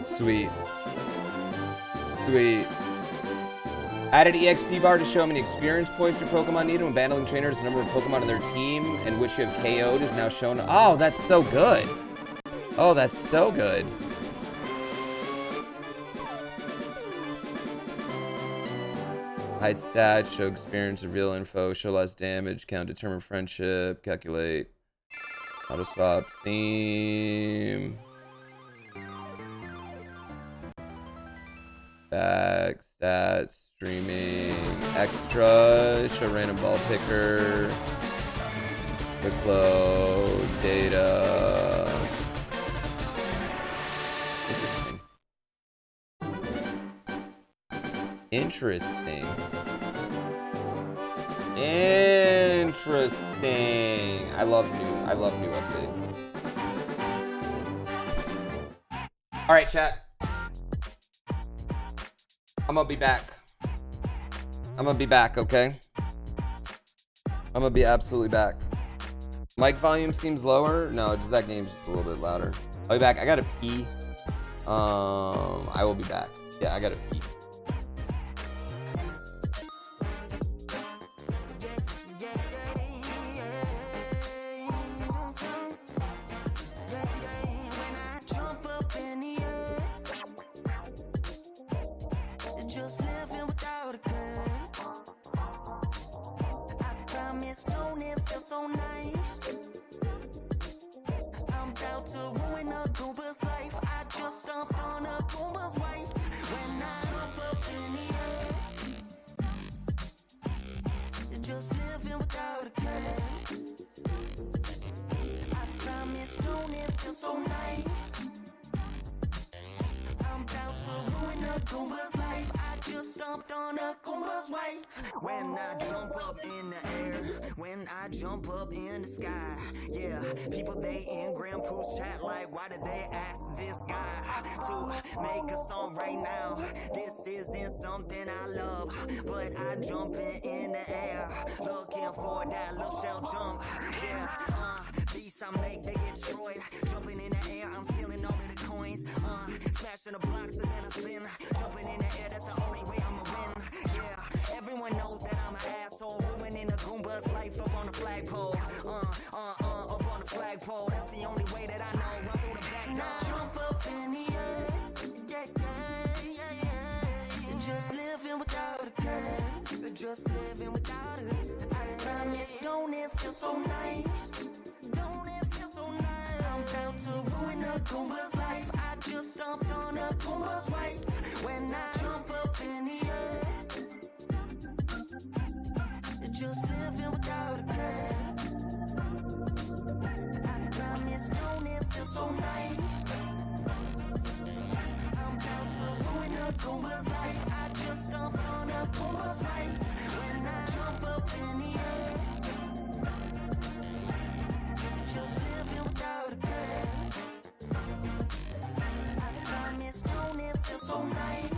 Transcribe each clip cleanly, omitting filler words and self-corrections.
Sweet. Sweet. Added EXP bar to show how many experience points your Pokemon need when battling trainers. The number of Pokemon in their team and which you have KO'd is now shown. Oh, that's so good. Oh, that's so good. Hide stats, show experience, reveal info, show less damage, count determine friendship, calculate, auto swap, theme, back, stats, streaming, extra, show random ball picker, quick load, data. Interesting. Interesting. I love new update. All right, chat. I'm gonna be back. Okay? I'm gonna be absolutely back. Mic volume seems lower. No, just that game's just a little bit louder. I'll be back. I gotta pee. I will be back. Yeah, I gotta pee. When I jump up in the air, when I jump up in the sky, yeah, people they in GrandPoo's chat like, why did they ask this guy to make a song right now? This isn't something I love, but I jump in the air, looking for that little shell jump, yeah, beats I make, they get destroyed, jumping in the air, I'm stealing all of the coins, smashing the blocks and then I spin, jumping in the air, that's the only way I'ma win, yeah, everyone knows that I'm an asshole, ruining a Goomba's life up on the flagpole, up on the flagpole, that's the only way that I know, run through the back door, jump up in the air, yeah, just living without a care, just living without it, I promise, don't it feel so nice, don't it feel so nice, I'm about to ruin a Goomba's life, I just stomped on a Goomba's wife, when I jump up in the air, just living without a care, I promise, don't it feel so nice, I'm about to ruin a Goomba's life, I just stomped on a Goomba's wife, when I jump up in the air, just living without a care, I promise, don't it feel so nice,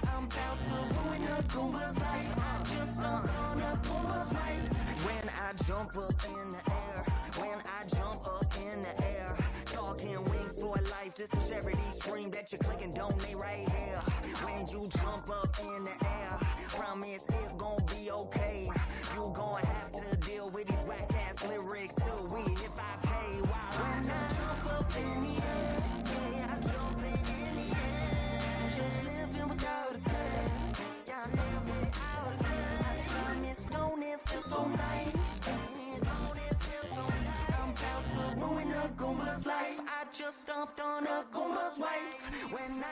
I'm about to ruin a Goomba's life, I just stomped on a Goomba's wife, when I jump up in the air, when I jump up in the air, talking wings for life, just a charity stream that you click and donate right here, when you jump up in the air, promise it's gonna be okay, you gonna have to deal with these whack ass lyrics till we hit 5K, when I jump up in the air, yeah, I jump in the air, just living without a care, yeah, living without a care, I promise, don't it feel so nice, don't it feel so nice, I'm about to ruin a Goomba's life, I just stomped on a Goomba's wife, when I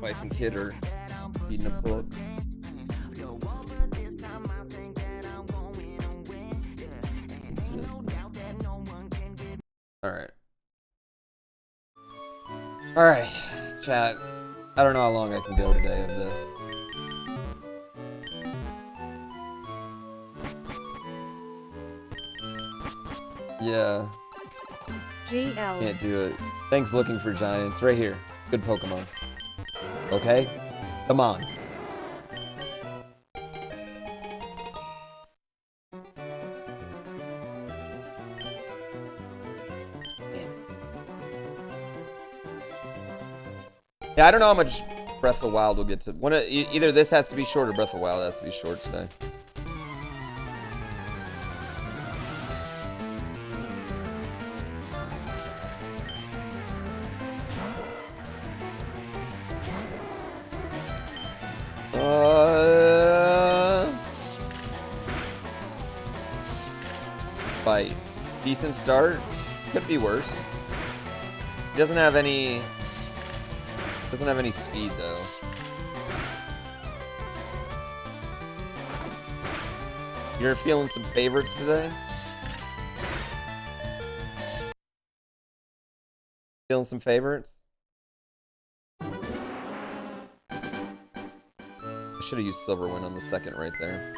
wife and kid are reading a book. Alright. Alright, chat. I don't know how long I can go today of this. Yeah. GL. Can't do it. Thanks looking for giants. Right here. Good Pokemon. Okay? Come on. Yeah, I don't know how much Breath of the Wild will get to. Either this has to be short or Breath of the Wild has to be short today. Fight. Decent start. Could be worse. He doesn't have any speed though. You're feeling some favorites today? Feeling some favorites? I should have used Silverwind on the second right there.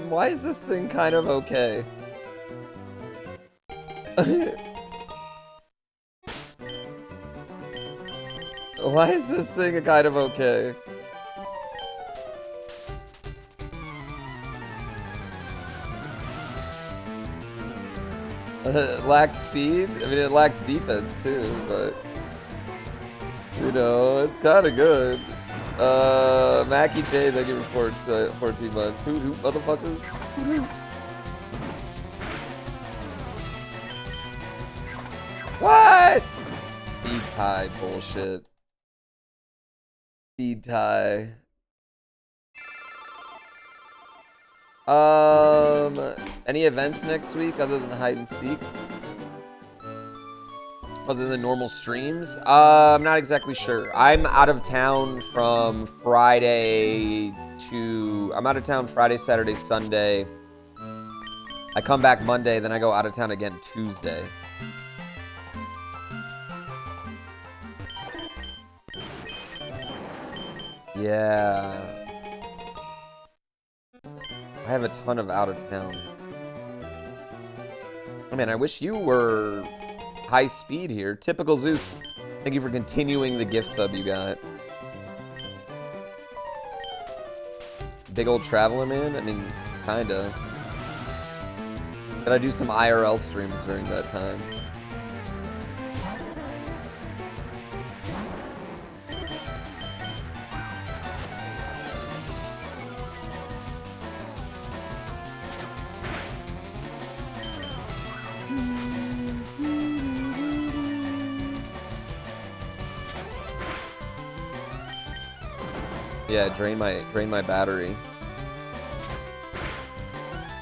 Why is this thing kind of okay? Why is this thing kind of okay? It lacks speed? I mean, it lacks defense too, but... You know, it's kind of good. Mackie J, thank you for 14 months. Who motherfuckers? What? Speed tie bullshit. Speed tie. Any events next week other than hide and seek? Other than normal streams? I'm not exactly sure. I'm out of town from Friday to... I'm out of town Friday, Saturday, Sunday. I come back Monday, then I go out of town again Tuesday. Yeah. I have a ton of out of town. I mean, I wish you were... high speed here. Typical Zeus. Thank you for continuing the gift sub you got. Big old traveler man? I mean, kinda. Gotta do some IRL streams during that time. Yeah, drain my battery.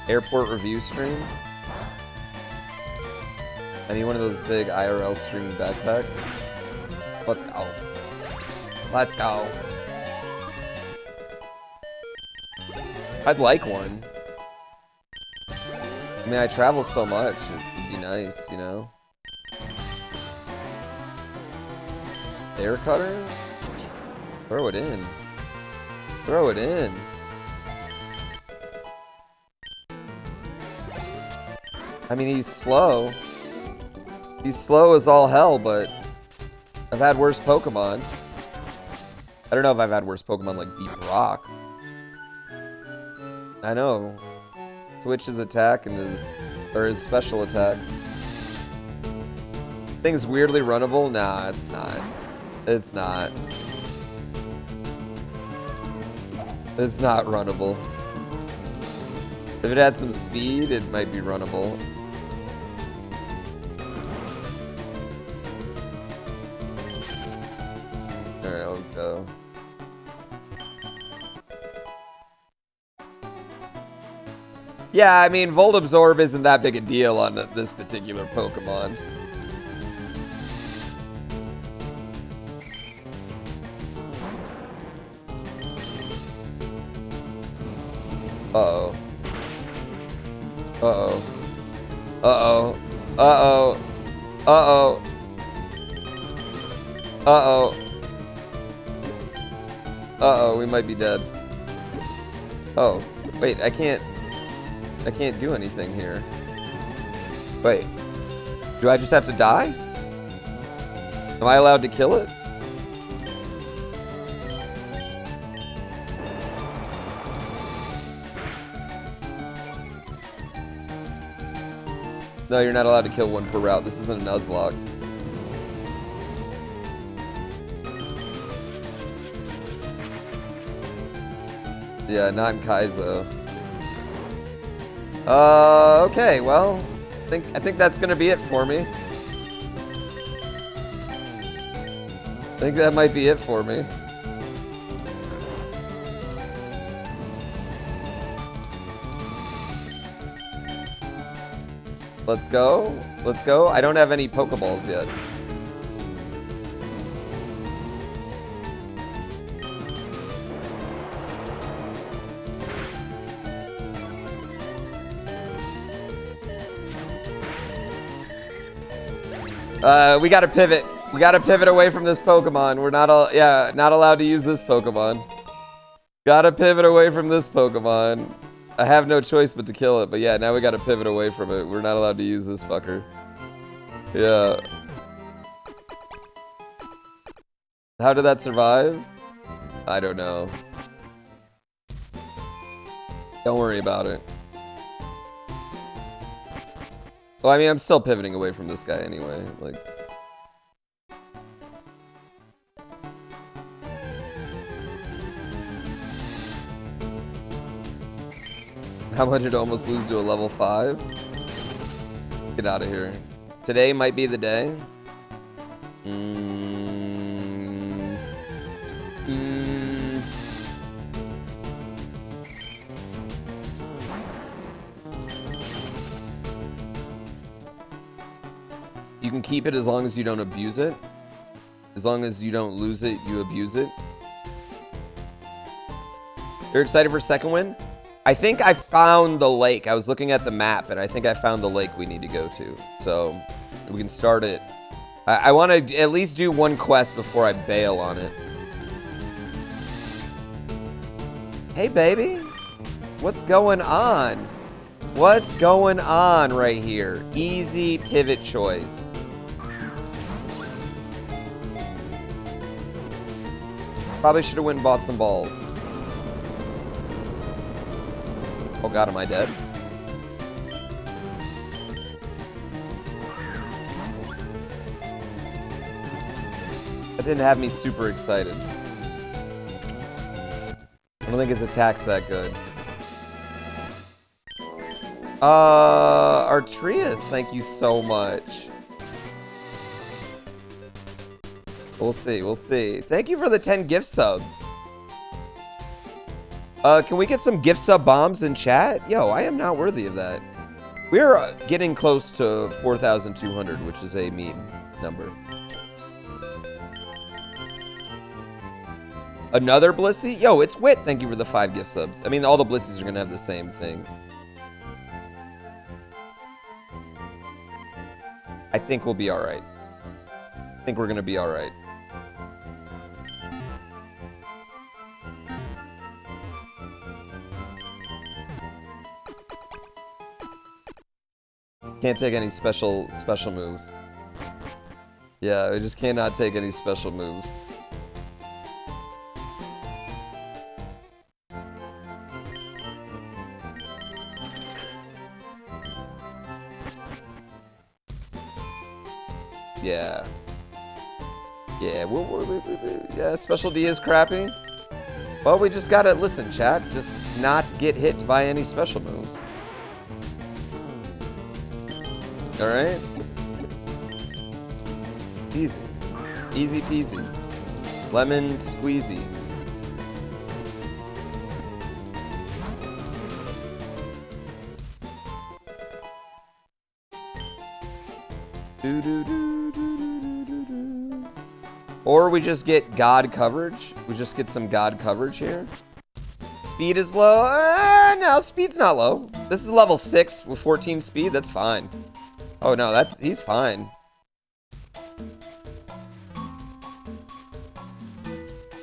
Airport review stream. I need one of those big IRL streaming backpack. Let's go. Let's go. I'd like one. I mean, I travel so much. It'd be nice, you know? Air cutter? Throw it in. Throw it in. I mean, he's slow. He's slow as all hell, but I've had worse Pokemon. I don't know if I've had worse Pokemon like beat Brock. I know. Switch his attack and his special attack. Thing's weirdly runnable? Nah, it's not. It's not. It's not runnable. If it had some speed, it might be runnable. Alright, let's go. Yeah, I mean, Volt Absorb isn't that big a deal on this particular Pokemon. Uh-oh. Uh-oh. Uh-oh. Uh-oh. Uh-oh. Uh-oh. Uh-oh, we might be dead. Oh, wait, I can't do anything here. Wait. Do I just have to die? Am I allowed to kill it? No, you're not allowed to kill one per route. This isn't a Nuzlocke. Yeah, not in Kaizo. Okay, well, I think that's gonna be it for me. I think that might be it for me. Let's go. Let's go. I don't have any Pokeballs yet. We gotta pivot. We gotta pivot away from this Pokemon. We're not not allowed to use this Pokemon. Gotta pivot away from this Pokemon. I have no choice but to kill it, but yeah, now we gotta pivot away from it. We're not allowed to use this fucker. Yeah. How did that survive? I don't know. Don't worry about it. Well, I mean, I'm still pivoting away from this guy anyway. Like, how much did almost lose to a level 5? Get out of here. Today might be the day. You can keep it as long as you don't abuse it. As long as you don't lose it, you abuse it. You're excited for second win? I think I found the lake. I was looking at the map, and I think I found the lake we need to go to. So we can start it. I want to at least do one quest before I bail on it. Hey, baby. What's going on? What's going on right here? Easy pivot choice. Probably should have went and bought some balls. Oh god, am I dead? That didn't have me super excited. I don't think his attack's that good. Artreus, thank you so much. We'll see, we'll see. Thank you for the 10 gift subs. Can we get some gift sub bombs in chat? Yo, I am not worthy of that. We're getting close to 4,200, which is a meme number. Another Blissey? Yo, it's Wit. Thank you for the 5 gift subs. I mean, all the Blissies are going to have the same thing. I think we'll be alright. I think we're going to be alright. Can't take any special moves. Yeah, we just cannot take any special moves. Yeah. Yeah, yeah, Special D is crappy. Well, we just gotta, listen, chat, just not get hit by any special moves. Alright? Easy. Easy peasy. Lemon squeezy. Or we just get God coverage. We just get some God coverage here. Speed is low. No, speed's not low. This is level 6 with 14 speed. That's fine. Oh, no, he's fine.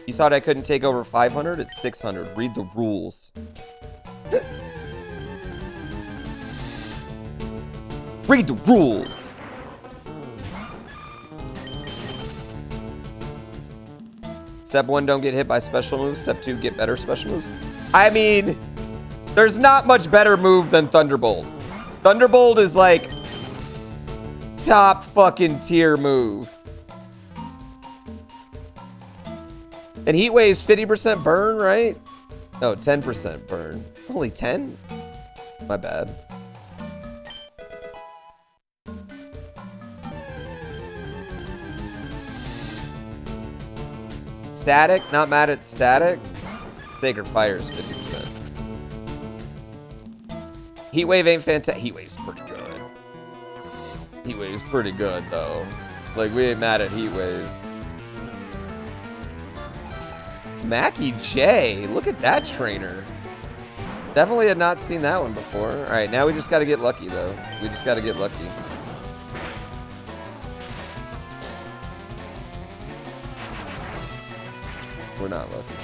You thought I couldn't take over 500? It's 600. Read the rules. Read the rules. Step 1, don't get hit by special moves. Step 2, get better special moves. I mean, there's not much better move than Thunderbolt. Thunderbolt is like top fucking tier move. And Heat Wave's 50% burn, right? No, 10% burn. Only 10? My bad. Static? Not mad at static. Sacred Fire is 50%. Heat Wave ain't fantastic. Heat Wave's pretty good. Heat Wave's pretty good, though. Like, we ain't mad at Heat Wave. Mackie J. Look at that trainer. Definitely had not seen that one before. All right, now we just got to get lucky, though. We just got to get lucky. We're not lucky.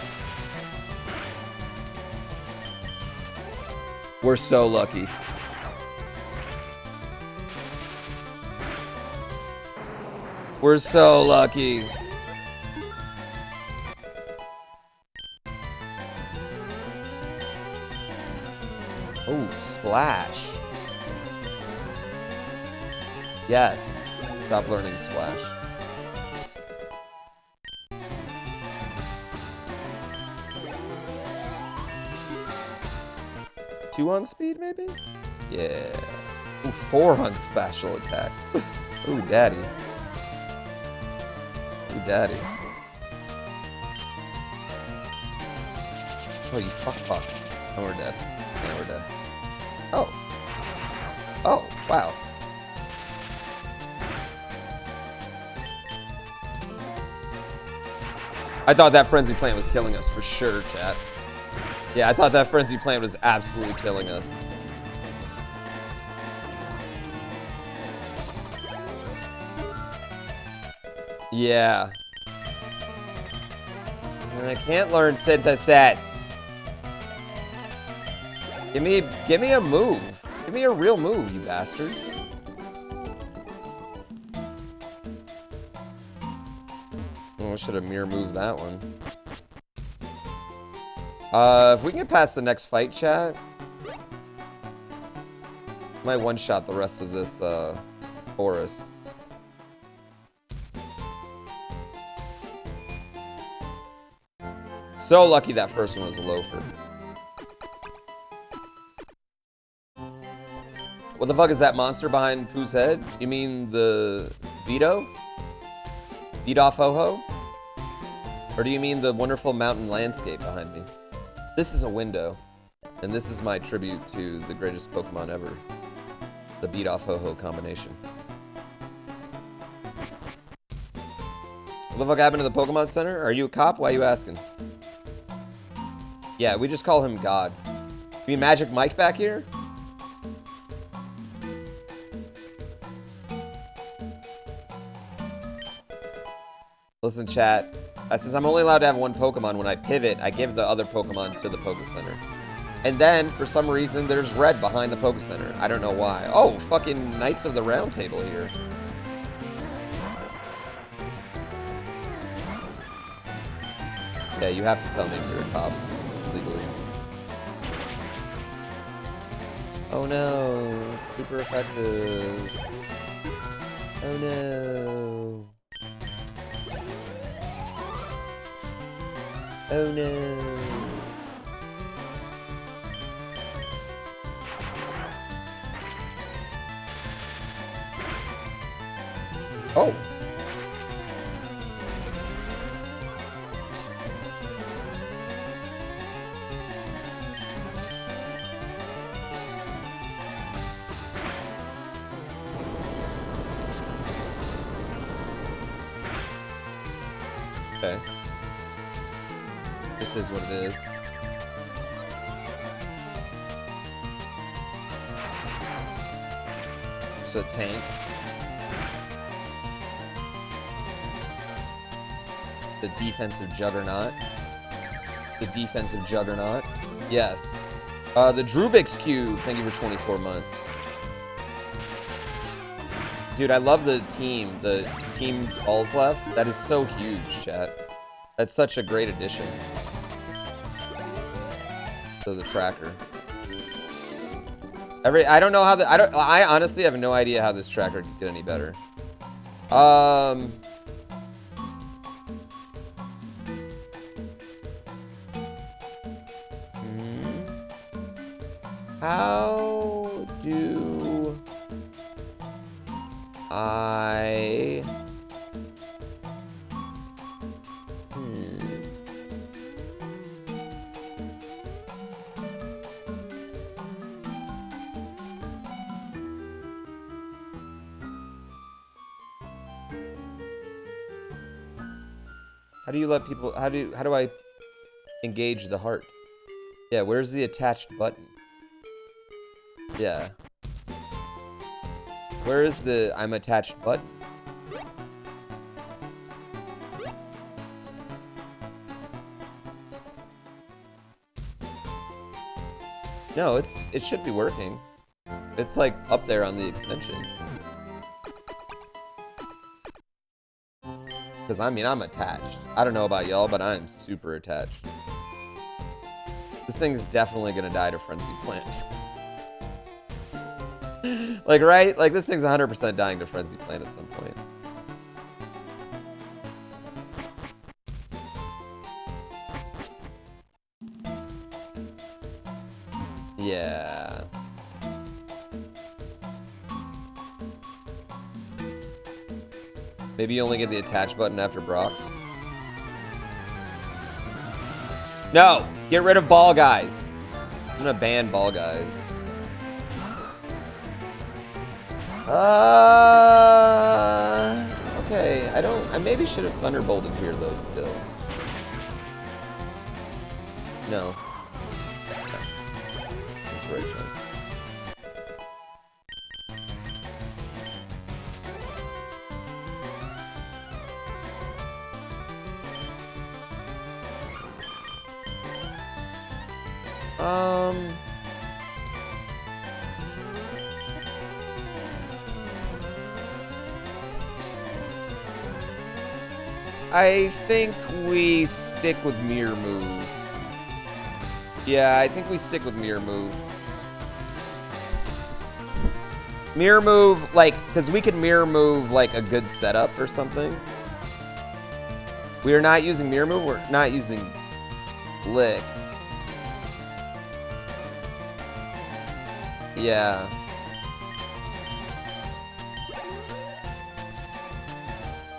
We're so lucky. We're so lucky. Oh, splash. Yes. Stop learning splash. Two on speed, maybe? Yeah. Ooh, 4 on special attack. Ooh, daddy. Ooh, daddy. Oh, you fuck. Oh, we're dead. Yeah, we're dead. Oh. Oh, wow. I thought that frenzy plant was killing us for sure, chat. Yeah, I thought that frenzy plant was absolutely killing us. Yeah. And I can't learn synthesis. Give me a move. Give me a real move, you bastards. Oh, I should have mirror moved that one. If we can get past the next fight, chat, might one-shot the rest of this forest. So lucky that first one was a loafer. What the fuck is that monster behind Pooh's head? You mean the Vito? Vito Ho-Ho? Or do you mean the wonderful mountain landscape behind me? This is a window, and this is my tribute to the greatest Pokemon ever. The Beat Off Ho-Ho combination. What the fuck happened to the Pokemon Center? Are you a cop? Why are you asking? Yeah, we just call him God. You mean Magic Mike back here? Listen, chat. Since I'm only allowed to have one Pokemon, when I pivot, I give the other Pokemon to the Poke Center. And then, for some reason, there's red behind the Poke Center. I don't know why. Oh, fucking Knights of the Round Table here. Yeah, you have to tell me if you're a cop, legally. Oh no, super effective. Oh no. Oh no. Oh. Okay. This is what it is. Just a tank. The defensive juggernaut. The defensive juggernaut. Yes. The Drubix Cube. Thank you for 24 months. Dude, I love the team. The team balls left. That is so huge, chat. That's such a great addition to the tracker. I don't know how I honestly have no idea how this tracker could get any better. How do I... How do you let people... How do I engage the heart? Yeah, where's the attached button? Yeah. Where is the I'm attached button? No, it should be working. It's like up there on the extensions. Because I mean, I'm attached. I don't know about y'all, but I'm super attached. This thing's definitely gonna die to Frenzy Plant. Like, right? Like, this thing's 100% dying to Frenzy Plant at some point. Yeah. Maybe you only get the attach button after Brock. No! Get rid of ball guys. I'm gonna ban ball guys. Okay. I maybe should have Thunderbolted here though still. No. Inspiration. I think we stick with mirror move. Yeah, I think we stick with mirror move. Mirror move, like, because we can mirror move, like, a good setup or something. We are not using mirror move, we're not using lick. Yeah.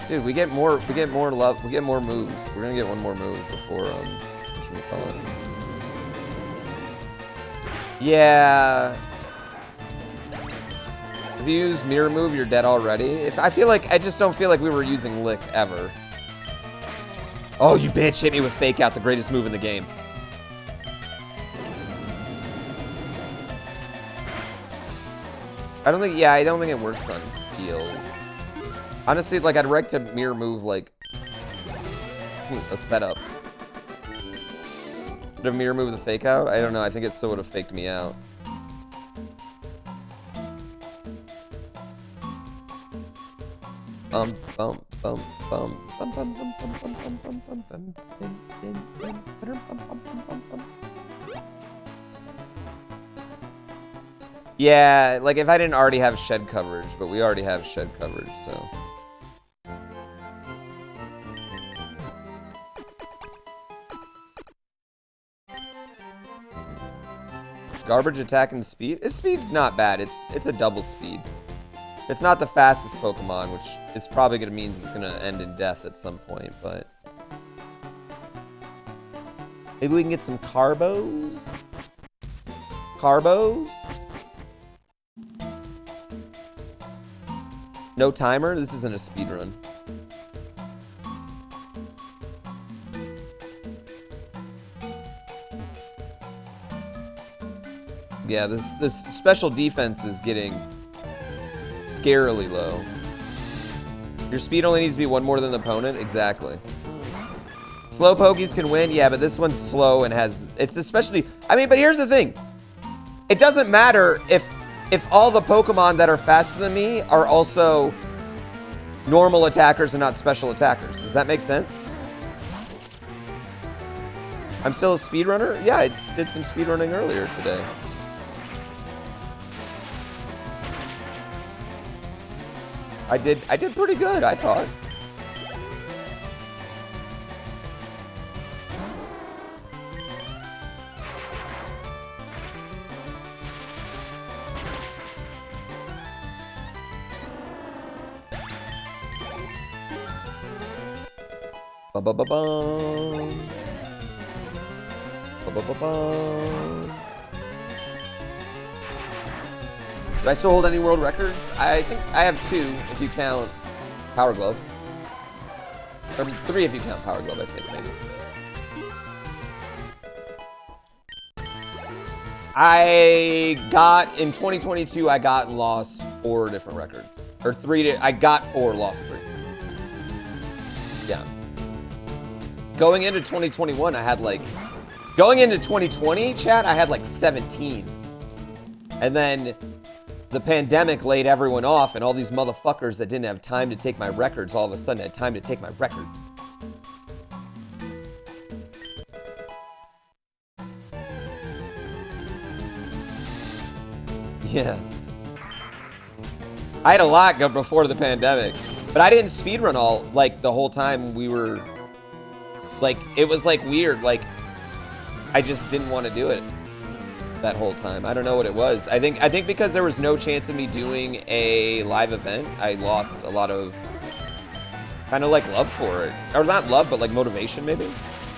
Dude, we get more moves. We're gonna get one more move before whatchamacallit. Yeah. If you use mirror move, you're dead already. I just don't feel like we were using lick ever. Oh, you bitch hit me with fake out, the greatest move in the game. I don't think it works on heals. Honestly, like, I'd like to mirror move, like, a setup. To mirror move the fake out? I don't know, I think it still would have faked me out. Yeah, like if I didn't already have shed coverage, but we already have shed coverage, so. Garbage attack and speed? Its speed's not bad. It's a double speed. It's not the fastest Pokemon, which is probably gonna mean it's gonna end in death at some point, but maybe we can get some Carbos? Carbos? No timer? This isn't a speed run. Yeah, this special defense is getting scarily low. Your speed only needs to be one more than the opponent. Exactly. Slow pokies can win. Yeah, but this one's slow and has... It's especially... I mean, but here's the thing. It doesn't matter if all the Pokemon that are faster than me are also normal attackers and not special attackers. Does that make sense? I'm still a speedrunner? Yeah, I did some speedrunning earlier today. I did pretty good, I thought. Ba-ba-ba-bum. Ba-ba-ba-bum. Do I still hold any world records? I think I have 2 if you count Power Glove. Or 3 if you count Power Glove, I think, maybe. In 2022, I got and lost 4 different records. Or 3, I got 4, lost 3. Yeah. Going into 2021, I had like... Going into 2020, chat, I had like 17. And then the pandemic laid everyone off, and all these motherfuckers that didn't have time to take my records all of a sudden had time to take my records. Yeah. I had a lot go before the pandemic, but I didn't speedrun all, like, the whole time we were, like, it was, like, weird, like, I just didn't want to do it that whole time. I don't know what it was. I think because there was no chance of me doing a live event, I lost a lot of kind of like love for it. Or not love, but like motivation maybe.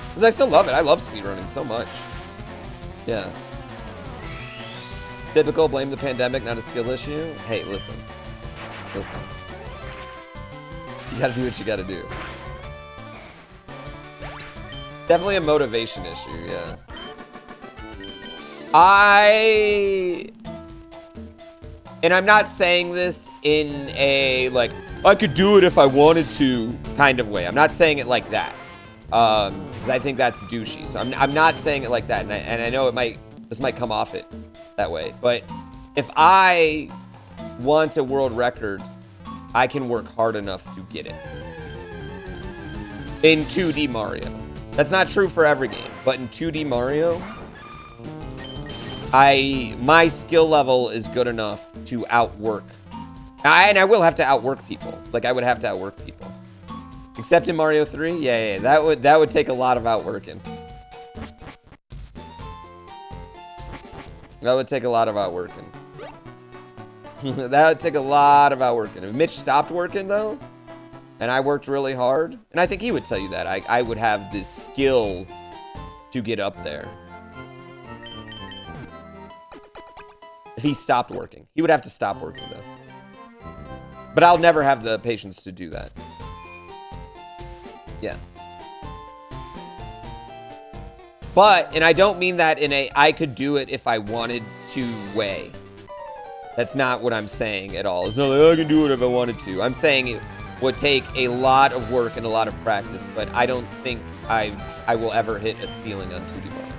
Because I still love it. I love speedrunning so much. Yeah. Typical, blame the pandemic, not a skill issue. Hey, listen. Listen. You gotta do what you gotta do. Definitely a motivation issue, yeah. And I'm not saying this in a, like, I could do it if I wanted to kind of way. I'm not saying it like that. Because I think that's douchey. So I'm not saying it like that. And I know this might come off it that way. But if I want a world record, I can work hard enough to get it. In 2D Mario. That's not true for every game. But in 2D Mario... my skill level is good enough to outwork. And I will have to outwork people. Like, I would have to outwork people. Except in Mario 3? Yeah, that would take a lot of outworking. That would take a lot of outworking. That would take a lot of outworking. If Mitch stopped working, though, and I worked really hard, and I think he would tell you that, I would have this skill to get up there. If he stopped working. He would have to stop working, though. But I'll never have the patience to do that. Yes. But, and I don't mean that in a I could do it if I wanted to way. That's not what I'm saying at all. It's not like I can do it if I wanted to. I'm saying it would take a lot of work and a lot of practice, but I don't think I will ever hit a ceiling on 2D Mario.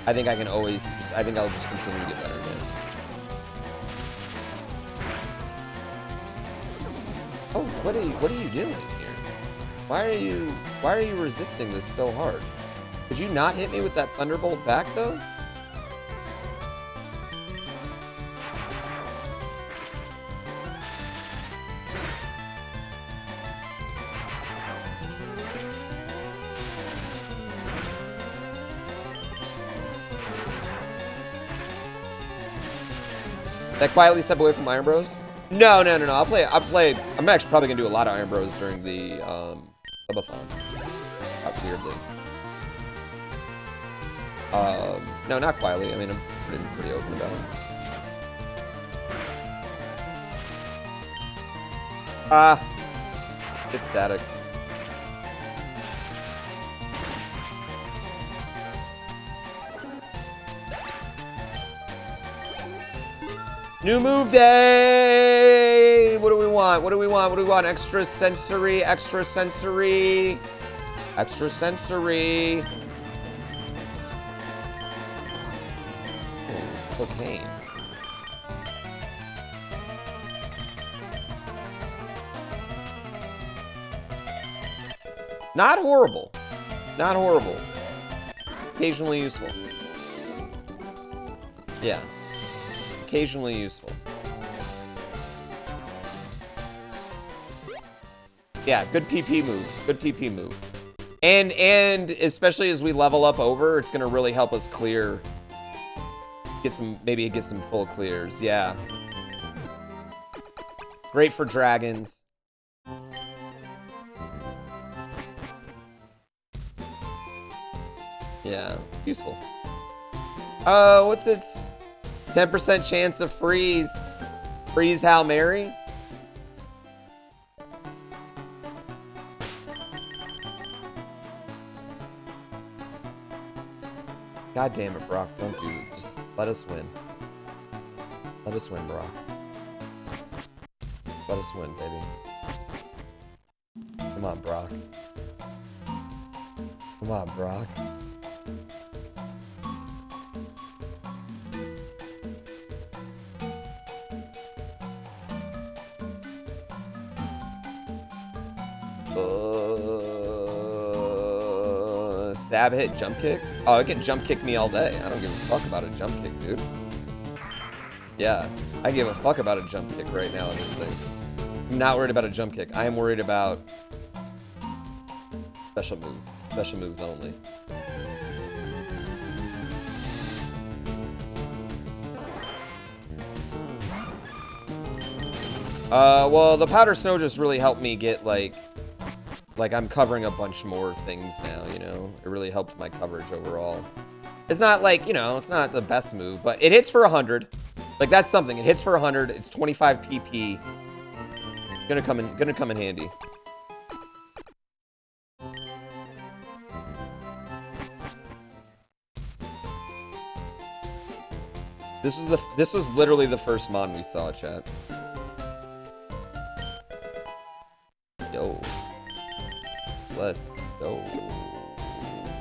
I think I can always I think I'll just continue to get better again. Oh, what are you doing here? Why are you resisting this so hard? Could you not hit me with that Thunderbolt back though? That quietly step away from Iron Bros? No. I'll play. I'm actually probably gonna do a lot of Iron Bros during the Subathon. Weirdly. No, not quietly. I mean, I'm pretty open about it. It's static. New move day! What do we want? What do we want? What do we want? Extra sensory, extra sensory, extra sensory. Oh, cocaine. Not horrible. Not horrible. Occasionally useful. Yeah. Occasionally useful. Yeah, good PP move. Good PP move. And especially as we level up over, it's gonna really help us clear. Maybe get some full clears. Yeah. Great for dragons. Yeah, useful. What's its 10% chance of freeze? Freeze Hail Mary? God damn it, Brock. Don't do it. Just let us win. Let us win, Brock. Let us win, baby. Come on, Brock. Come on, Brock. Stab hit, jump kick? Oh, it can jump kick me all day. I don't give a fuck about a jump kick, dude. Yeah, I give a fuck about a jump kick right now in this thing. I'm not worried about a jump kick. I am worried about special moves. Special moves only. Well, the powder snow just really helped me get, like I'm covering a bunch more things now, you know? It really helped my coverage overall. It's not like, you know, it's not the best move, but it hits for 100. Like, that's something. It hits for 100. It's 25 PP. Gonna come in handy. This was literally the first mon we saw, chat. Yo. Let's go.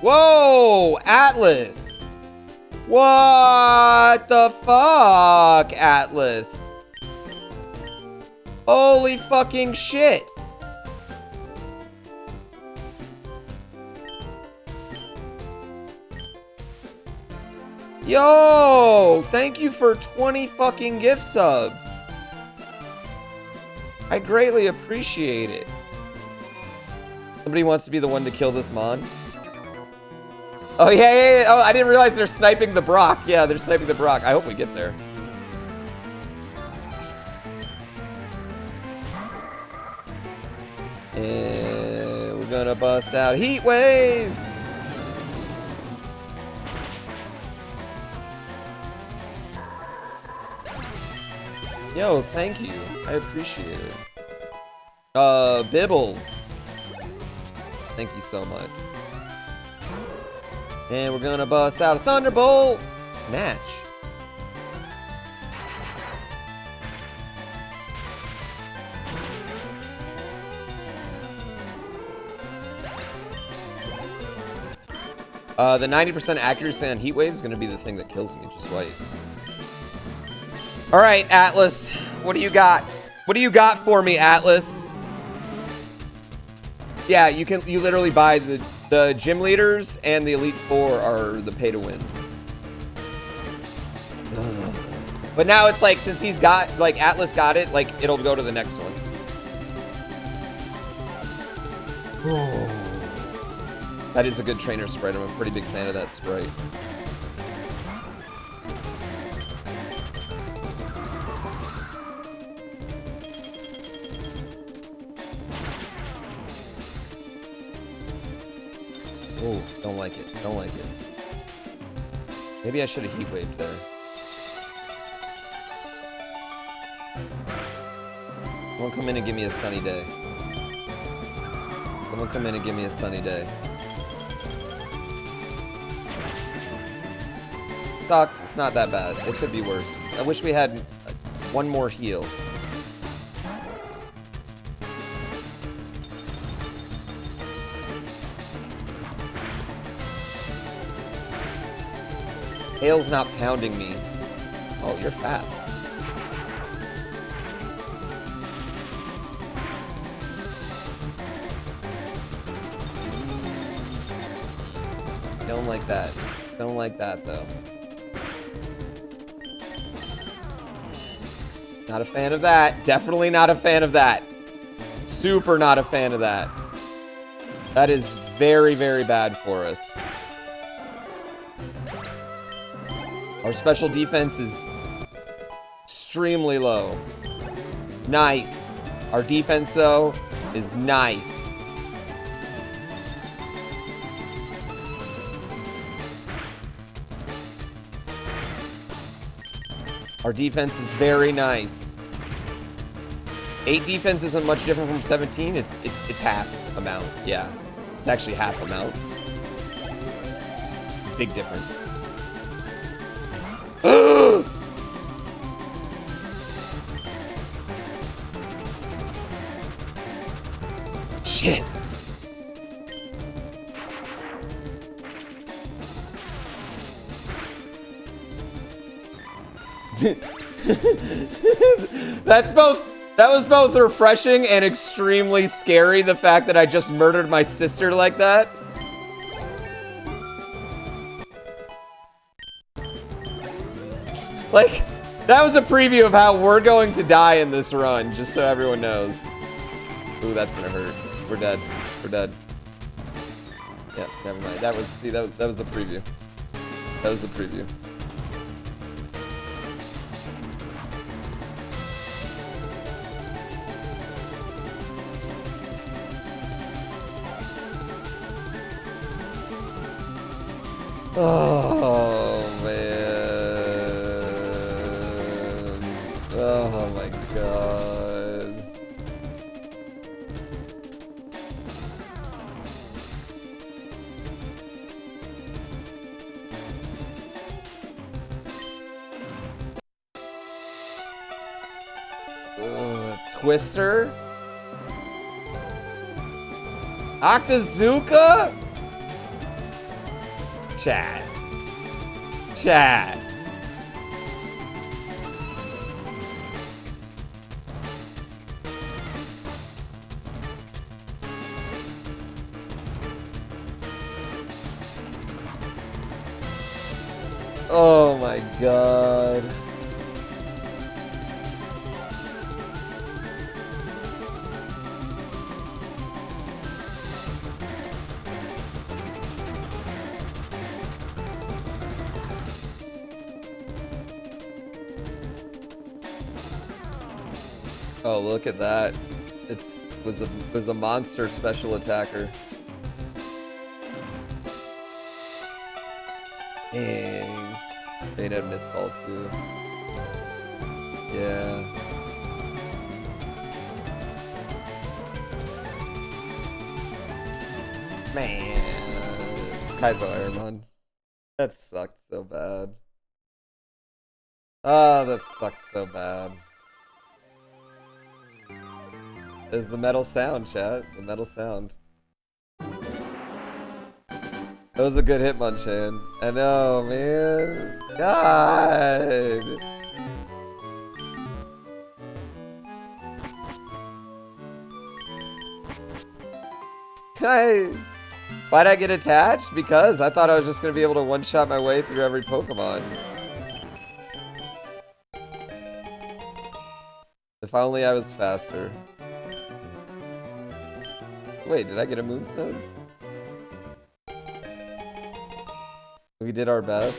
Whoa! Atlas! What the fuck, Atlas? Holy fucking shit! Yo! Thank you for 20 fucking gift subs. I greatly appreciate it. Somebody wants to be the one to kill this mon. Oh, yeah. Oh, I didn't realize they're sniping the Brock. Yeah, they're sniping the Brock. I hope we get there. And we're gonna bust out Heat Wave. Yo, thank you. I appreciate it. Bibbles. Thank you so much. And we're gonna bust out a Thunderbolt. Snatch. The 90% accuracy on Heat Wave is gonna be the thing that kills me. Just wait. All right, Atlas. What do you got? What do you got for me, Atlas? Yeah, you literally buy the gym leaders and the Elite Four are the pay to wins. But now it's like, since he's got, like, Atlas got it, like, it'll go to the next one. That is a good trainer sprite. I'm a pretty big fan of that sprite. Oh, don't like it. Don't like it. Maybe I should have heat waved there. Someone come in and give me a sunny day. Someone come in and give me a sunny day. Sucks. It's not that bad. It could be worse. I wish we had One more heal. Hail's not pounding me. Oh, you're fast. Don't like that. Don't like that, though. Not a fan of that. Definitely not a fan of that. Super not a fan of that. That is very, very bad for us. Our special defense is extremely low. Nice. Our defense, though, is nice. Our defense is very nice. 8 defense isn't much different from 17. It's half amount. Yeah, it's actually half amount. Big difference. Shit. That was both refreshing and extremely scary, the fact that I just murdered my sister like that. Like, that was a preview of how we're going to die in this run, just so everyone knows. Ooh, that's gonna hurt. We're dead. We're dead. Yeah, never mind. That was the preview. That was the preview. Oh, man. Oh, my God. Twister? Octazooka? Chat. Chat. Oh my God. Oh, look at that. It was a monster special attacker. Dang. They had a miscall too. Yeah. Man. Kaizo IronMON. That sucked so bad. Oh, that sucks so bad. Is the metal sound, chat. The metal sound. That was a good Hitmonchan. I know, man. God. Why'd I get attached? Because I thought I was just gonna be able to one-shot my way through every Pokemon. If only I was faster. Wait, did I get a Moonstone? We did our best.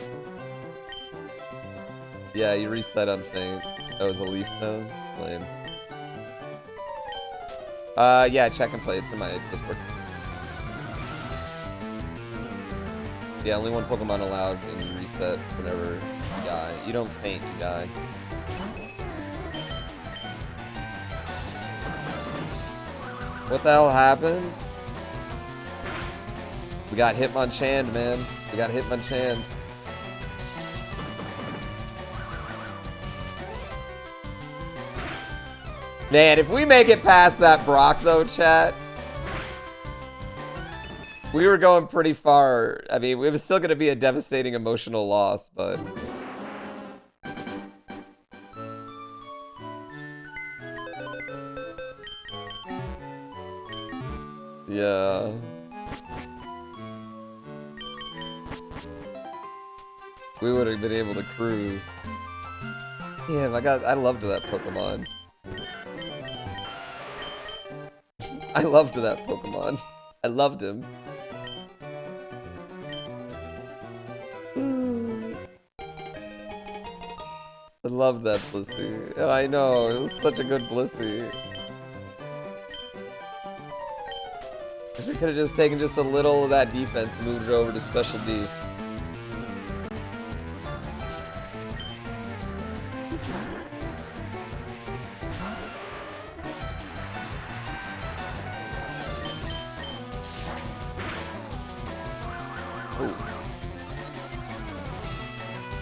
Yeah, you reset on Faint. That was a Leaf Stone. Lame. Yeah, check and play. It's in my Discord. Yeah, only one Pokemon allowed, and you reset whenever you die. You don't faint, you die. What the hell happened? We got Hitmonchan, man. We got Hitmonchan. Man, if we make it past that Brock, though, chat, we were going pretty far. I mean, it was still going to be a devastating emotional loss, but... Yeah. We would have been able to cruise. Damn, I loved that Pokemon. I loved that Pokemon. I loved him. I loved that Blissey. Oh, I know, it was such a good Blissey. If we could have just taken just a little of that defense and moved it over to special D.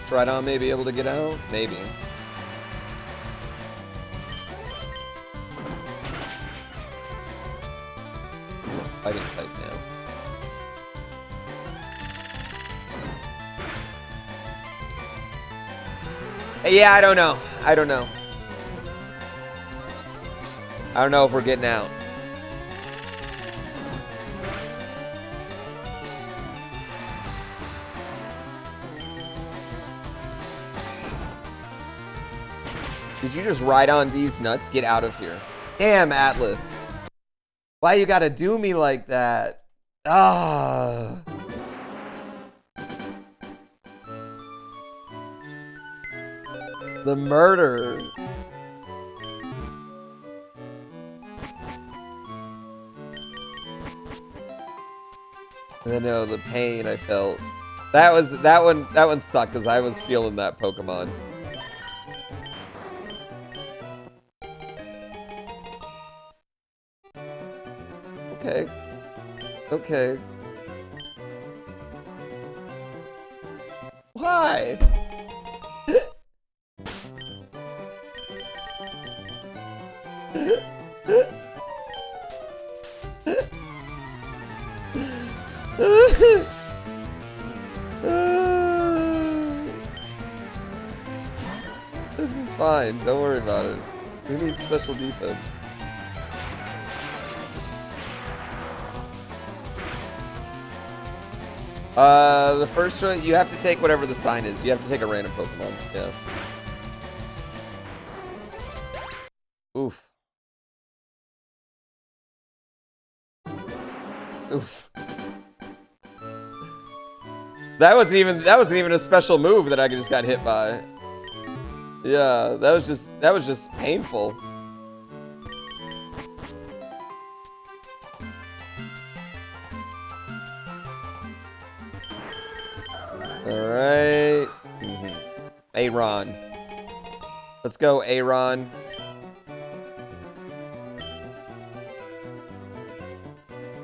Tridon may be able to get out? Maybe. Fighting type now. Yeah, I don't know. I don't know. I don't know if we're getting out. Did you just ride on these nuts? Get out of here. Damn, Atlas. Why you gotta do me like that? Ah. The murder. I know the pain I felt. That one sucked because I was feeling that Pokemon. Okay. Okay. Why? This is fine. Don't worry about it. We need special defense. The first choice, you have to take whatever the sign is. You have to take a random Pokemon. Yeah. Oof. Oof. That wasn't even a special move that I just got hit by. Yeah, that was just painful. Alright. Aaron. Let's go, Aaron.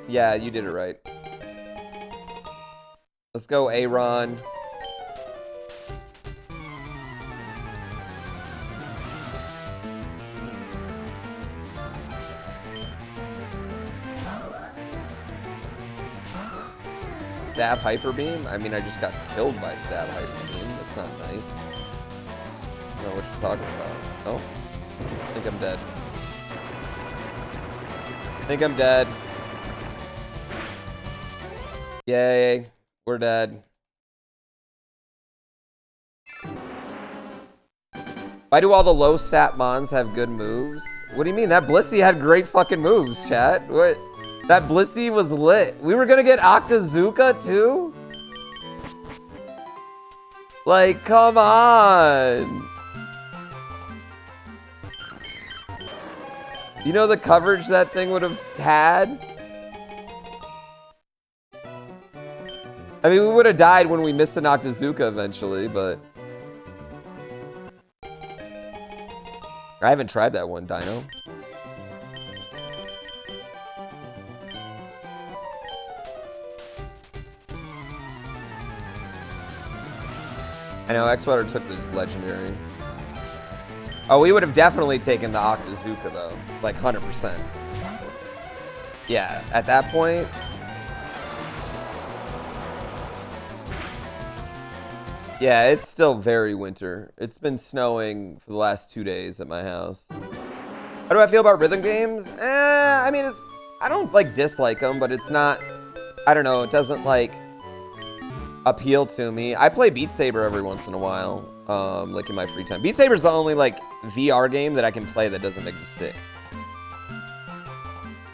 Yeah, you did it right. Let's go, Aaron. Stab Hyper Beam? I mean, I just got killed by Stab Hyper Beam. That's not nice. I don't know what you're talking about. Oh. I think I'm dead. I think I'm dead. Yay. We're dead. Why do all the low stat mons have good moves? What do you mean? That Blissey had great fucking moves, chat. What? That Blissey was lit. We were gonna get Octazooka too? Like, come on. You know the coverage that thing would have had? I mean, we would have died when we missed an Octazooka eventually, but... I haven't tried that one, Dino. I know, X-Water took the legendary. Oh, we would have definitely taken the Octazooka though, like 100%. Yeah, at that point. Yeah, it's still very winter. It's been snowing for the last 2 days at my house. How do I feel about rhythm games? I mean, I don't like dislike them, but it's not, I don't know, it doesn't like appeal to me. I play Beat Saber every once in a while, like in my free time. Beat Saber's the only like VR game that I can play that doesn't make me sick.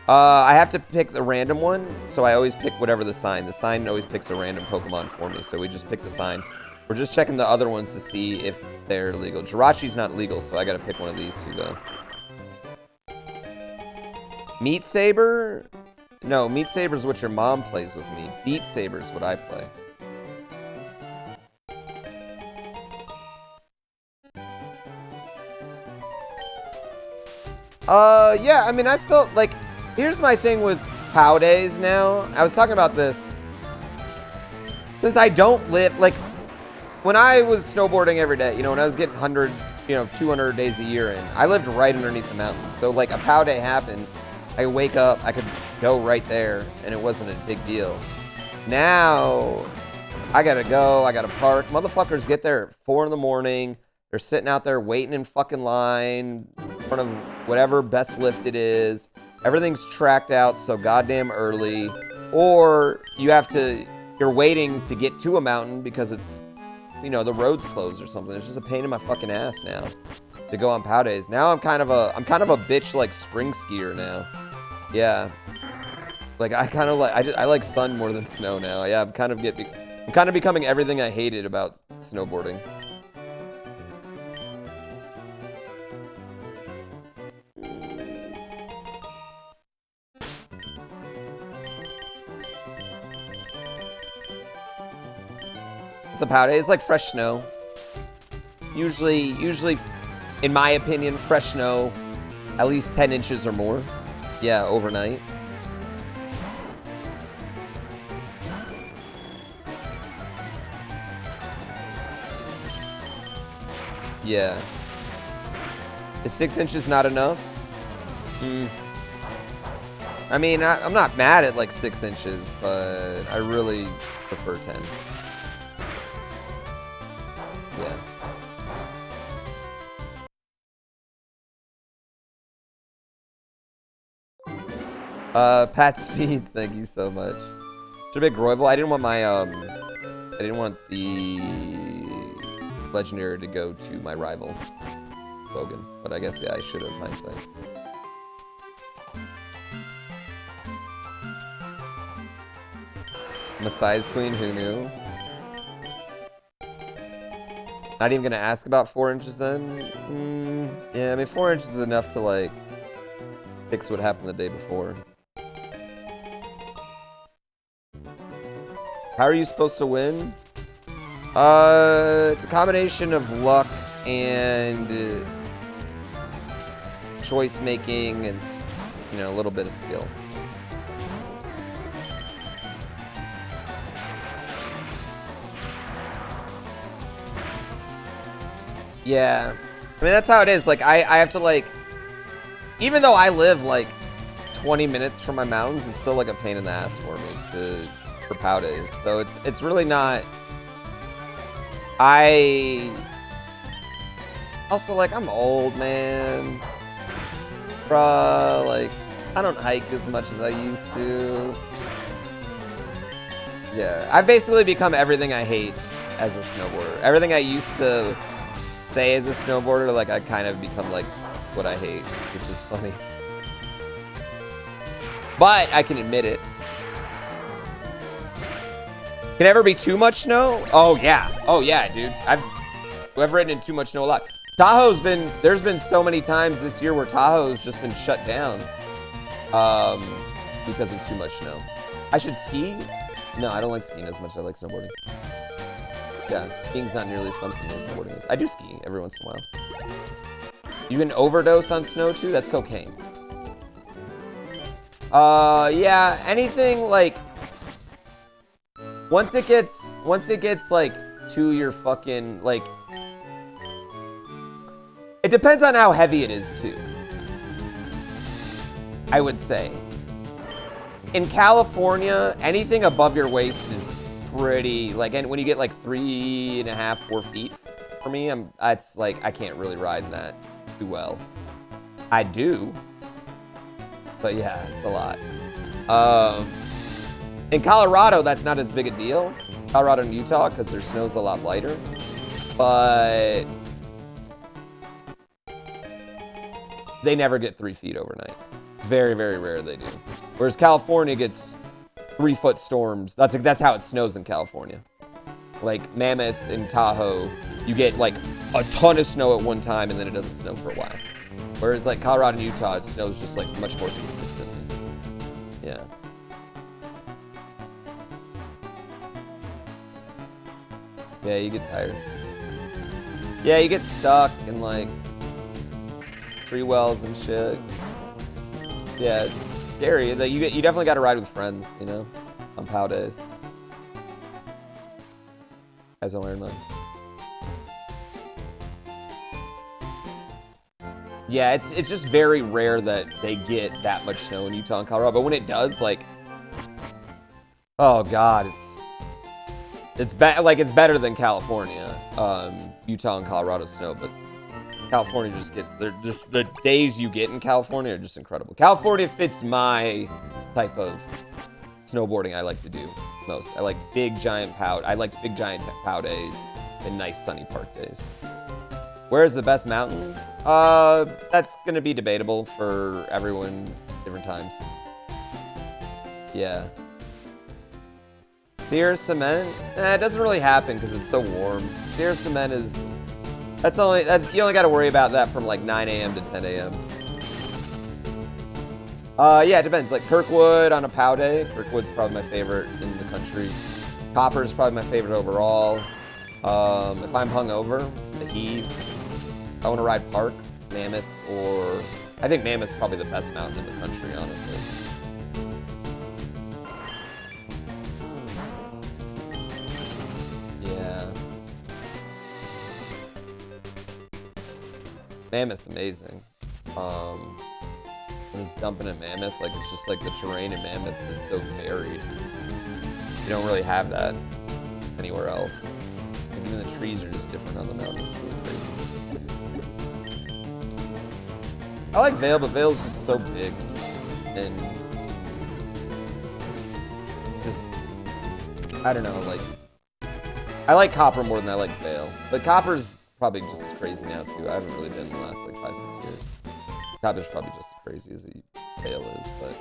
I have to pick the random one, so I always pick whatever the sign. The sign always picks a random Pokemon for me, so we just pick the sign. We're just checking the other ones to see if they're legal. Jirachi's not legal, so I gotta pick one of these two, though. Meat Saber? No, Meat Saber's what your mom plays with me. Beat Saber's what I play. Yeah, I mean, I still, like, here's my thing with POW days now. I was talking about this. Since I don't live, like, when I was snowboarding every day, you know, when I was getting 100, you know, 200 days a year in, I lived right underneath the mountain. So, like, a POW day happened, I wake up, I could go right there, and it wasn't a big deal. Now, I gotta go, I gotta park. Motherfuckers get there at 4 in the morning. They're sitting out there waiting in fucking line in front of whatever best lift it is. Everything's tracked out so goddamn early. Or you're waiting to get to a mountain because it's, you know, the road's closed or something. It's just a pain in my fucking ass now to go on POW days. Now I'm kind of a bitch like spring skier now. Yeah. Like I kind of like, I like sun more than snow now. Yeah, I'm kind of becoming everything I hated about snowboarding. It's a POW day. It's like fresh snow. Usually, in my opinion, fresh snow, at least 10 inches or more. Yeah, overnight. Yeah. Is 6 inches not enough? I mean, I'm not mad at like 6 inches, but I really prefer 10. Yeah. Pat Speed, thank you so much. Should have been Groyval. I didn't want my I didn't want the legendary to go to my rival, Logan. But I guess yeah, I should have, hindsight. I'm a size queen, who knew? Not even gonna ask about 4 inches then? Yeah, I mean 4 inches is enough to like fix what happened the day before. How are you supposed to win? It's a combination of luck and choice making and, you know, a little bit of skill. Yeah. I mean, that's how it is. Like, I have to, like, even though I live, like, 20 minutes from my mountains, it's still, like, a pain in the ass for me for POW days. So it's really not... Also, like, I'm old, man. Bruh, like, I don't hike as much as I used to. Yeah, I've basically become everything I hate as a snowboarder. Everything I used to say as a snowboarder, like, I kind of become, like, what I hate, which is funny. But I can admit it. Can ever be too much snow? Oh, yeah. Oh, yeah, dude. I've ridden in too much snow a lot. There's been so many times this year where Tahoe's just been shut down because of too much snow. I should ski? No, I don't like skiing as much as I like snowboarding. Yeah, skiing's not nearly as fun for me as snowboarding is. I do ski every once in a while. You can overdose on snow too? That's cocaine. Yeah, anything like... Once it gets like to your fucking, like... It depends on how heavy it is too. I would say. In California, anything above your waist is pretty, like, and when you get like 3.5, 4 feet, for me, it's like, I can't really ride that too well. I do, but yeah, it's a lot. In Colorado, that's not as big a deal. Colorado and Utah, because their snow's a lot lighter, but they never get 3 feet overnight. Very, very rare they do. Whereas California gets 3-foot storms. That's how it snows in California. Like Mammoth and Tahoe, you get like a ton of snow at one time and then it doesn't snow for a while. Whereas like Colorado and Utah, it snows just like much more consistently. Yeah. Yeah, you get tired. Yeah, you get stuck in like tree wells and shit. Yeah, it's scary. You definitely got to ride with friends, you know, on POW days. As on IronMON. Yeah, it's just very rare that they get that much snow in Utah and Colorado. But when it does, like, oh god, it's better than California, Utah and Colorado snow, but California just gets, the days you get in California are just incredible. California fits my type of snowboarding I like to do most. I like big giant POW. I like big giant POW days and nice sunny park days. Where's the best mountain? That's gonna be debatable for everyone, different times. Yeah. Sierra Cement? It doesn't really happen because it's so warm. Sierra Cement is, you only got to worry about that from like 9 a.m. to 10 a.m. Yeah, it depends. Like Kirkwood on a POW day. Kirkwood's probably my favorite in the country. Copper's probably my favorite overall. If I'm hungover, the Heave. I want to ride Park, Mammoth, or I think Mammoth's probably the best mountain in the country, honestly. Yeah. Mammoth's amazing. When it's dumping at Mammoth, like it's just like the terrain in Mammoth is so varied. You don't really have that anywhere else. Like even the trees are just different on the mountain. It's really crazy. I like Vail, but Vail's just so big and just, I don't know, like, I like Copper more than I like Vail. But Copper's probably just as crazy now too. I haven't really been in the last like 5-6 years. Copper's probably just as crazy as Vail is, but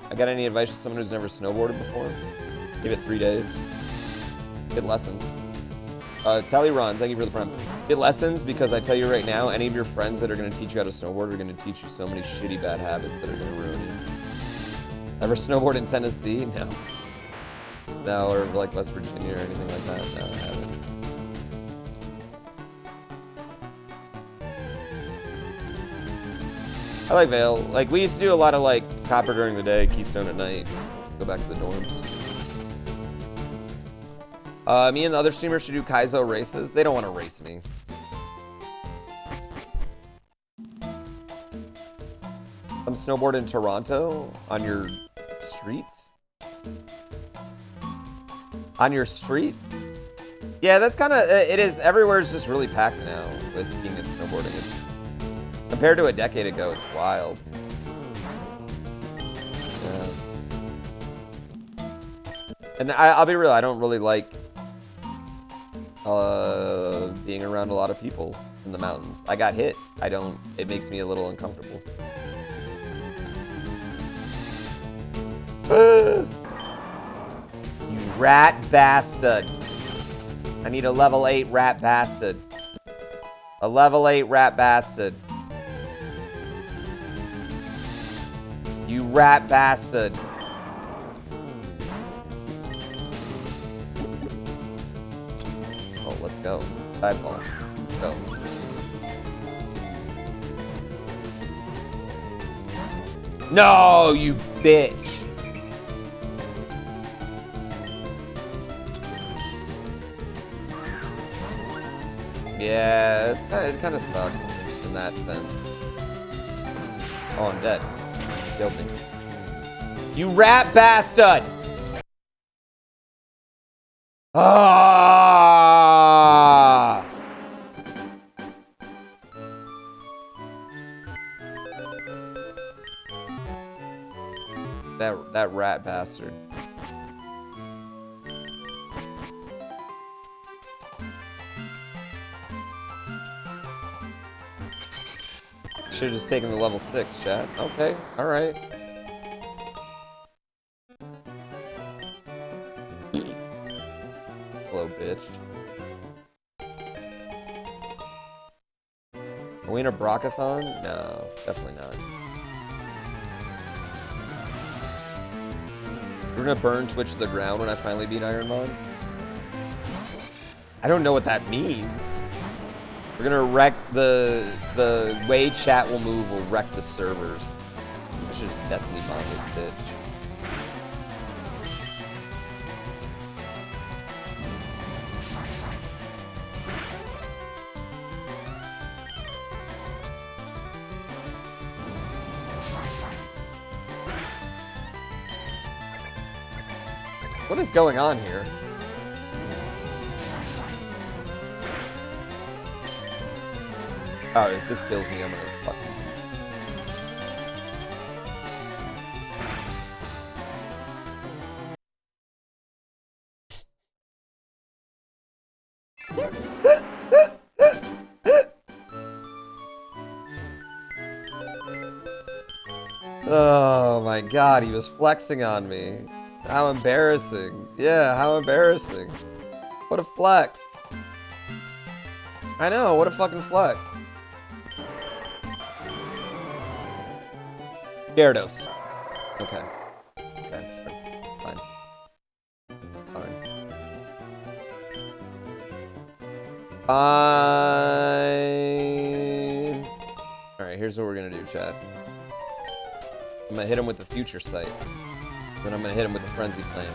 I got any advice for someone who's never snowboarded before? Give it 3 days. Get lessons. Tallyron, thank you for the prime. Get lessons, because I tell you right now, any of your friends that are going to teach you how to snowboard are going to teach you so many shitty bad habits that are going to ruin you. Ever snowboard in Tennessee? No. No, or like West Virginia or anything like that? No, I haven't. I like Vail. Like, we used to do a lot of like Copper during the day, Keystone at night. Go back to the dorms. Me and the other streamers should do Kaizo races. They don't want to race me. Come snowboard in Toronto on your streets? On your streets? Yeah, that's kind of, it is, everywhere is just really packed now with skiing and snowboarding. Compared to a decade ago, it's wild. Yeah. And I'll be real, I don't really like being around a lot of people in the mountains. I got hit. It makes me a little uncomfortable. You rat bastard. I need a level 8 rat bastard. A level 8 rat bastard. You rat bastard. Oh, let's go. Sideball. Let's go. No, you bitch. Yeah, it kind of sucks in that sense. Oh, I'm dead. You killed me. You rat bastard! Ah! That rat bastard. Should have just taken the level 6, chat. Okay, alright. Slow bitch. Are we in a Brockathon? No, definitely not. We're gonna burn Twitch to the ground when I finally beat IronMON. I don't know what that means. We're gonna wreck the way chat will move will wreck the servers. I should Destiny bomb this bitch. What is going on here? Oh, if this kills me, I'm gonna fucking... Oh my god, he was flexing on me. How embarrassing. Yeah, how embarrassing. What a flex. I know, what a fucking flex. Gyarados. Okay. Okay, sure. Fine. Fine. Fine. Alright, here's what we're gonna do, Chad. I'm gonna hit him with the future sight. Then I'm gonna hit him with the frenzy plan.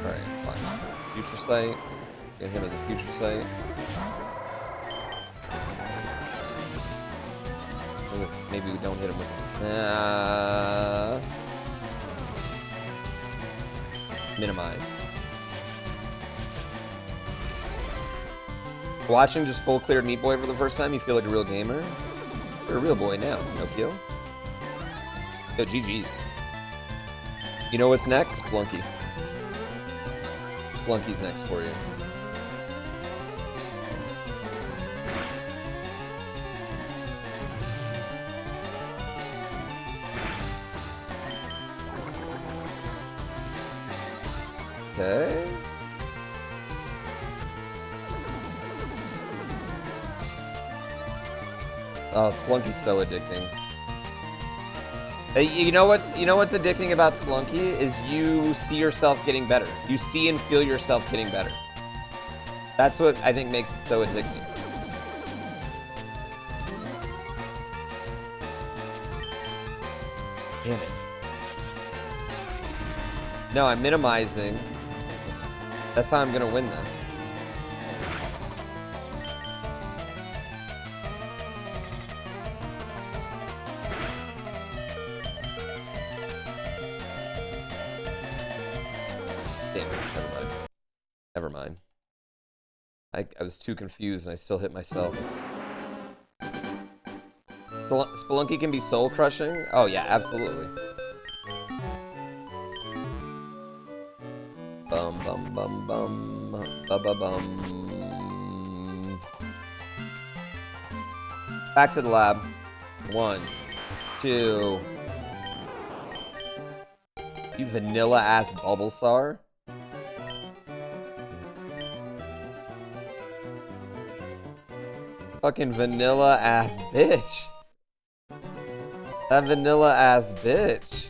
Alright, fine. Future sight. Get him with the future sight. Maybe we don't hit him with minimize. Watching just full cleared Meat Boy for the first time, you feel like a real gamer? You're a real boy now, Pinocchio. Yo, GG's. You know what's next? Splunky. Splunky's next for you. Okay. Oh, Splunky's so addicting. Hey, you know what's addicting about Splunky is you see yourself getting better. You see and feel yourself getting better. That's what I think makes it so addicting. Damn it. No, I'm minimizing. That's how I'm gonna win this. Damn it, never mind. Never mind. I was too confused and I still hit myself. Spelunky can be soul crushing? Oh yeah, absolutely. Bum bum bum bum bum bum. Back to the lab. 1, 2. You vanilla ass Bulbasaur. Fucking vanilla ass bitch. That vanilla ass bitch.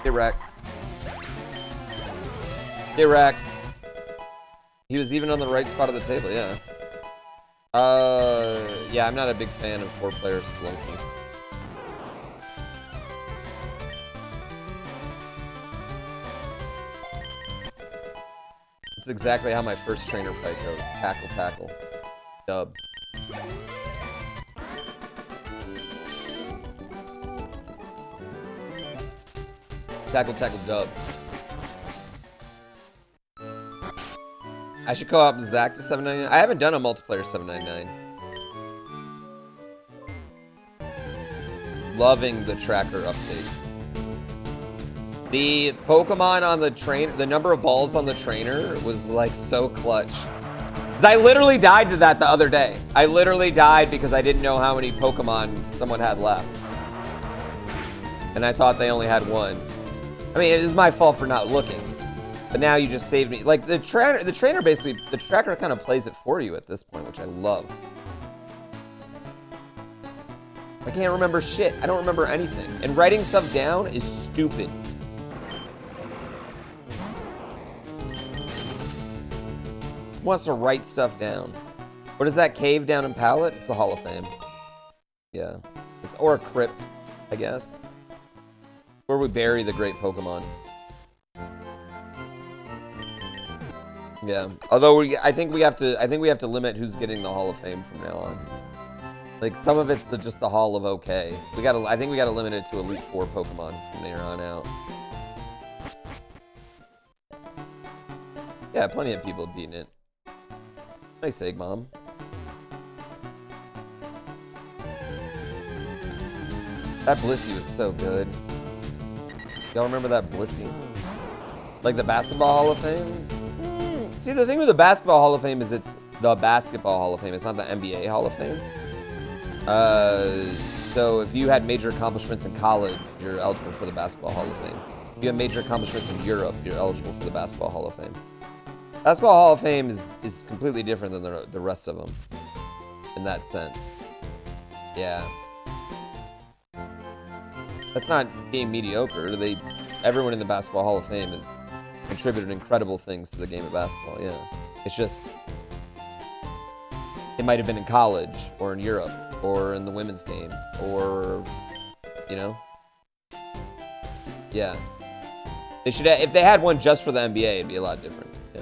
Get wrecked. Get wrecked. He was even on the right spot of the table, yeah. Yeah, I'm not a big fan of 4 players flunking. That's exactly how my first trainer fight goes. Tackle, tackle. Dub. Tackle, tackle, dub. I should co-op Zach to 799. I haven't done a multiplayer 799. Loving the tracker update. The Pokemon on the train, the number of balls on the trainer was like so clutch. 'Cause I literally died to that the other day. I literally died because I didn't know how many Pokemon someone had left. And I thought they only had 1. I mean, it was my fault for not looking. But now you just saved me. Like the trainer basically, the tracker kind of plays it for you at this point, which I love. I can't remember shit. I don't remember anything. And writing stuff down is stupid. Who wants to write stuff down? What is that cave down in Pallet? It's the Hall of Fame. Yeah. It's or a crypt, I guess. Where we bury the great Pokemon. Yeah. Although I think we have to limit who's getting the Hall of Fame from now on. Like some of it's just the Hall of okay. I think we gotta limit it to Elite 4 Pokemon from there on out. Yeah, plenty of people beating it. Nice egg, Mom. That Blissey was so good. Y'all remember that Blissey? Like the Basketball Hall of Fame? See, the thing with the Basketball Hall of Fame is it's the Basketball Hall of Fame. It's not the NBA Hall of Fame. So if you had major accomplishments in college, you're eligible for the Basketball Hall of Fame. If you have major accomplishments in Europe, you're eligible for the Basketball Hall of Fame. Basketball Hall of Fame is completely different than the rest of them in that sense. Yeah. That's not being mediocre. Everyone in the Basketball Hall of Fame has contributed incredible things to the game of basketball, yeah. It's just, it might have been in college, or in Europe, or in the women's game, or, you know? Yeah. They should if they had one just for the NBA, it'd be a lot different, yeah.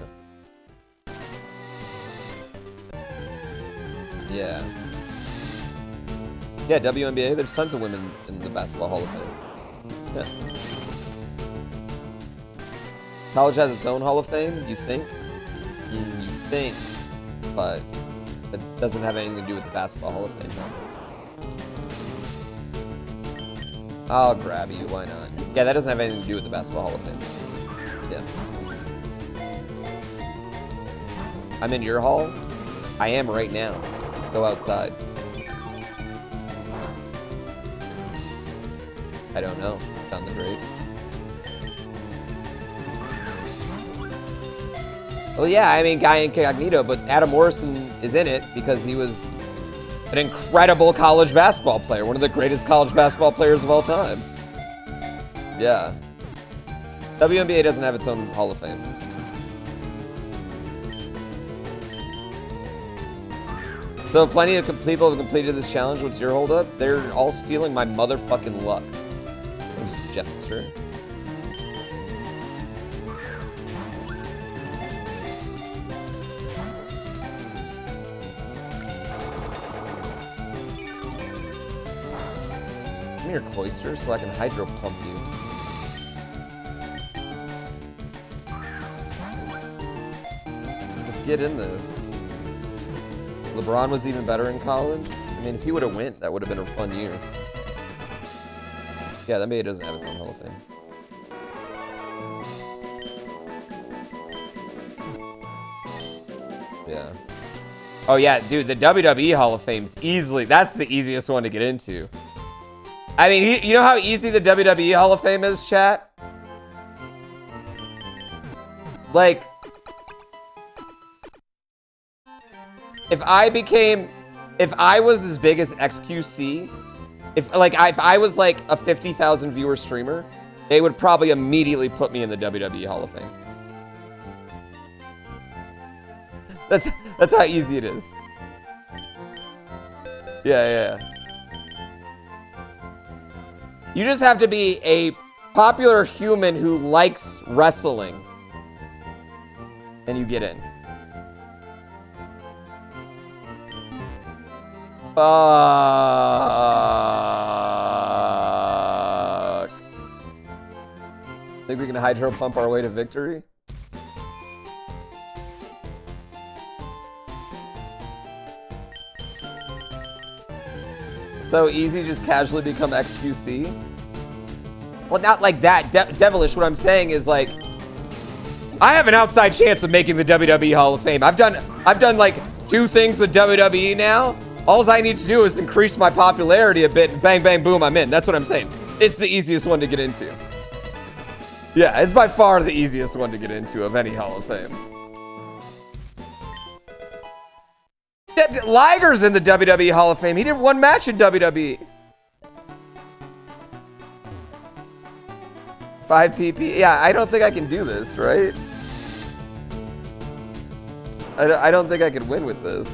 Yeah. Yeah, WNBA, there's tons of women in the Basketball Hall of Fame. Yeah. College has its own Hall of Fame, you think? You think, but it doesn't have anything to do with the Basketball Hall of Fame. No. I'll grab you, why not? Yeah, that doesn't have anything to do with the Basketball Hall of Fame. Yeah. I'm in your hall? I am right now. Go outside. I don't know. Found the grade. Well, yeah, I mean, Guy Incognito, but Adam Morrison is in it because he was an incredible college basketball player, one of the greatest college basketball players of all time. Yeah. WNBA doesn't have its own Hall of Fame. So plenty of people have completed this challenge. What's your holdup? They're all stealing my motherfucking luck. Thanks, Jester. Come here, Cloister, so I can hydro pump you. Just get in this. LeBron was even better in college. I mean, if he would have went, that would have been a fun year. Yeah, that maybe doesn't have its own Hall of Fame. Yeah. Oh yeah, dude, the WWE Hall of Fame's easily, that's the easiest one to get into. I mean, you know how easy the WWE Hall of Fame is, chat? Like, if I was as big as XQC, if I was like a 50,000 viewer streamer, they would probably immediately put me in the WWE Hall of Fame. That's how easy it is. Yeah. You just have to be a popular human who likes wrestling. And you get in. Fuck. Think we can hydro pump our way to victory? So easy, just casually become XQC? Well, not like that. Devilish, what I'm saying is like, I have an outside chance of making the WWE Hall of Fame. I've done like 2 things with WWE now. All I need to do is increase my popularity a bit, and bang, bang, boom, I'm in. That's what I'm saying. It's the easiest one to get into. Yeah, it's by far the easiest one to get into of any Hall of Fame. Liger's in the WWE Hall of Fame. He did 1 match in WWE. 5 PP. Yeah, I don't think I can do this, right? I don't think I could win with this.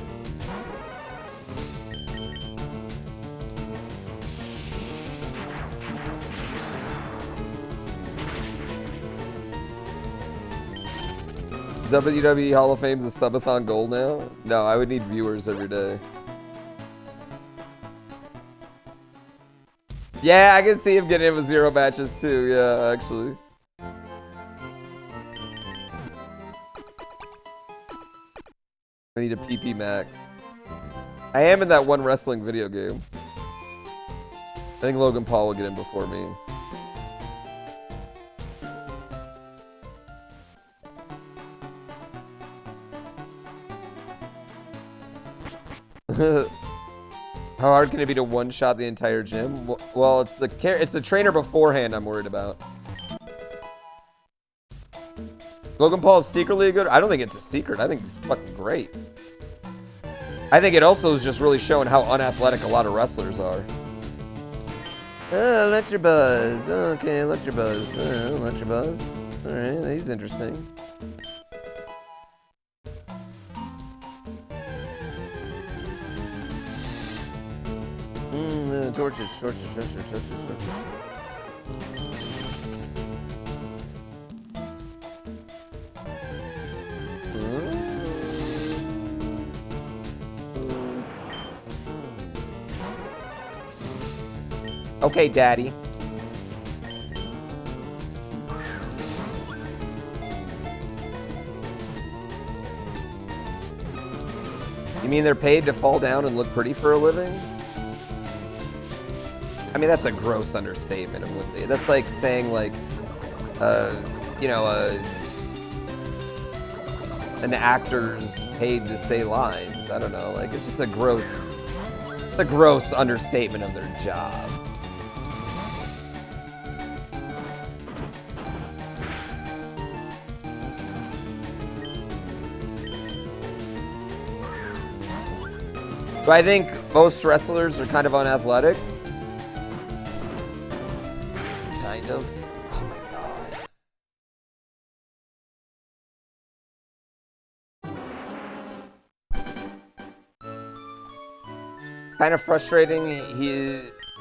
WWE Hall of Fame's a subathon goal now? No, I would need viewers every day. Yeah, I can see him getting in with 0 matches too. Yeah, actually. I need a PP max. I am in that one wrestling video game. I think Logan Paul will get in before me. How hard can it be to one-shot the entire gym? Well, it's the trainer beforehand I'm worried about. Logan Paul is secretly good. I don't think it's a secret. I think it's fucking great. I think it also is just really showing how unathletic a lot of wrestlers are. Electrobuzz. Okay, Electrobuzz. Electrobuzz. Alright, he's interesting. Torches. Okay, Daddy. You mean they're paid to fall down and look pretty for a living? I mean, that's a gross understatement of what they... That's like saying, like, you know, an actor's paid to say lines. I don't know. Like, it's just a gross understatement of their job. Do I think most wrestlers are kind of unathletic? Kind of. Oh my god. Kind of frustrating.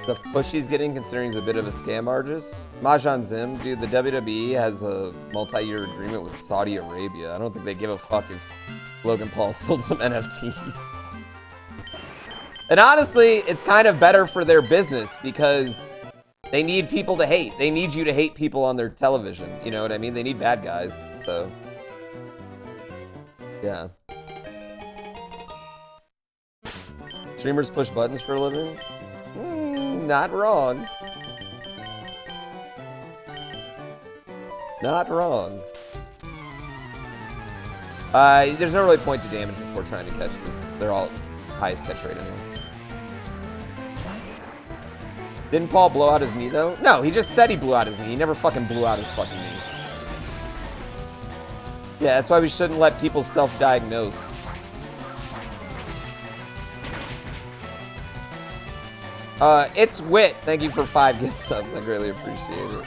The push he's getting, considering he's a bit of a scam artist. Mahjong Zim, dude, the WWE has a multi-year agreement with Saudi Arabia. I don't think they give a fuck if Logan Paul sold some NFTs. And honestly, it's kind of better for their business because they need people to hate. They need you to hate people on their television. You know what I mean? They need bad guys. So, yeah. Streamers push buttons for a living? Not wrong. Not wrong. There's no really point to damage before trying to catch this. They're all highest catch rate anyway. Didn't Paul blow out his knee, though? No, he just said he blew out his knee. He never fucking blew out his fucking knee. Yeah, that's why we shouldn't let people self-diagnose. It's Wit. Thank you for 5 gift subs. I greatly appreciate it.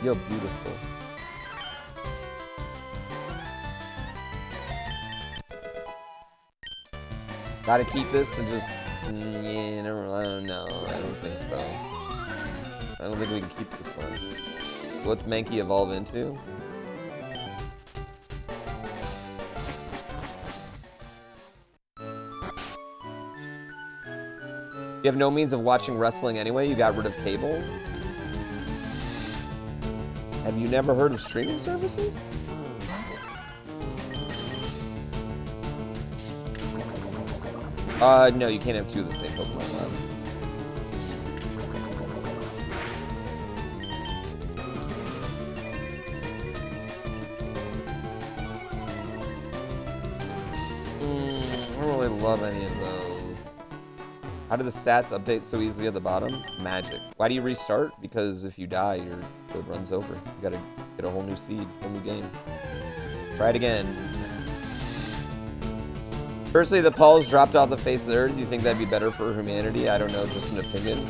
Yo, beautiful. Gotta keep this and just... yeah, I don't know. I don't think so. I don't think we can keep this one. What's Mankey evolve into? You have no means of watching wrestling anyway? You got rid of cable? Have you never heard of streaming services? No, you can't have two of the same Pokemon Lab. I don't really love any of those. How do the stats update so easily at the bottom? Magic. Why do you restart? Because if you die, your code runs over. You gotta get a whole new seed, whole new game. Try it again. Firstly, the Pauls dropped off the face of the earth. Do you think that'd be better for humanity? I don't know, just an opinion.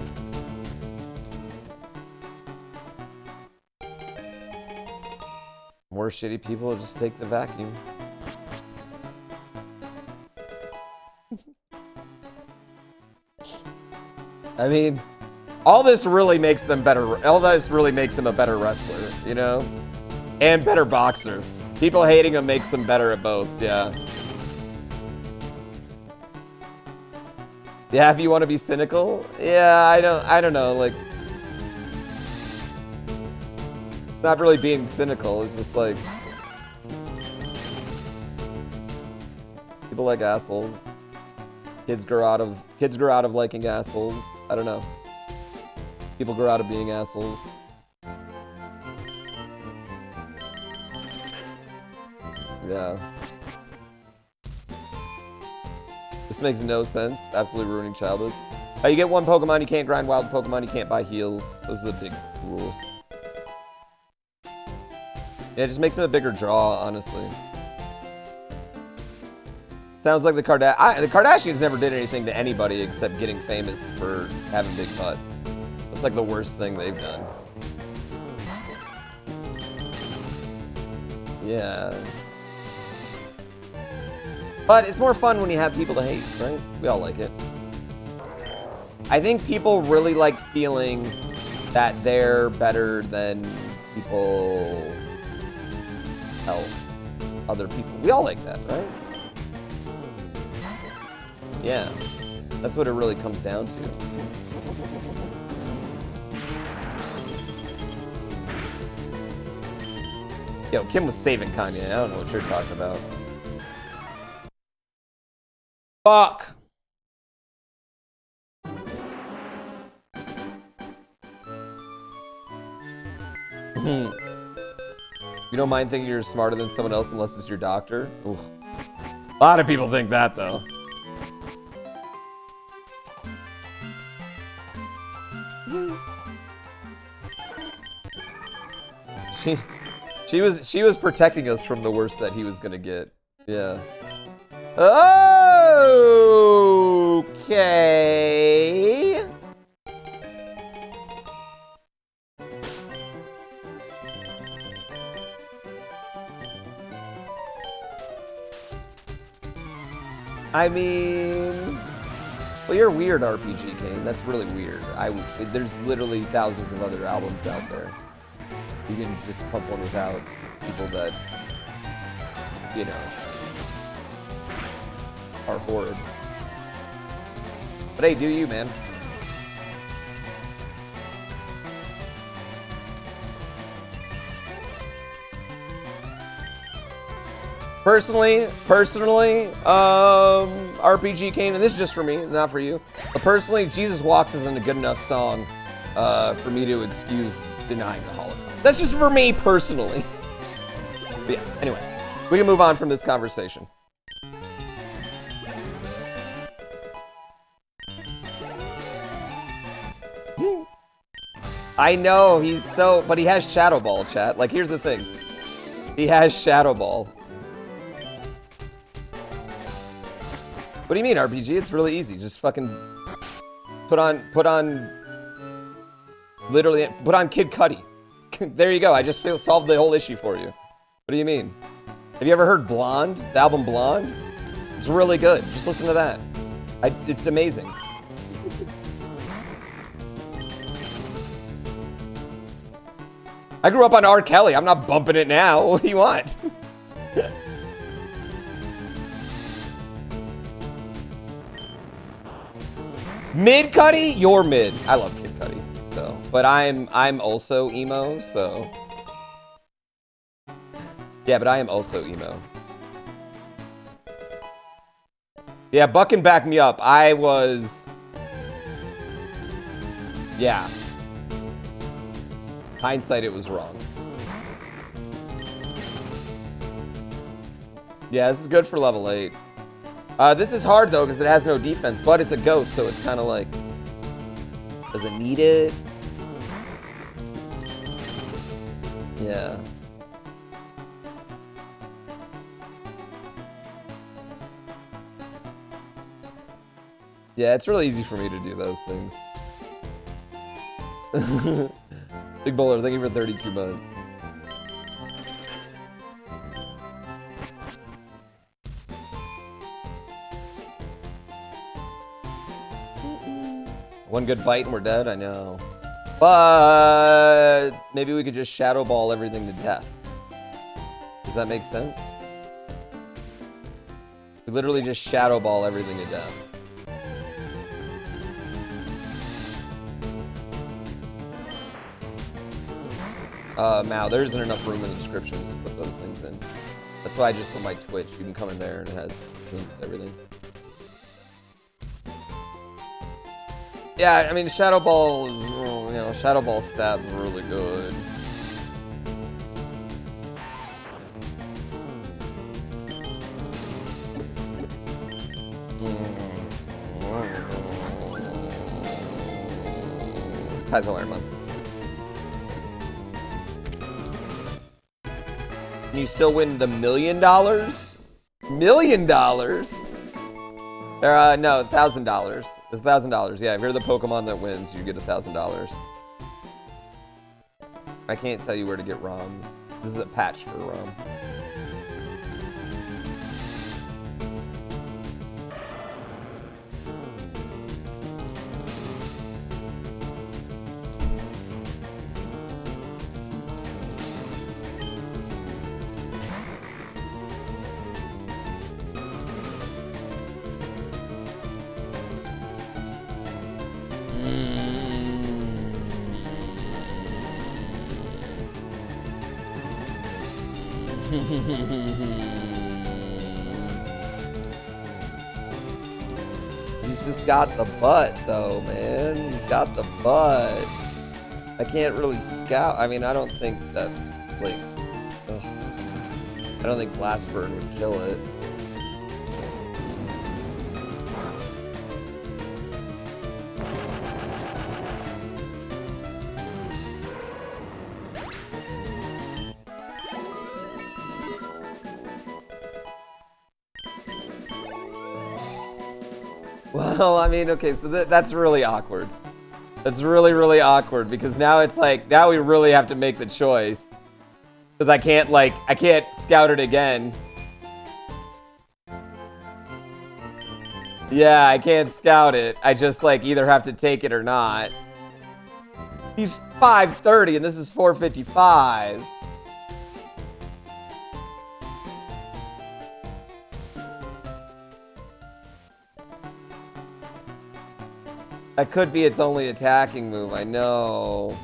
More shitty people just take the vacuum. I mean, all this really makes them better. All this really makes them a better wrestler, you know? And better boxer. People hating him makes them better at both, yeah. Yeah, if you want to be cynical, yeah, I don't know, like, not really being cynical, it's just like, people like assholes. Kids grow out of liking assholes. I don't know. People grow out of being assholes. Yeah. This makes no sense. Absolutely ruining childhood. You get one Pokemon, you can't grind wild Pokemon, you can't buy heals. Those are the big rules. Yeah, it just makes him a bigger draw, honestly. Sounds like the Kardashians never did anything to anybody except getting famous for having big butts. That's like the worst thing they've done. Yeah. But it's more fun when you have people to hate, right? We all like it. I think people really like feeling that they're better than people else. Other people. We all like that, right? Yeah. That's what it really comes down to. Yo, Kim was saving Kanye. I don't know what you're talking about. Fuck! You don't mind thinking you're smarter than someone else unless it's your doctor? Ooh. A lot of people think that, though. She was protecting us from the worst that he was gonna get. Yeah. Okay. I mean, well, you're weird, RPG Kane. That's really weird. There's literally thousands of other albums out there. You can just pump one without people that, you know, are horrid. But hey, do you, man? Personally, RPG Kane, and this is just for me, not for you. But personally, Jesus Walks isn't a good enough song for me to excuse denying the Holocaust. That's just for me personally. But yeah, anyway, we can move on from this conversation. I know, but he has Shadow Ball, chat. Like, here's the thing. He has Shadow Ball. What do you mean, RPG? It's really easy. Just fucking put on Kid Cudi. There you go. I just solved the whole issue for you. What do you mean? Have you ever heard Blonde? The album Blonde? It's really good. Just listen to that. It's amazing. I grew up on R. Kelly. I'm not bumping it now. What do you want? Mid Cudi? You're mid. I love Kid Cudi. So, but I'm also emo, so. Yeah, but I am also emo. Yeah, Buck can back me up. I was... Yeah. Hindsight, it was wrong. Yeah, this is good for level 8. This is hard, though, because it has no defense, but it's a ghost, so it's kind of like... Does it need it? Yeah. Yeah, it's really easy for me to do those things. Big Bowler, thank you for 32 months. One good fight and we're dead, I know. But maybe we could just shadow ball everything to death. Does that make sense? We literally just shadow ball everything to death. Mao, there isn't enough room in the descriptions to put those things in. That's why I just put my Twitch. You can come in there and it has links to everything. Yeah, I mean, Shadow Ball is, you know, Shadow Ball stab is really good. It's Paizo IronMON. Can you still win the $1 million? $1 million? No, $1,000. It's $1,000. Yeah, if you're the Pokemon that wins, you get $1,000. I can't tell you where to get ROMs. This is a patch for ROM. He's just got the butt, though, man. He's got the butt. I can't really scout. I mean, I don't think that, like, ugh. I don't think Blast Burn would kill it. Well, I mean, okay, so that's really awkward. That's really, really awkward because now it's like, now we really have to make the choice. Because I can't scout it again. Yeah, I can't scout it. I just, like, either have to take it or not. He's 530 and this is 455. That could be its only attacking move, I know.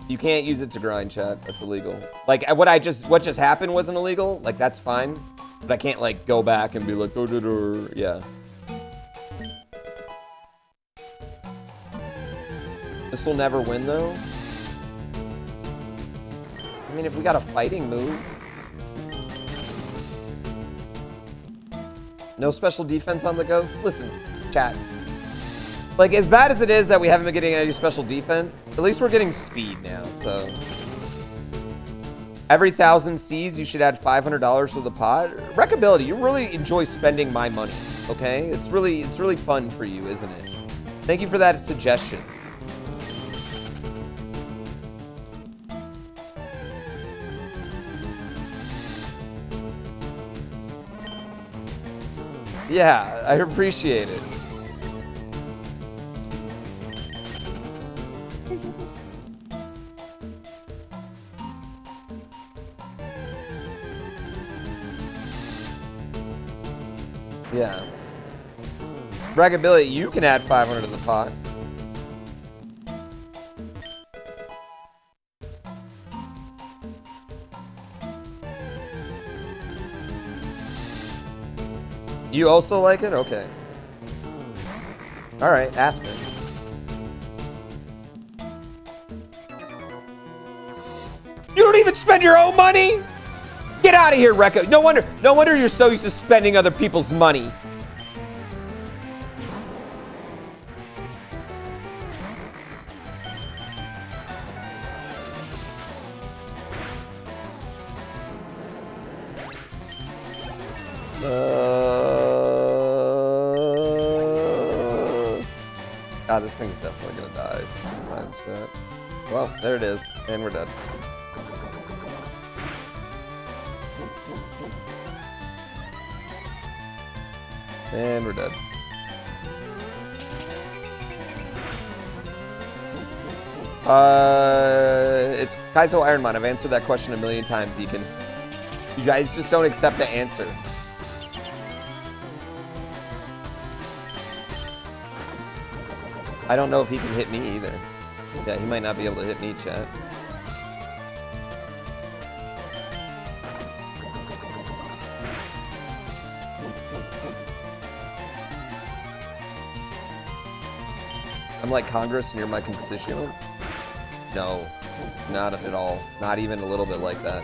You can't use it to grind, chat. That's illegal. Like, what just happened wasn't illegal. Like, that's fine. But I can't, like, go back and be like, yeah. This will never win, though. I mean, if we got a fighting move. No special defense on the ghost? Listen, chat. Like, as bad as it is that we haven't been getting any special defense, at least we're getting speed now, so. Every 1,000 Cs, you should add $500 to the pot. Marketability, you really enjoy spending my money, okay? It's really fun for you, isn't it? Thank you for that suggestion. Yeah, I appreciate it. Yeah. Marketability, you can add 500 to the pot. You also like it? Okay. All right, ask me. You don't even spend your own money? Get out of here, Rekka. No wonder you're so used to spending other people's money. God, this thing's definitely gonna die. Shit. Well, there it is, and we're dead. And we're dead. It's Kaizo IronMON. I've answered that question a million times, Ethan. You guys just don't accept the answer. I don't know if he can hit me either. Yeah, he might not be able to hit me, chat. I'm like Congress and you're my constituent? No, not at all. Not even a little bit like that.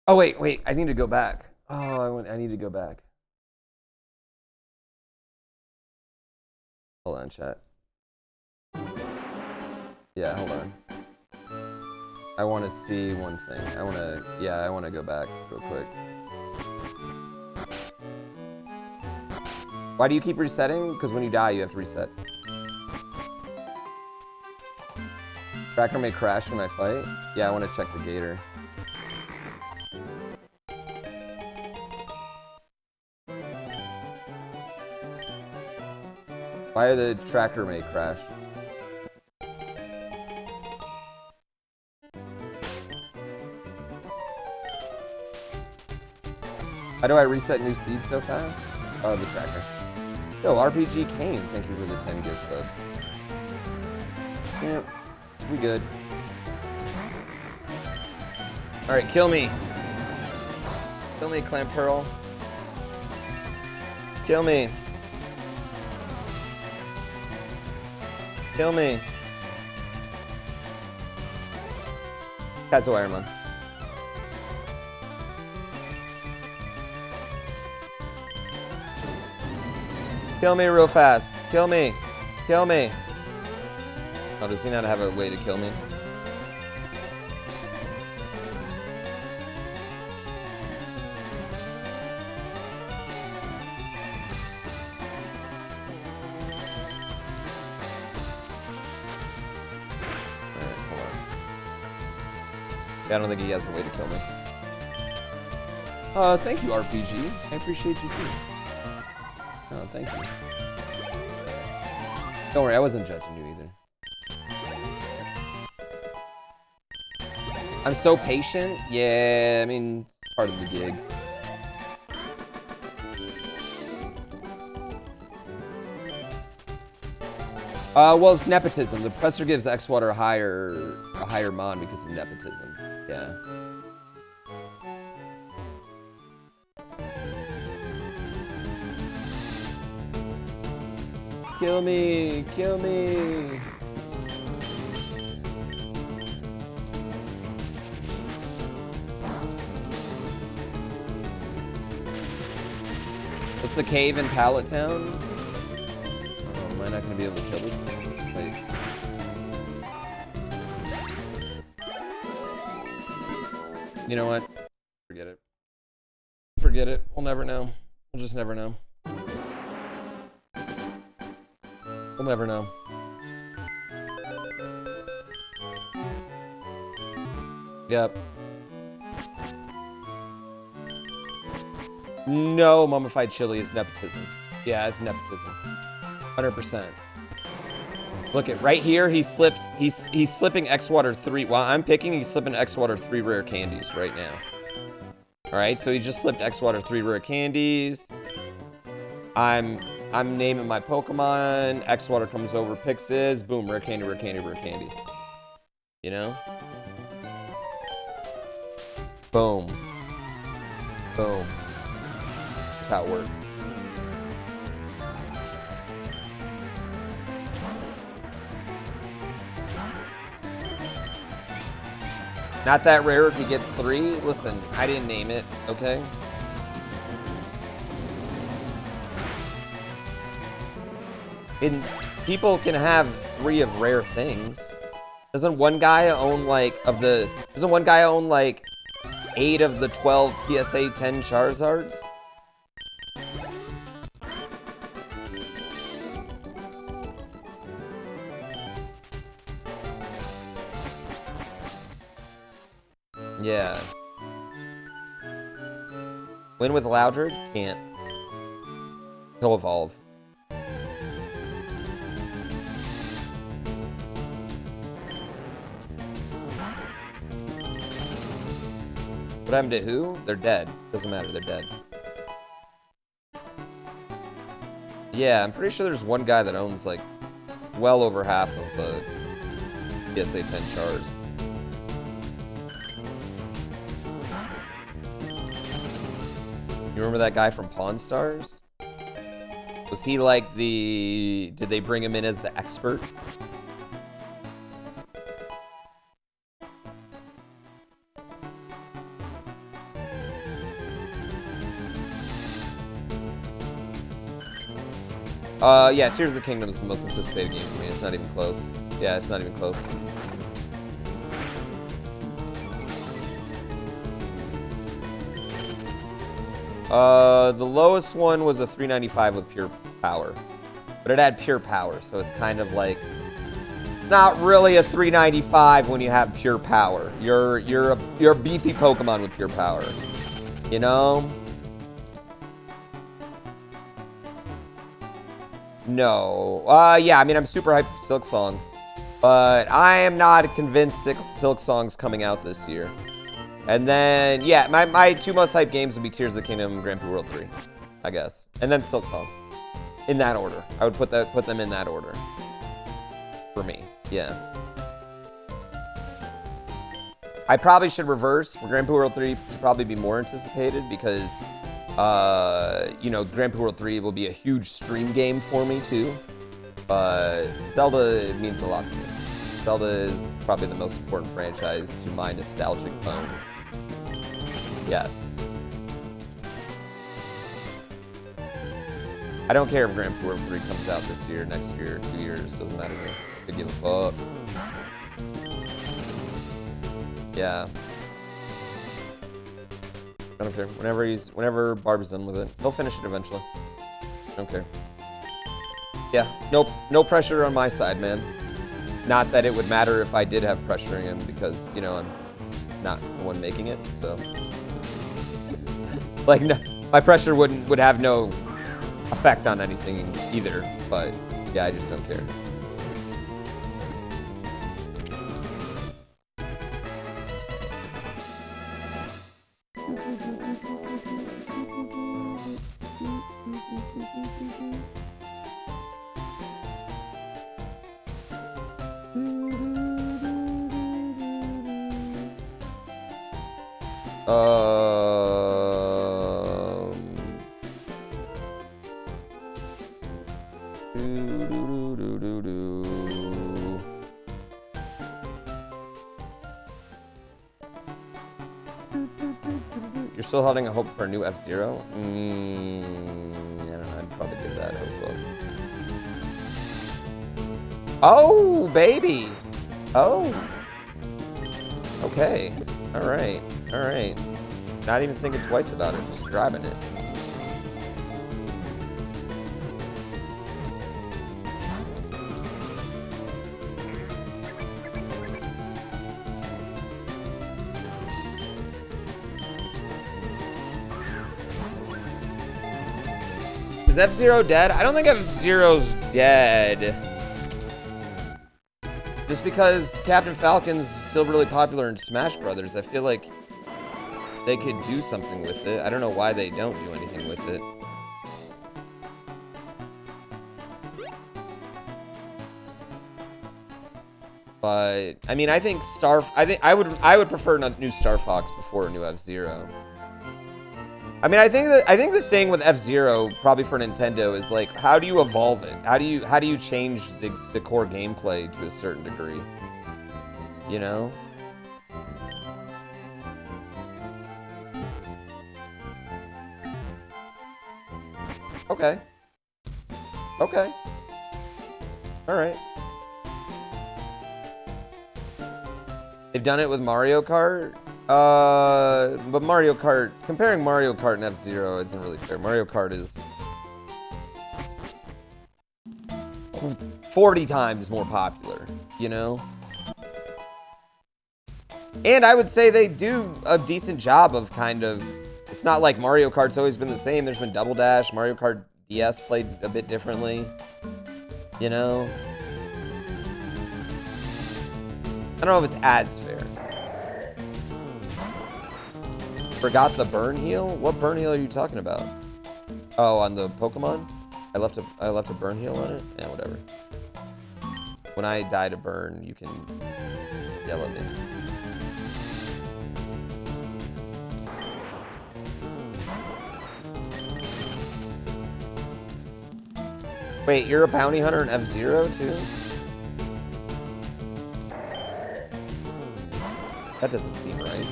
Oh, wait, I need to go back. Oh, I need to go back. Hold on, chat. Yeah, hold on. I want to see one thing. I want to go back real quick. Why do you keep resetting? Because when you die, you have to reset. Tractor may crash when I fight. Yeah, I want to check the gator. Why the tractor may crash? How do I reset new seeds so fast? Oh, the tracker. Yo, RPG Kane, thank you for the 10 gift subs. Yeah, we good. Alright, kill me. Kill me, Clamp Pearl. Kill me. Kill me. Kaizo IronMON. Kill me real fast. Kill me. Kill me. Oh, does he not have a way to kill me? I don't think he has a way to kill me. Thank you, RPG. I appreciate you too. Oh, thank you. Don't worry, I wasn't judging you either. I'm so patient? Yeah, I mean, it's part of the gig. Well, it's nepotism. The professor gives X-Water a higher mon because of nepotism. Yeah. Kill me! Kill me! What's the cave in Pallet Town? Oh, am I not gonna be able to kill this thing? Wait. You know what? Forget it. Forget it. We'll never know. We'll just never know. We'll never know. Yep. No, mummified chili is nepotism. Yeah, it's nepotism. 100%. Look at right here. He slips. He's slipping X Water 3. While I'm picking, he's slipping X Water 3 rare candies right now. All right, so he just slipped X Water 3 rare candies. I'm naming my Pokemon. X Water comes over, picks his. Boom, rare candy, rare candy, rare candy. You know? Boom. Boom. That's how it works. Not that rare if he gets 3. Listen, I didn't name it, okay? And people can have 3 of rare things. Doesn't one guy own like 8 of the 12 PSA 10 Charizards? Yeah. Win with Loudred? Can't. He'll evolve. What happened to who? They're dead. Doesn't matter, they're dead. Yeah, I'm pretty sure there's one guy that owns like well over half of the PSA 10 Chars. You remember that guy from Pawn Stars? Was he like the... Did they bring him in as the expert? Yeah, Tears of the Kingdom is the most anticipated game for me. It's not even close. Yeah, it's not even close. The lowest one was a 395 with pure power, but it had pure power, so it's kind of like not really a 395 when you have pure power. You're a beefy Pokemon with pure power, you know? No. Yeah, I mean, I'm super hyped for Silk Song, but I am not convinced Silk Song's coming out this year. And then, yeah, my 2 most hyped games would be Tears of the Kingdom and GrandPooBear World 3, I guess. And then Silk Song. In that order. I would put them in that order. For me, yeah. I probably should reverse. For GrandPooBear World 3 should probably be more anticipated because, you know, GrandPooBear World 3 will be a huge stream game for me too. But Zelda means a lot to me. Zelda is probably the most important franchise to my nostalgic bone. Yes. I don't care if GrandPooBear World 3 comes out this year, next year, 2 years. Doesn't matter to me. I give a fuck. Yeah. I don't care. Whenever Barb's done with it, they'll finish it eventually. I don't care. Yeah. Nope. No pressure on my side, man. Not that it would matter if I did have pressuring him because, you know, I'm not the one making it, so. Like, no, my pressure would have no effect on anything either, but yeah, I just don't care. You're still holding a hope for a new F-Zero? I don't know, I'd probably give that a hope. Oh, baby! Oh! Okay. Alright. All right. Not even thinking twice about it, just driving it. Is F-Zero dead? I don't think F-Zero's dead. Just because Captain Falcon's still really popular in Smash Brothers, I feel like they could do something with it. I don't know why they don't do anything with it. But I mean, I think I would prefer a new Star Fox before a new F-Zero. I mean, I think the thing with F-Zero, probably for Nintendo, is like, how do you evolve it? How do you change the core gameplay to a certain degree? You know? Okay. Okay. All right. They've done it with Mario Kart. But Mario Kart, comparing Mario Kart and F-Zero isn't really fair. Mario Kart is 40 times more popular, you know? And I would say they do a decent job of kind of, it's not like Mario Kart's always been the same. There's been Double Dash, Mario Kart DS played a bit differently, you know? I don't know if it's as fair. Forgot the burn heal? What burn heal are you talking about? Oh, on the Pokemon? I left a burn heal on it? Yeah, whatever. When I die to burn, you can yell at me. Wait, you're a bounty hunter in F-Zero too? That doesn't seem right.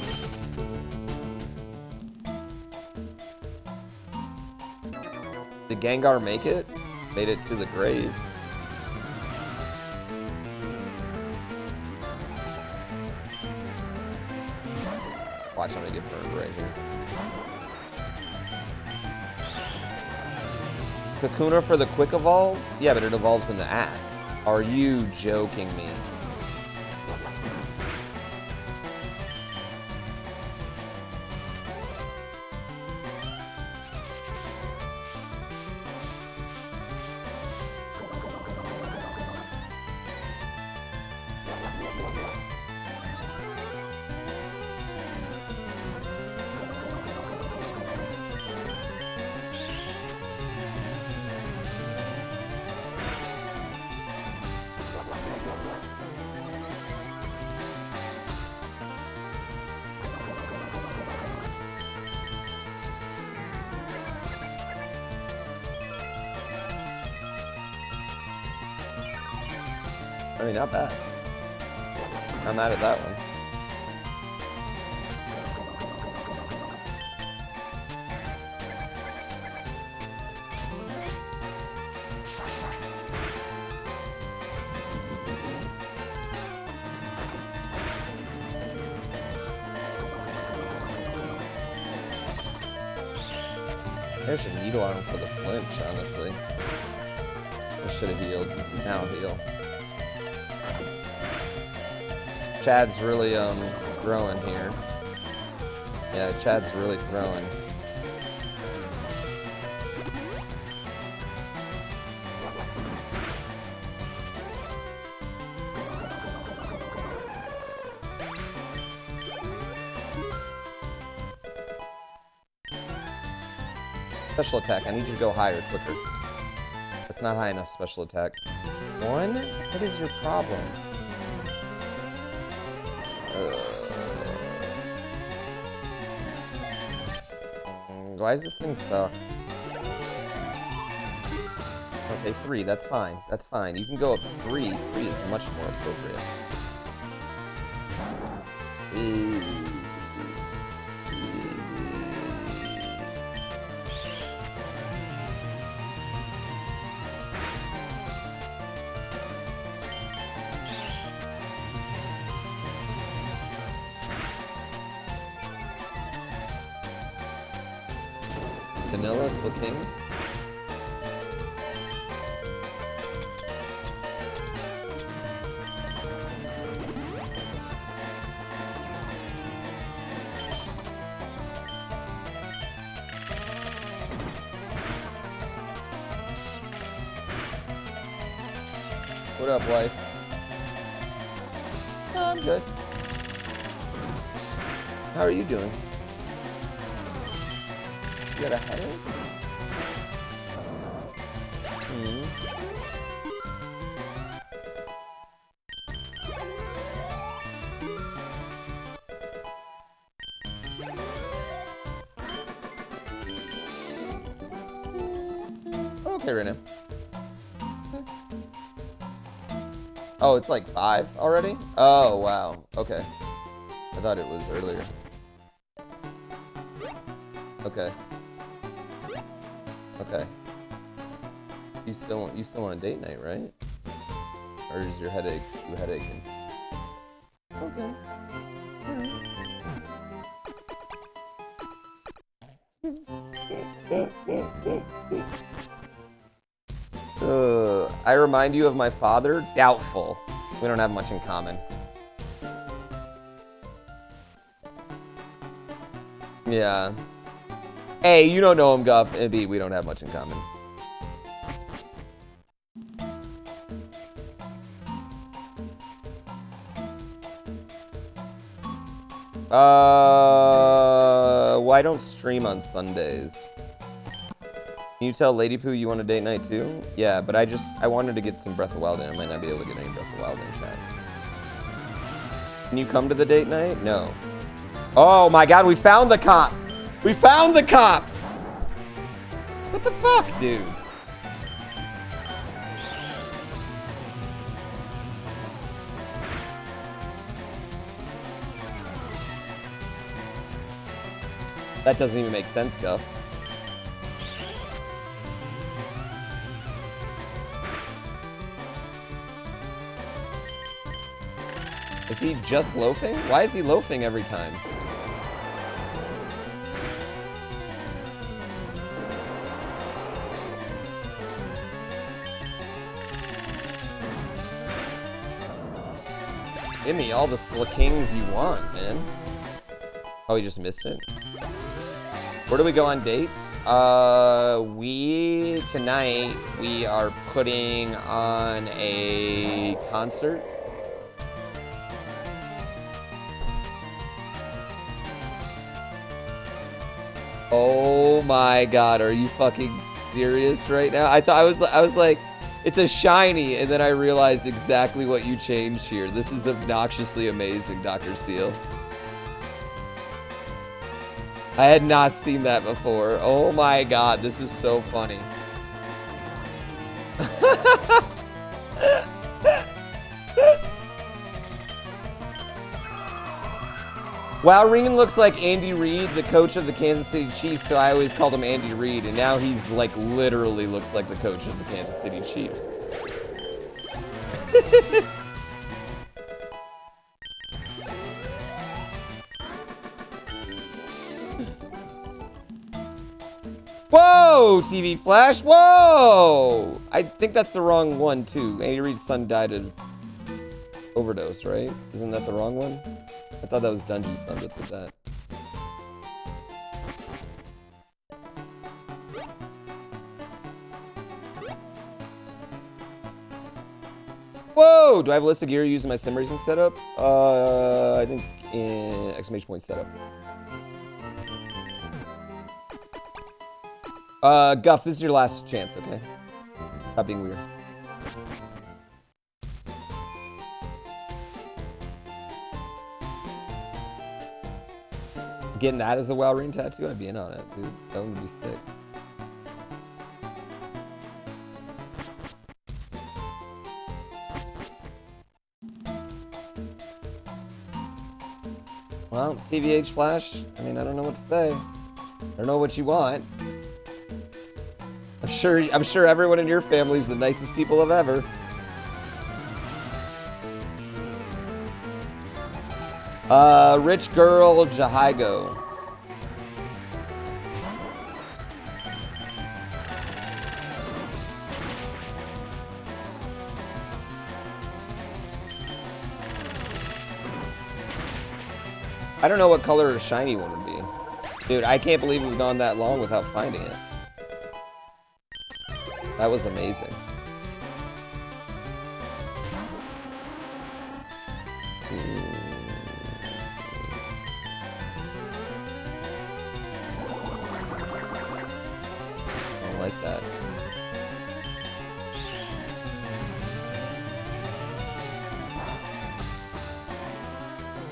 Did Gengar make it? Made it to the grave. Watch, I'm gonna get burned right here. Kakuna for the quick evolve? Yeah, but it evolves in the ass. Are you joking me? I mean, not bad. I'm mad at that one. There's a needle arm for the flinch, honestly. I should have healed. Now heal. Chad's really growing here. Yeah, Chad's really growing. Special attack. I need you to go higher, quicker. That's not high enough special attack. One? What is your problem? Why does this thing suck? Okay, 3. That's fine. That's fine. You can go up 3. 3 is much more appropriate. Vanilla Slicking. What up, wife? Oh, I'm good. How are you doing? You got a headache? Okay, right now. Oh, it's like 5 already? Oh, wow. Okay. I thought it was earlier. Okay. Okay. You still want a date night, right? Or is your headache you headacheing? Okay. I remind you of my father? Doubtful. We don't have much in common. Yeah. A, you don't know him, Guff, and B, we don't have much in common. Why don't stream on Sundays? Can you tell Lady Poo you want a date night too? Yeah, but I wanted to get some Breath of Wild in. I might not be able to get any Breath of Wild in chat. Can you come to the date night? No. Oh my god, we found the cop! We found the cop! What the fuck, dude? That doesn't even make sense, Guff. Is he just loafing? Why is he loafing every time? Give me all the slickings you want, man. Oh, he just missed it. Where do we go on dates? Tonight, we are putting on a concert. Oh my god, are you fucking serious right now? I was like, it's a shiny, and then I realized exactly what you changed here. This is obnoxiously amazing, Dr. Seal. I had not seen that before. Oh my god, this is so funny. Wow, Ringen looks like Andy Reid, the coach of the Kansas City Chiefs, so I always called him Andy Reid, and now he's like literally looks like the coach of the Kansas City Chiefs. Whoa, TV Flash, whoa! I think that's the wrong one, too. Andy Reid's son died of overdose, right? Isn't that the wrong one? I thought that was Dungy's son that did that. Whoa! Do I have a list of gear using my sim racing setup? I think in exclamation point setup. Guff, this is your last chance, okay? Stop being weird. Getting that as a WoW ring tattoo? I'd be in on it, dude. That would be sick. Well, TVH Flash, I mean, I don't know what to say. I don't know what you want. I'm sure everyone in your family is the nicest people of ever. Rich Girl Jahigo. I don't know what color a shiny one would be. Dude, I can't believe we've gone that long without finding it. That was amazing. I don't like that.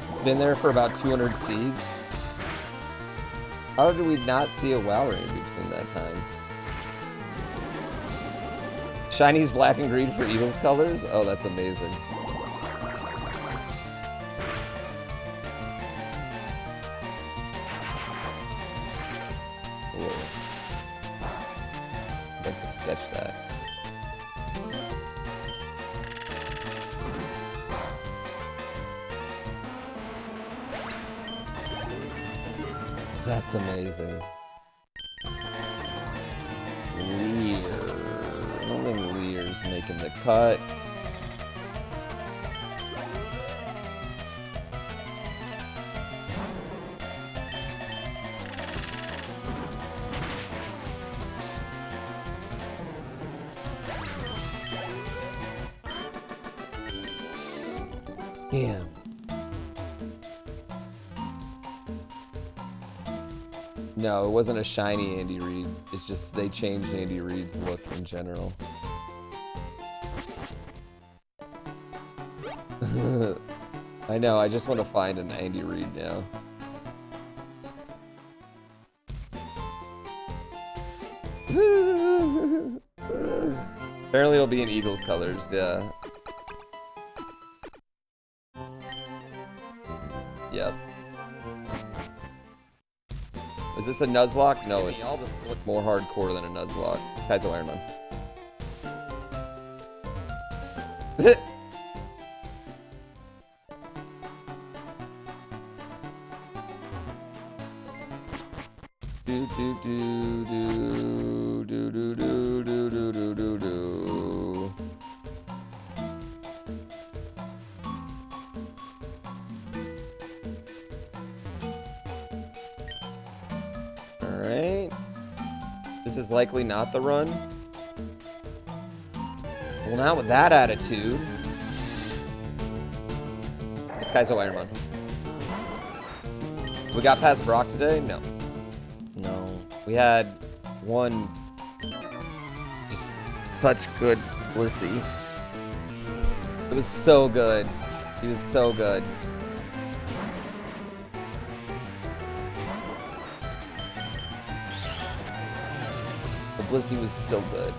It's been there for about 200 seeds. How did we not see a WoW ring between that time? Shiny's black and green for Eagles colors? Oh, that's amazing. Cool. I'd like to sketch that. That's amazing. Lear. I don't think Lear's making the cut. Damn. No, it wasn't a shiny Andy Reid. It's just they changed Andy Reid's look in general. I know, I just want to find an Andy Reid now. Apparently it'll be in Eagles colors, yeah. Yep. Is this a Nuzlocke? No, it's more hardcore than a Nuzlocke. Kaizo IronMON. Do do do do do do do do do do do do. Alright. This is likely not the run. Well, not with that attitude. This guy's a IronMON. We got past Brock today? No. No. We had one just such good Blissey. It was so good. He was so good. The Blissey was so good.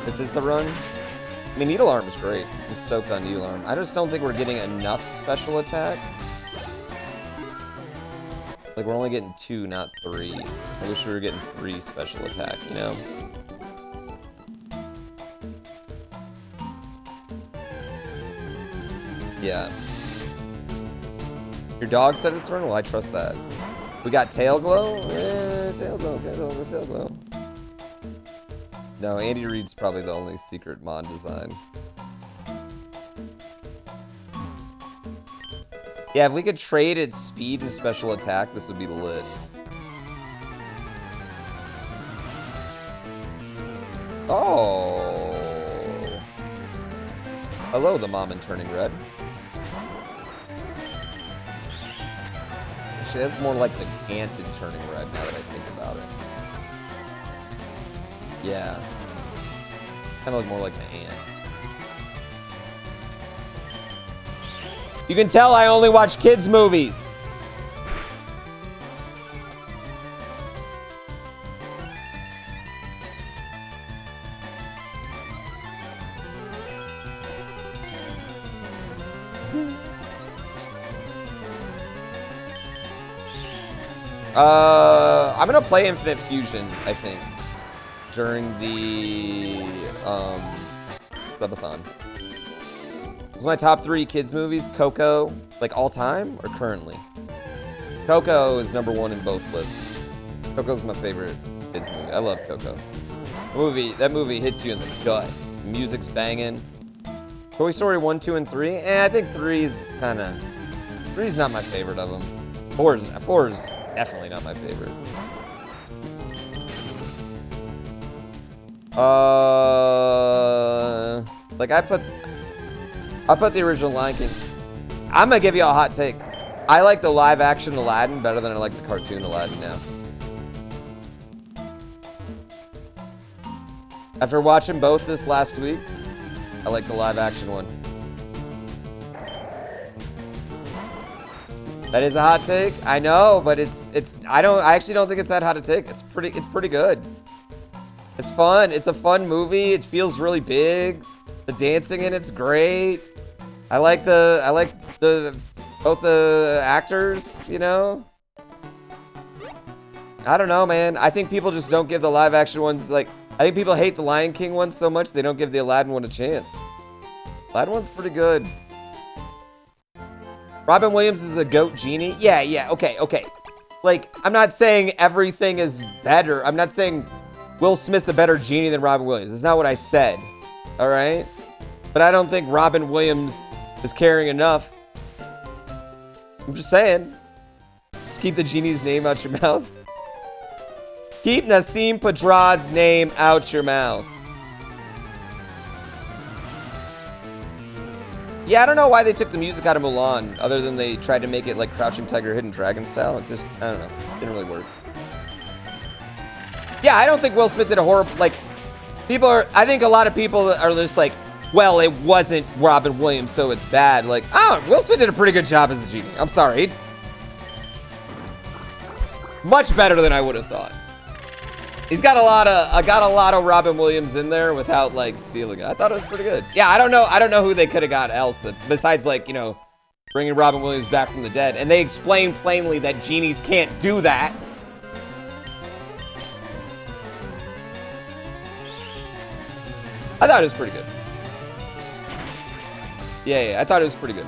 This is the run. I mean, Needle Arm is great. I'm soaked on Needle Arm. I just don't think we're getting enough special attack. Like, we're only getting 2, not 3. I wish we were getting 3 special attack, you know? Yeah. Your dog said it's run? Well, I trust that. We got Tail Glow? Tail Glow, Tail Glow. No, Andy Reid's probably the only secret Mon design. Yeah, if we could trade its speed and special attack, this would be lit. Oh. Hello, the mom in turning red. Actually, that's more like the ant in turning red now that I think about it. Yeah. Kind of look more like the ant. You can tell I only watch kids' movies. I'm gonna play Infinite Fusion, I think, during the Subathon. Those are my top 3 kids movies. Coco, like all time or currently? Coco is #1 in both lists. Coco's my favorite kids movie. I love Coco. That movie hits you in the gut. The music's banging. Toy Story 1, 2, and 3. I think 3's not my favorite of them. 4's definitely not my favorite. Like I put the original Lion King. I'm gonna give you a hot take. I like the live action Aladdin better than I like the cartoon Aladdin now. After watching both this last week, I like the live action one. That is a hot take. I know, but I actually don't think it's that hot a take. It's pretty good. It's fun. It's a fun movie. It feels really big. The dancing in it's great. I like both the actors, you know? I don't know, man. I think people just don't give the live action ones, like, I think people hate the Lion King one so much they don't give the Aladdin one a chance. Aladdin one's pretty good. Robin Williams is the GOAT genie? Yeah, okay. Like, I'm not saying everything is better. I'm not saying Will Smith's a better genie than Robin Williams. That's not what I said, all right? But I don't think Robin Williams is caring enough. I'm just saying. Just keep the genie's name out your mouth. Keep Nassim Pedrad's name out your mouth. Yeah, I don't know why they took the music out of Mulan, other than they tried to make it like Crouching Tiger, Hidden Dragon style. It just, I don't know, didn't really work. Yeah, I don't think Will Smith did a horrible, like, I think a lot of people are just like, well, it wasn't Robin Williams, so it's bad. Like, oh, Will Smith did a pretty good job as a genie. I'm sorry. Much better than I would have thought. He's got a lot of Robin Williams in there without like stealing it. I thought it was pretty good. Yeah, I don't know who they could have got else besides like, you know, bringing Robin Williams back from the dead. And they explained plainly that genies can't do that. I thought it was pretty good. Yeah, I thought it was pretty good.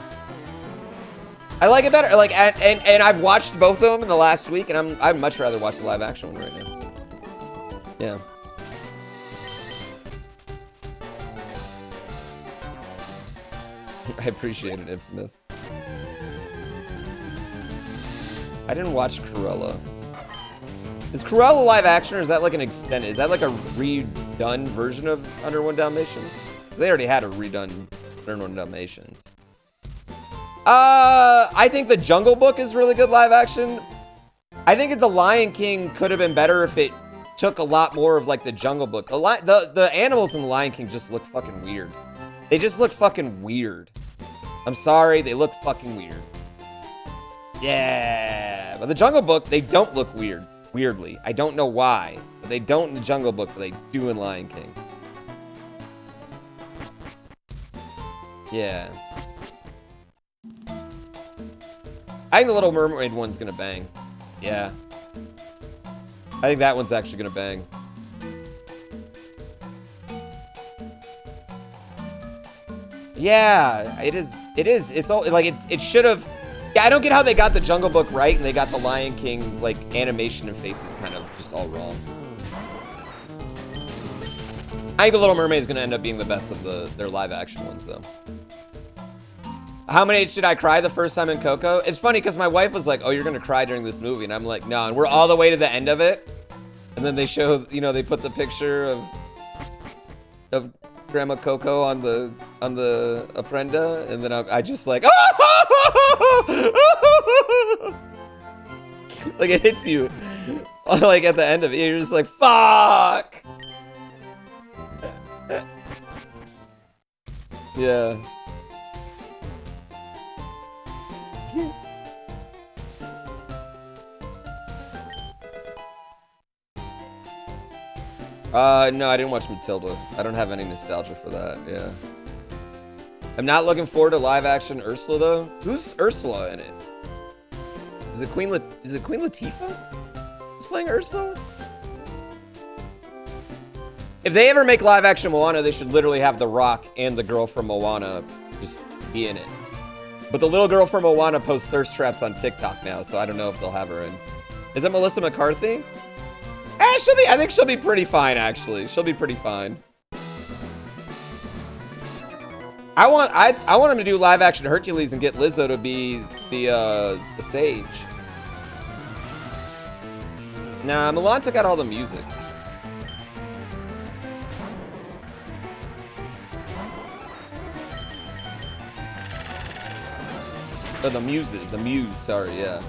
I like it better. Like, and I've watched both of them in the last week, and I'd much rather watch the live action one right now. Yeah. I appreciate it, Infamous. I didn't watch Cruella. Is Cruella live action, or is that like an extended? Is that like a redone version of 101 Dalmatians? They already had a redone 101 Dalmatians. I think the Jungle Book is really good live action. I think the Lion King could have been better if it took a lot more of like the Jungle Book. The animals in the Lion King just look fucking weird. They just look fucking weird. I'm sorry, they look fucking weird. Yeah, but the Jungle Book, they don't look weird. Weirdly, I don't know why, but they don't in the Jungle Book, but they do in Lion King. Yeah. I think the Little Mermaid one's gonna bang. Yeah. I think that one's actually gonna bang. Yeah, it is. It's all like it should have. Yeah, I don't get how they got the Jungle Book right and they got the Lion King like animation and faces kind of just all wrong. I think the Little Mermaid is gonna end up being the best of their live action ones though. How many did I cry the first time in Coco? It's funny because my wife was like, "Oh, you're gonna cry during this movie," and I'm like, "No." And we're all the way to the end of it, and then they show, you know, they put the picture of Grandma Coco on the Aprenda, and then I just like, like it hits you, like at the end of it, you're just like, "Fuck." Yeah. No, I didn't watch Matilda. I don't have any nostalgia for that, yeah. I'm not looking forward to live action Ursula though. Who's Ursula in it? Is it Queen Latifah? Who's playing saying, Ursula? If they ever make live action Moana, they should literally have The Rock and the girl from Moana just be in it. But the little girl from Moana posts thirst traps on TikTok now, so I don't know if they'll have her in. Is it Melissa McCarthy? I think she'll be pretty fine, actually. She'll be pretty fine. I want him to do live action Hercules and get Lizzo to be the sage. Nah, Milan took out all the music. Or the muse, sorry, yeah.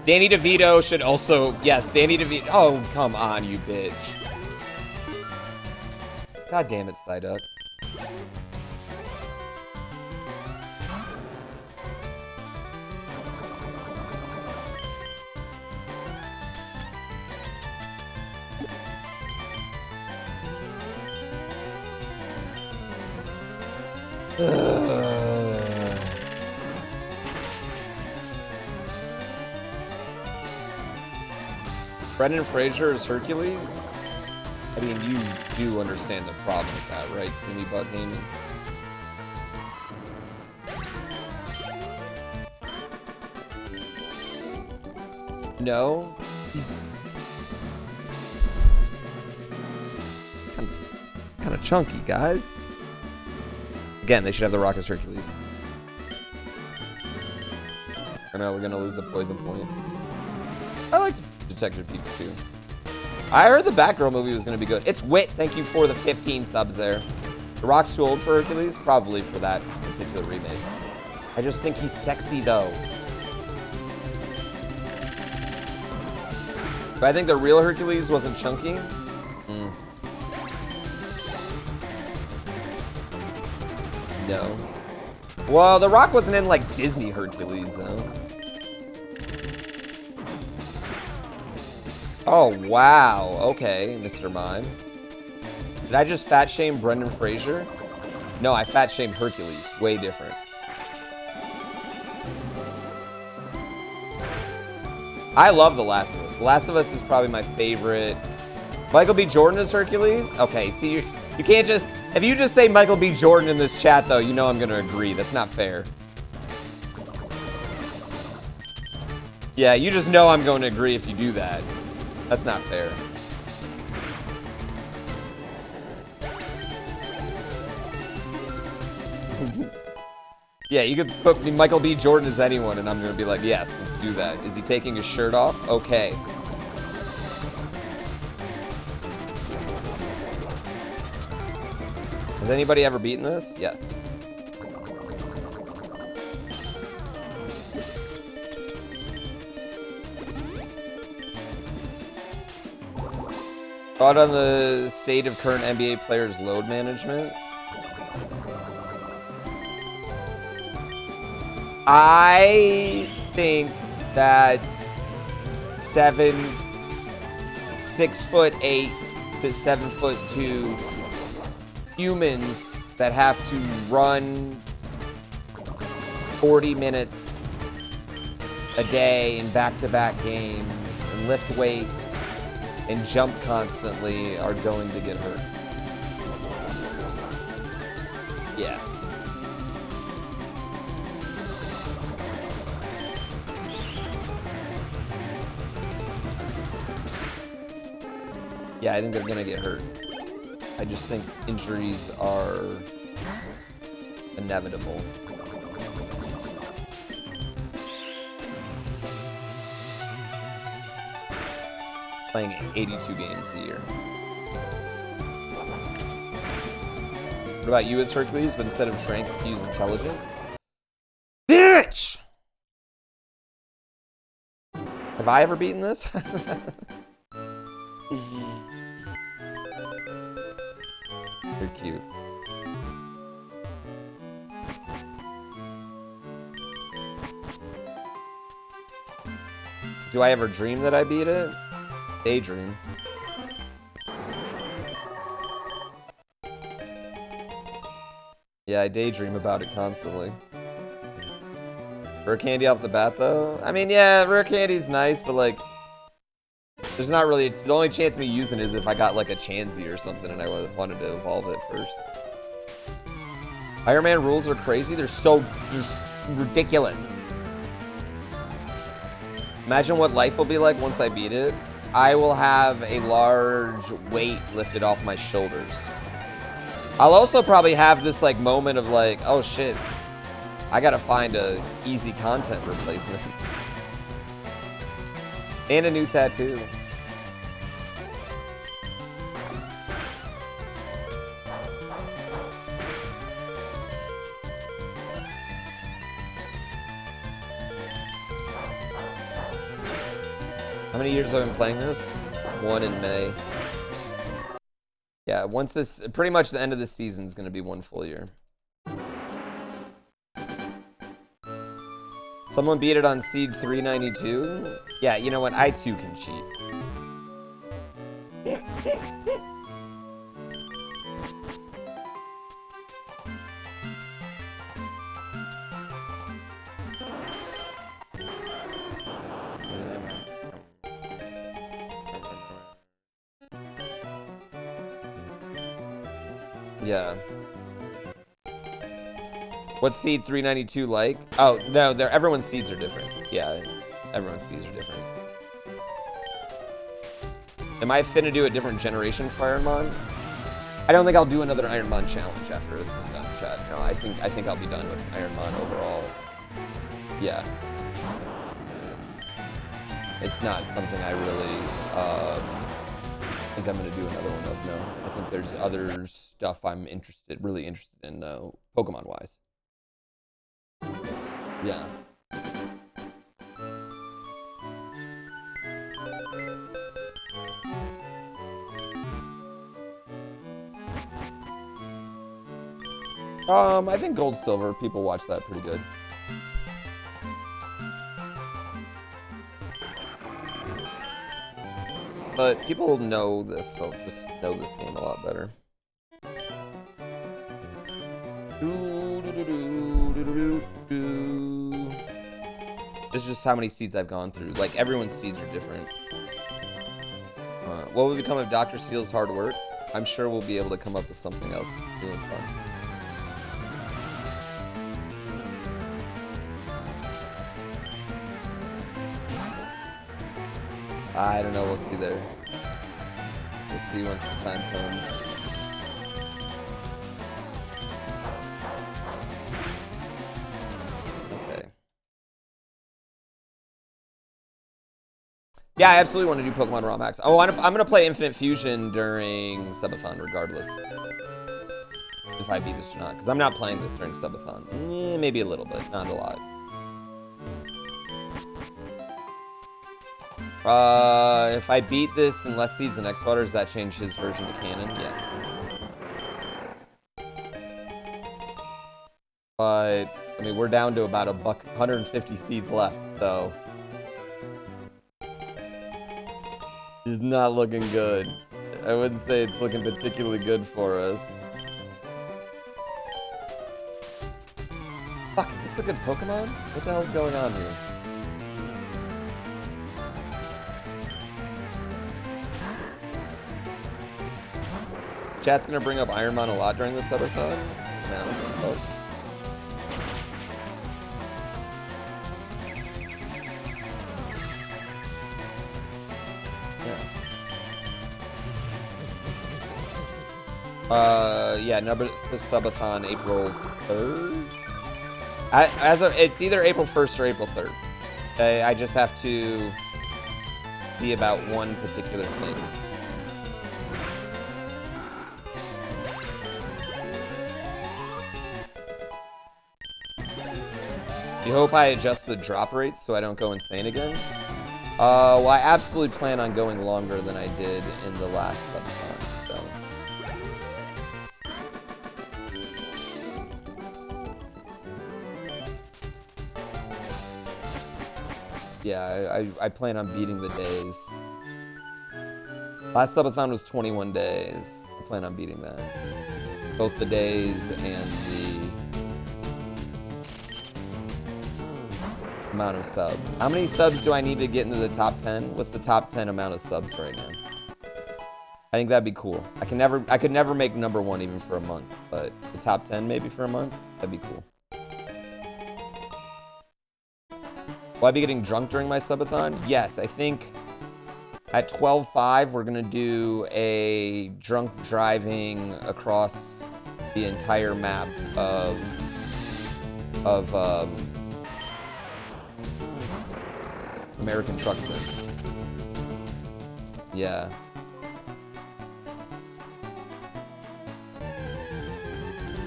Danny DeVito should also, yes, Danny DeVito. Oh, come on, you bitch. God damn it, Psyduck. Brendan Fraser is Hercules? I mean, you do understand the problem with that, right, Kimmy Butt Gaming? No? He's kind of chunky, guys. Again, they should have The Rock as Hercules. I know we're gonna lose a poison point. I like Detective Pikachu. I heard the Batgirl movie was gonna be good. It's Wit, thank you for the 15 subs there. The Rock's too old for Hercules? Probably for that particular remake. I just think he's sexy though. But I think the real Hercules wasn't chunky. No. Well, The Rock wasn't in like Disney Hercules though. Oh, wow. Okay, Mr. Mime. Did I just fat shame Brendan Fraser? No, I fat shamed Hercules. Way different. I love The Last of Us. The Last of Us is probably my favorite. Michael B. Jordan is Hercules? Okay, see, you can't just... If you just say Michael B. Jordan in this chat, though, you know I'm going to agree. That's not fair. Yeah, you just know I'm going to agree if you do that. That's not fair. Yeah, you could put Michael B. Jordan as anyone, and I'm going to be like, yes, let's do that. Is he taking his shirt off? Okay. Has anybody ever beaten this? Yes. Thought on the state of current NBA players' load management? I think that 6'8" to 7'2" humans that have to run 40 minutes a day in back-to-back games and lift weights and jump constantly are going to get hurt. Yeah. Yeah, I think they're gonna get hurt. I just think injuries are inevitable. Playing 82 games a year. What about you as Hercules, but instead of strength, use intelligence? Bitch! Have I ever beaten this? You're cute. Do I ever dream that I beat it? Daydream. Yeah, I daydream about it constantly. Rare candy off the bat, though? I mean, yeah, rare candy's nice, but like... There's not really, the only chance of me using it is if I got like a Chansey or something and I wanted to evolve it first. Iron Man rules are crazy. They're so just ridiculous. Imagine what life will be like once I beat it. I will have a large weight lifted off my shoulders. I'll also probably have this like moment of like, oh shit, I gotta find a easy content replacement. And a new tattoo. How many years have I been playing this? 1 in May. Yeah, once this, pretty much the end of the season is going to be 1 full year. Someone beat it on seed 392? Yeah, you know what? I too can cheat. Yeah. What's seed 392 like? Oh, no, everyone's seeds are different. Yeah, everyone's seeds are different. Am I finna do a different generation for IronMON? I don't think I'll do another IronMON challenge after this is done, chat. No, I think I'll be done with IronMON overall. Yeah. It's not something I really think I'm gonna do another one of. No, I think there's other stuff I'm really interested in though, Pokemon wise. Yeah. I think Gold Silver, people watch that pretty good. But people know this, so just know this game a lot better. This is just how many seeds I've gone through. Like, everyone's seeds are different. What will become of Dr. Seal's hard work? I'm sure we'll be able to come up with something else new and fun. I don't know, we'll see there. We'll see once the time comes. Okay. Yeah, I absolutely want to do Pokemon Raw Max. Oh, I'm going to play Infinite Fusion during Subathon regardless. If I beat this or not. Because I'm not playing this during Subathon. Maybe a little bit, not a lot. If I beat this in less seeds than X-Water, does that change his version to canon? Yes. But, I mean, we're down to about 150 seeds left, so... It's not looking good. I wouldn't say it's looking particularly good for us. Fuck, is this a good Pokemon? What the hell's going on here? Chat's gonna bring up IronMON a lot during the Subathon? No. Oh. Yeah, number the Subathon April 3rd? It's either April 1st or April 3rd. Okay, I just have to see about one particular thing. You hope I adjust the drop rates so I don't go insane again? Well, I absolutely plan on going longer than I did in the last Subathon, so. Yeah, I plan on beating the days. Last Subathon was 21 days. I plan on beating that. Both the days and the... amount of subs. How many subs do I need to get into the top 10? What's the top 10 amount of subs right now? I think that'd be cool. I could never make #1 even for a month, but the top 10 maybe for a month, that'd be cool. Will I be getting drunk during my subathon? Yes, I think at 12:05 we're gonna do a drunk driving across the entire map of American Truck Sim. Yeah.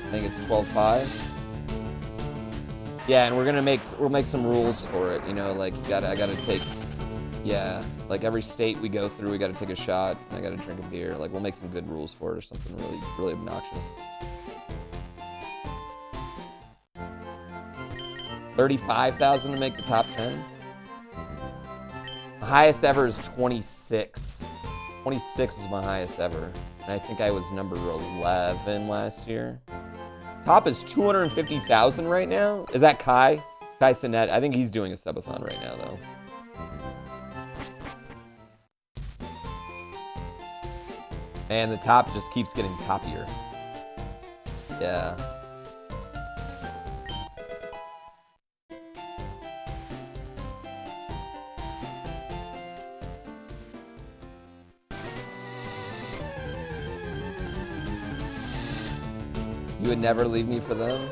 I think it's 12:05. Yeah, and we'll make some rules for it. You know, like I gotta take, yeah, like every state we go through, we gotta take a shot, and I gotta drink a beer. Like we'll make some good rules for it or something really obnoxious. 35,000 to make the top 10. The highest ever is 26. 26 was my highest ever, and I think I was number 11 last year. Top is 250,000 right now. Is that Kai? Kai Sinet. I think he's doing a subathon right now, though. And the top just keeps getting toppier. Yeah. You would never leave me for them?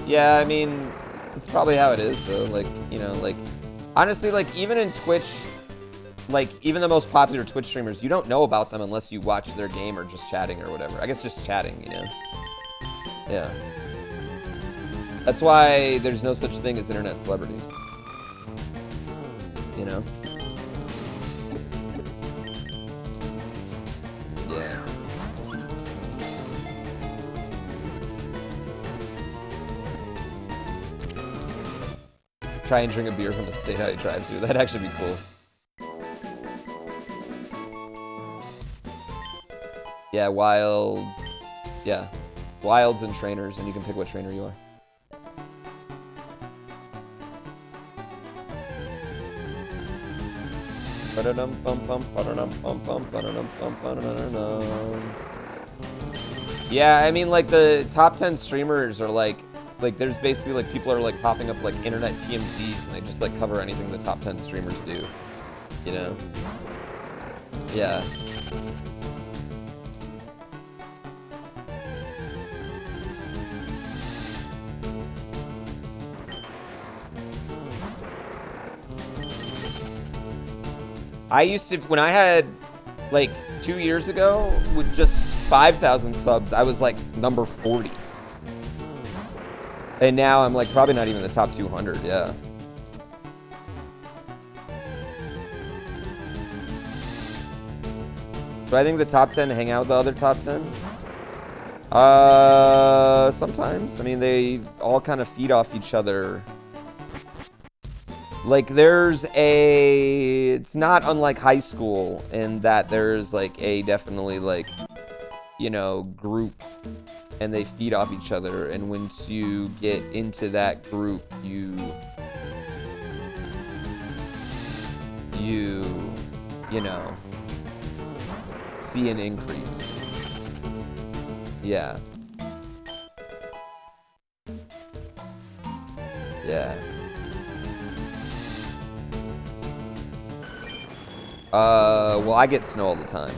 Yeah, I mean, it's probably how it is, though. Like, you know, like, honestly, like, even in Twitch, like, even the most popular Twitch streamers, you don't know about them unless you watch their game or just chatting or whatever. I guess just chatting, you know? Yeah. That's why there's no such thing as internet celebrities. You know? Yeah. Try and drink a beer from the state I drive to. That'd actually be cool. Yeah, wilds. Yeah. Wilds and trainers, and you can pick what trainer you are. Yeah, I mean, like, the top 10 streamers are like there's basically like people are like popping up like internet TMCs, and they just like cover anything the top 10 streamers do, you know? Yeah. I used to, when I had, like, 2 years ago, with just 5,000 subs, I was, like, number 40. And now I'm, like, probably not even the top 200, yeah. Do I think the top 10 hang out with the other top 10? Sometimes. I mean, they all kind of feed off each other. Like, there's a... It's not unlike high school in that there's, like, a definitely, like, you know, group, and they feed off each other. And once you get into that group, you know, see an increase. Yeah. Yeah. Well, I get snow all the time.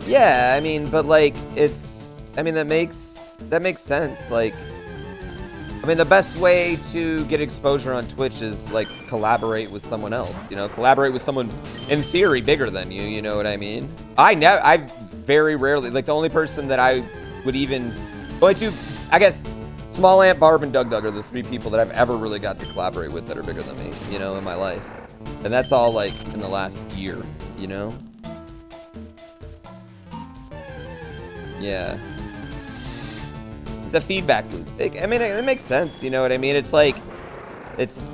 Yeah, I mean, but like, it's, I mean, that makes sense. Like, I mean, the best way to get exposure on Twitch is like collaborate with someone else, you know, collaborate with someone in theory bigger than you, you know what I mean? I very rarely, like, the only person that I would even go to, I guess, Small Ant, Barb, and Doug are the 3 people that I've ever really got to collaborate with that are bigger than me, you know, in my life. And that's all, like, in the last year, you know? Yeah. It's a feedback loop. I mean, it makes sense. You know what I mean? It's like, it's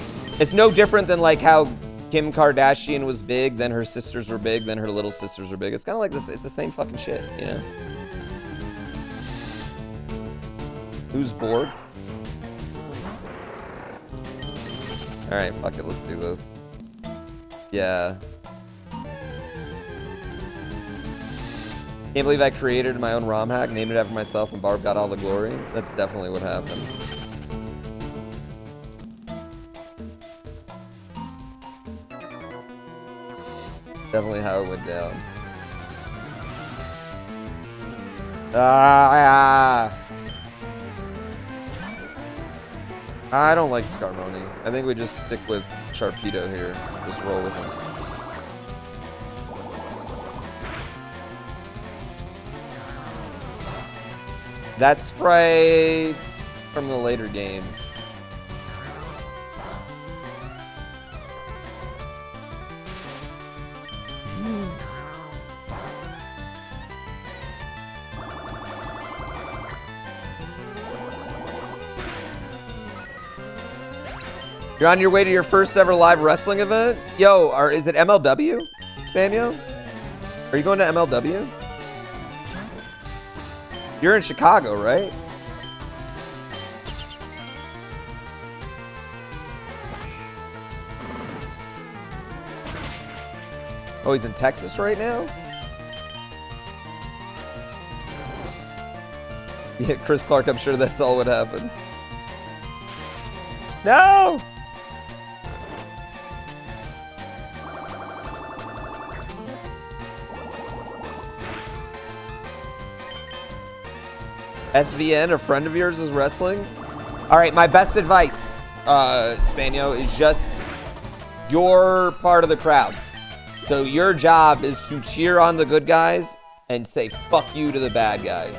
no different than like how Kim Kardashian was big, then her sisters were big, then her little sisters were big. It's kind of like this. It's the same fucking shit, you know? Who's bored? All right, fuck it. Let's do this. Yeah. Can't believe I created my own ROM hack, named it after myself, and Barb got all the glory. That's definitely what happened. Definitely how it went down. I don't like Scarmoni. I think we just stick with Sharpedo here. Just roll with him. That's sprites from the later games. You're on your way to your first ever live wrestling event? Yo, is it MLW, Spanio? Are you going to MLW? You're in Chicago, right? Oh, he's in Texas right now? Yeah, Chris Clark, I'm sure that's all what happened. No! SVN, a friend of yours, is wrestling? All right, my best advice, Spanio, is just you're part of the crowd. So your job is to cheer on the good guys and say fuck you to the bad guys.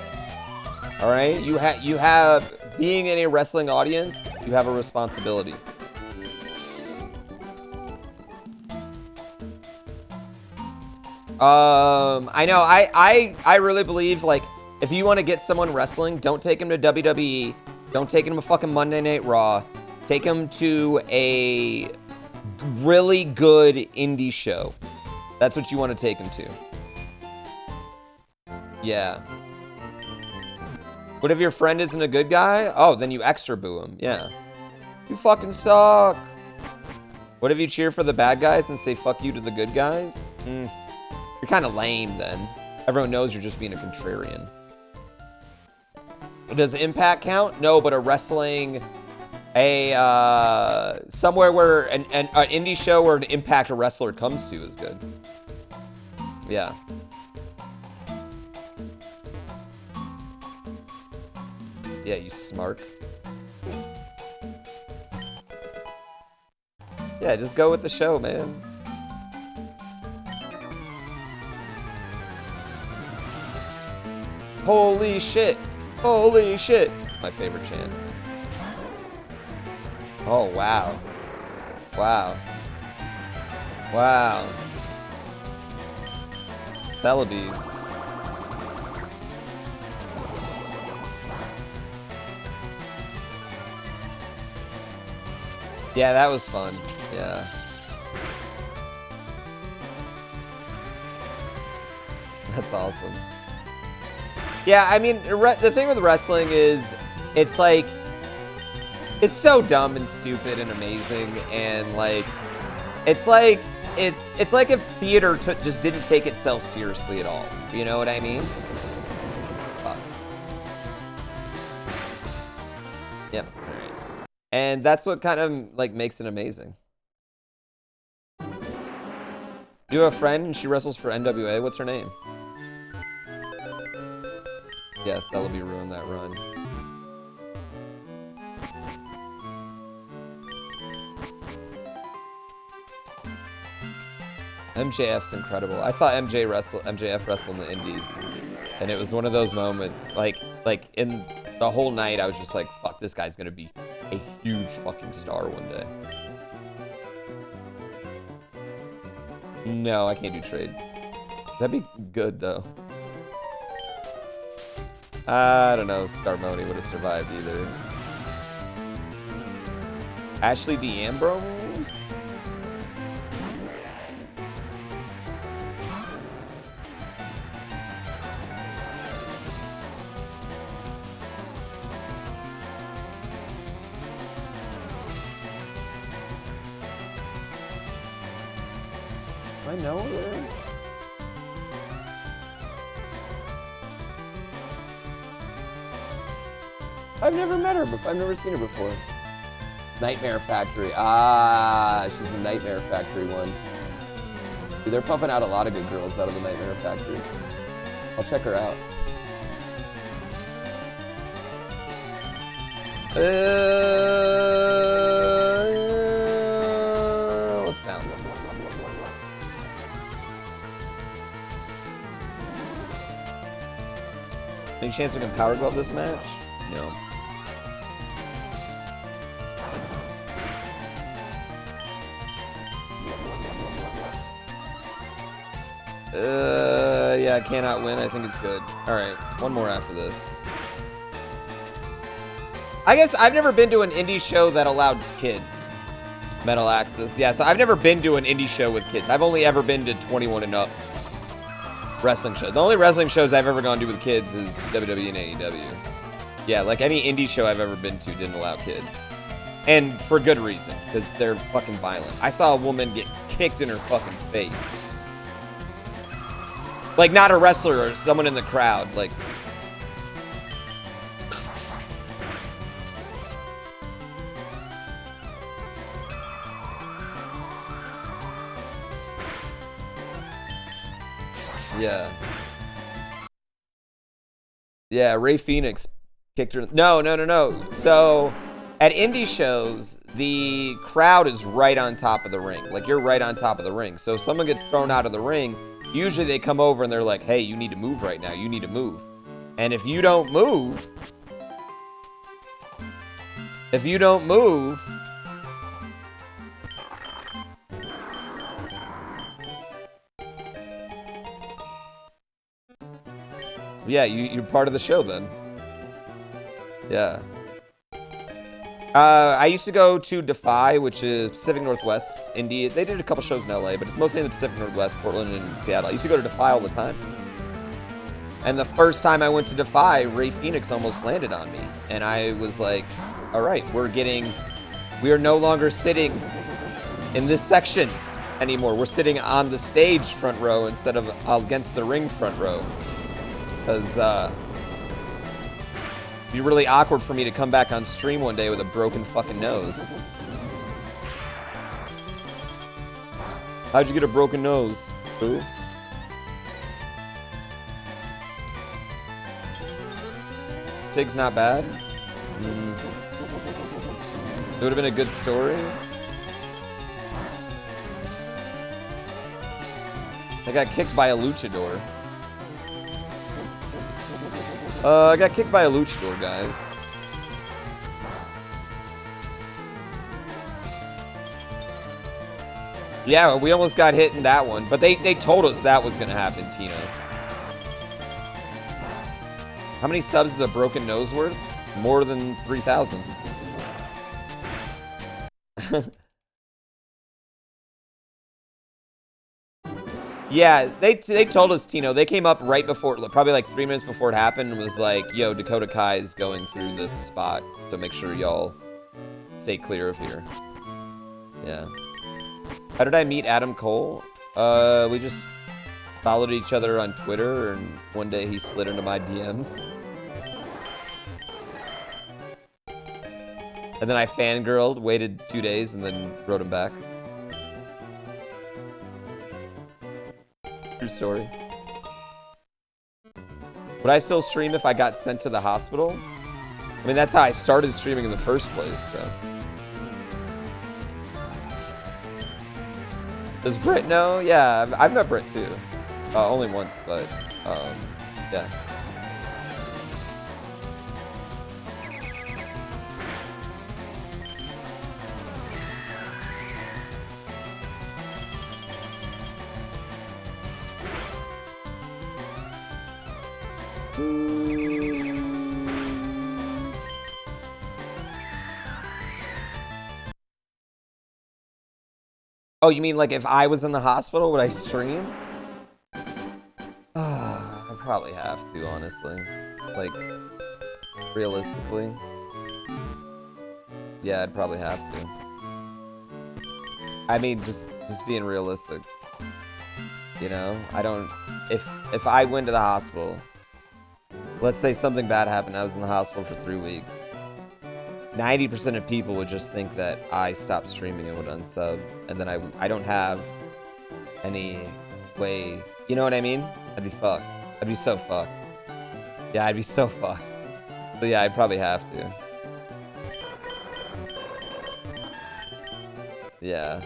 All right? You have being in a wrestling audience, you have a responsibility. I know. I really believe, like, if you want to get someone wrestling, don't take him to WWE. Don't take him to fucking Monday Night Raw. Take him to a really good indie show. That's what you want to take him to. Yeah. What if your friend isn't a good guy? Oh, then you extra boo him. Yeah. You fucking suck. What if you cheer for the bad guys and say fuck you to the good guys? You're kind of lame then. Everyone knows you're just being a contrarian. Does Impact count? No, but a wrestling, somewhere where an indie show where an Impact a wrestler comes to is good. Yeah. Yeah, you smart. Yeah, just go with the show, man. Holy shit. Holy shit. My favorite chant. Oh, wow. Wow. Wow. Celebi. Yeah, that was fun. Yeah. That's awesome. Yeah, I mean, the thing with wrestling is, it's like, it's so dumb and stupid and amazing, and like, it's like if theater just didn't take itself seriously at all. You know what I mean? Fuck. Yep. All right. And that's what kind of like makes it amazing. You have a friend and she wrestles for NWA. What's her name? Yes, that'll be ruined that run. MJF's incredible. I saw MJF wrestle in the Indies, and it was one of those moments. Like in the whole night, I was just like, "Fuck, this guy's gonna be a huge fucking star one day." No, I can't do trades. That'd be good though. I don't know. Scarmoni would have survived either. Ashley D'Ambrose? Do I know her? I've never met her before. I've never seen her before. Nightmare Factory. Ah, she's a Nightmare Factory one. Dude, they're pumping out a lot of good girls out of the Nightmare Factory. I'll check her out. Let's pound them. Any chance we can power glove this match? No. Yeah, I cannot win. I think it's good. All right, one more after this. I guess I've never been to an indie show that allowed kids. Metal Axis. Yeah, so I've never been to an indie show with kids. I've only ever been to 21 and up wrestling shows. The only wrestling shows I've ever gone to with kids is WWE and AEW. Yeah, like any indie show I've ever been to didn't allow kids. And for good reason, because they're fucking violent. I saw a woman get kicked in her fucking face. Like, not a wrestler or someone in the crowd. Like, yeah. Yeah, Ray Phoenix kicked her. No. So, at indie shows, the crowd is right on top of the ring. Like, you're right on top of the ring. So, if someone gets thrown out of the ring, usually they come over and they're like, hey, you need to move right now. You need to move. And if you don't move, yeah, you're part of the show then. Yeah. I used to go to Defy, which is Pacific Northwest, Indy. They did a couple shows in LA, but it's mostly in the Pacific Northwest, Portland, and Seattle. I used to go to Defy all the time. And the first time I went to Defy, Ray Phoenix almost landed on me. And I was like, all right, we are no longer sitting in this section anymore. We're sitting on the stage front row instead of against the ring front row. Because, it'd be really awkward for me to come back on stream one day with a broken fucking nose. How'd you get a broken nose? Who? This pig's not bad. It would have been a good story. I got kicked by a luchador. I got kicked by a luchador, guys. Yeah, we almost got hit in that one, but they told us that was gonna happen, Tino. How many subs is a broken nose worth? More than 3,000. Yeah, they told us, Tino. They came up right before, probably like 3 minutes before it happened, and was like, yo, Dakota Kai is going through this spot, so make sure y'all stay clear of here. Yeah. How did I meet Adam Cole? We just followed each other on Twitter, and one day he slid into my DMs. And then I fangirled, waited 2 days, and then wrote him back. True story. Would I still stream if I got sent to the hospital? I mean, that's how I started streaming in the first place, so. Does Britt know? Yeah, I've met Britt too. Only once, but, yeah. Oh, you mean like if I was in the hospital, would I stream? I probably have to, honestly. Like, realistically. Yeah, I'd probably have to. I mean, just being realistic. You know, I don't. If I went to the hospital, let's say something bad happened, I was in the hospital for 3 weeks. 90% of people would just think that I stopped streaming and would unsub, and then I don't have any way. You know what I mean? I'd be fucked. I'd be so fucked. Yeah, I'd be so fucked. So yeah, I'd probably have to. Yeah.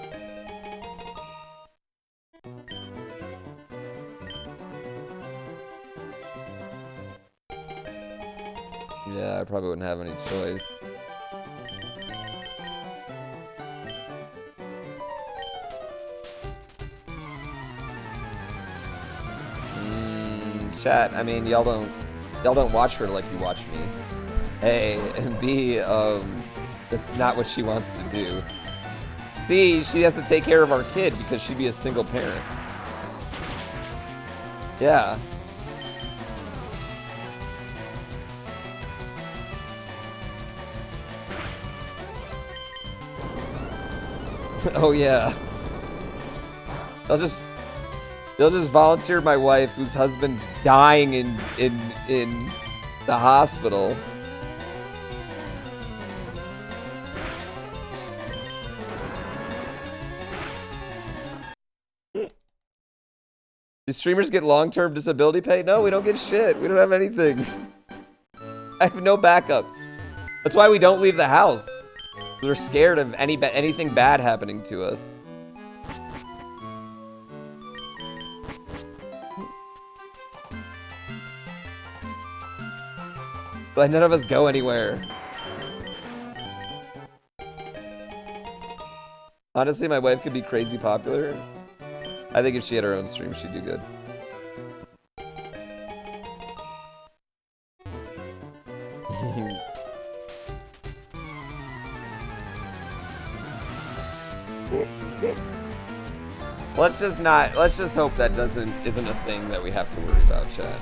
Yeah, I probably wouldn't have any choice. Chat, I mean, y'all don't watch her like you watch me. A, and B, that's not what she wants to do. C, she has to take care of our kid because she'd be a single parent. Yeah. Oh yeah. They'll just volunteer my wife, whose husband's dying in the hospital. Do streamers get long-term disability pay? No, we don't get shit. We don't have anything. I have no backups. That's why we don't leave the house. We're scared of anything bad happening to us. But none of us go anywhere. Honestly, my wife could be crazy popular. I think if she had her own stream, she'd do good. Let's just hope that isn't a thing that we have to worry about, chat.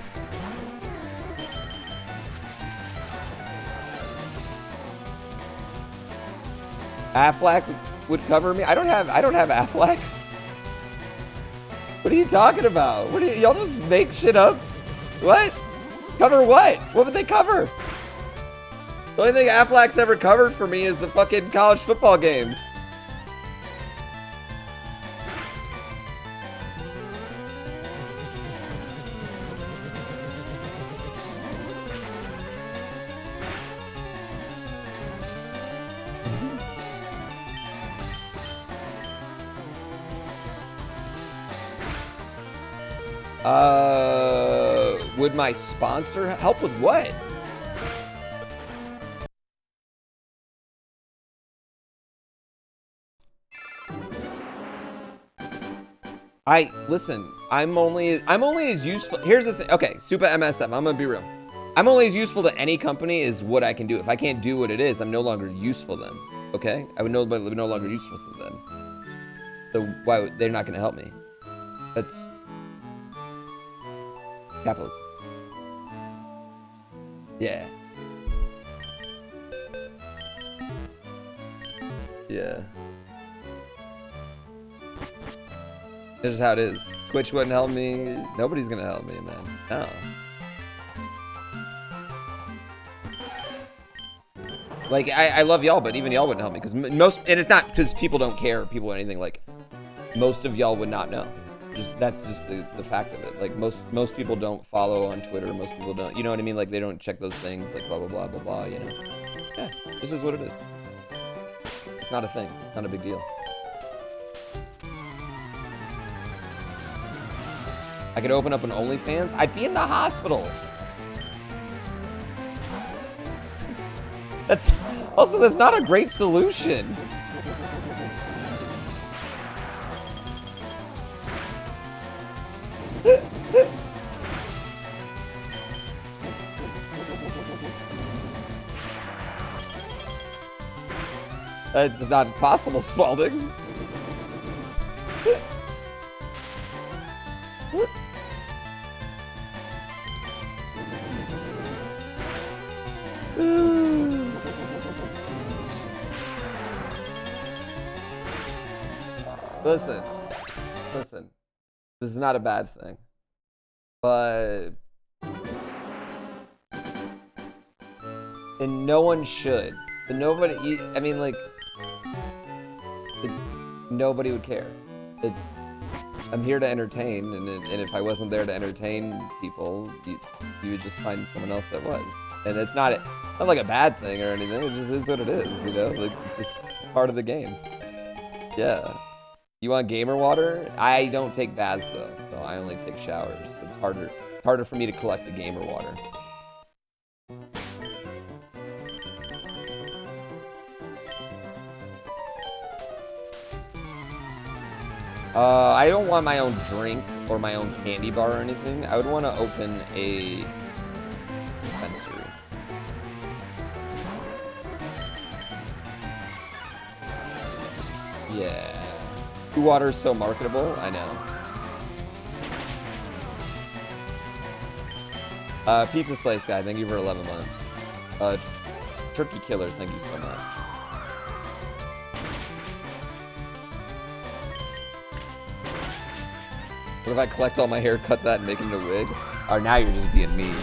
Affleck would cover me. I don't have Affleck. What are you talking about? What are y'all just make shit up? What? Cover what? What would they cover? The only thing Affleck's ever covered for me is the fucking college football games. Would my sponsor help with what? Listen, I'm only as useful. Here's the thing. Okay, Super MSF, I'm gonna be real. I'm only as useful to any company as what I can do. If I can't do what it is, I'm no longer useful to them. Okay? I would no longer useful to them. So why they're not gonna help me? That's capitalism. Yeah. Yeah. This is how it is. Twitch wouldn't help me. Nobody's gonna help me, man. No. Like, I love y'all, but even y'all wouldn't help me. Because and it's not because people don't care, people or anything. Like, most of y'all would not know. That's just the fact of it. Like, most people don't follow on Twitter. Most people don't, you know what I mean? Like, they don't check those things, like, blah, blah, blah, blah, blah, you know? Yeah, this is what it is. It's not a thing. It's not a big deal. I could open up an OnlyFans. I'd be in the hospital. That's not a great solution. It's not possible, Spalding. Listen, listen. This is not a bad thing, but and no one should. And nobody. I mean, like, it's nobody would care. It's I'm here to entertain, and if I wasn't there to entertain people, you would just find someone else that was. And it's not like a bad thing or anything. It just is what it is, you know. Like it's part of the game. Yeah. You want gamer water? I don't take baths though, so I only take showers. So it's harder for me to collect the gamer water. I don't want my own drink or my own candy bar or anything. I would want to open a dispensary. Yeah. Water is so marketable, I know. Pizza Slice Guy, thank you for 11 months. Turkey Killer, thank you so much. What if I collect all my hair, cut that, and make it into a wig? Or now you're just being mean.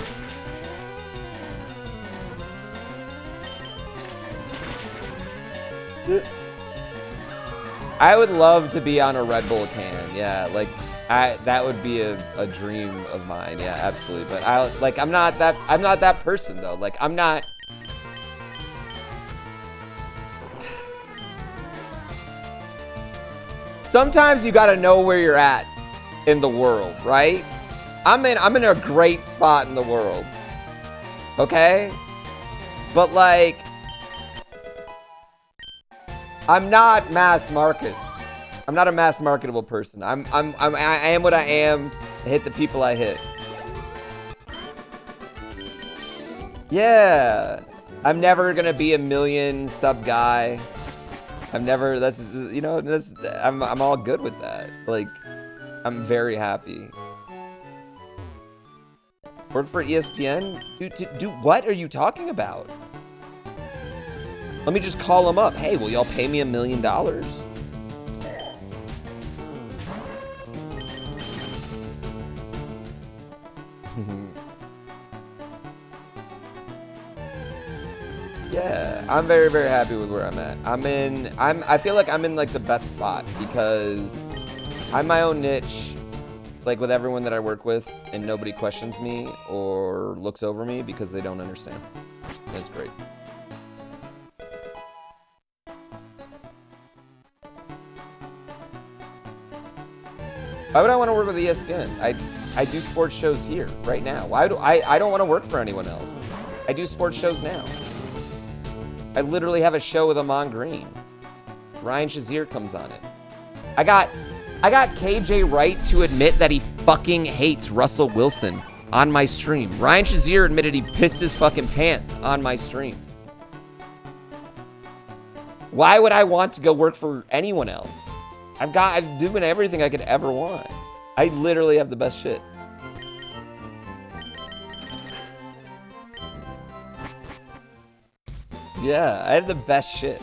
I would love to be on a Red Bull can, yeah, like that would be a dream of mine, yeah, absolutely. But I'm not that person though. Like I'm not. Sometimes you gotta know where you're at in the world, right? I'm in a great spot in the world. Okay? But like I'm not mass market. I'm not a mass marketable person. I am what I am. I hit the people I hit. Yeah. I'm never gonna be a million sub guy. I'm never. That's, you know. That's. I'm all good with that. Like, I'm very happy. Work for ESPN? Do what are you talking about? Let me just call them up. Hey, will y'all pay me $1 million? Yeah, I'm very, very happy with where I'm at. I feel like I'm in like the best spot because I'm my own niche, like with everyone that I work with, and nobody questions me or looks over me because they don't understand. That's great. Why would I want to work with ESPN? I do sports shows here right now. Why do I don't want to work for anyone else. I do sports shows now. I literally have a show with Amon Green. Ryan Shazier comes on it. I got KJ Wright to admit that he fucking hates Russell Wilson on my stream. Ryan Shazier admitted he pissed his fucking pants on my stream. Why would I want to go work for anyone else? I'm doing everything I could ever want. I literally have the best shit. Yeah, I have the best shit.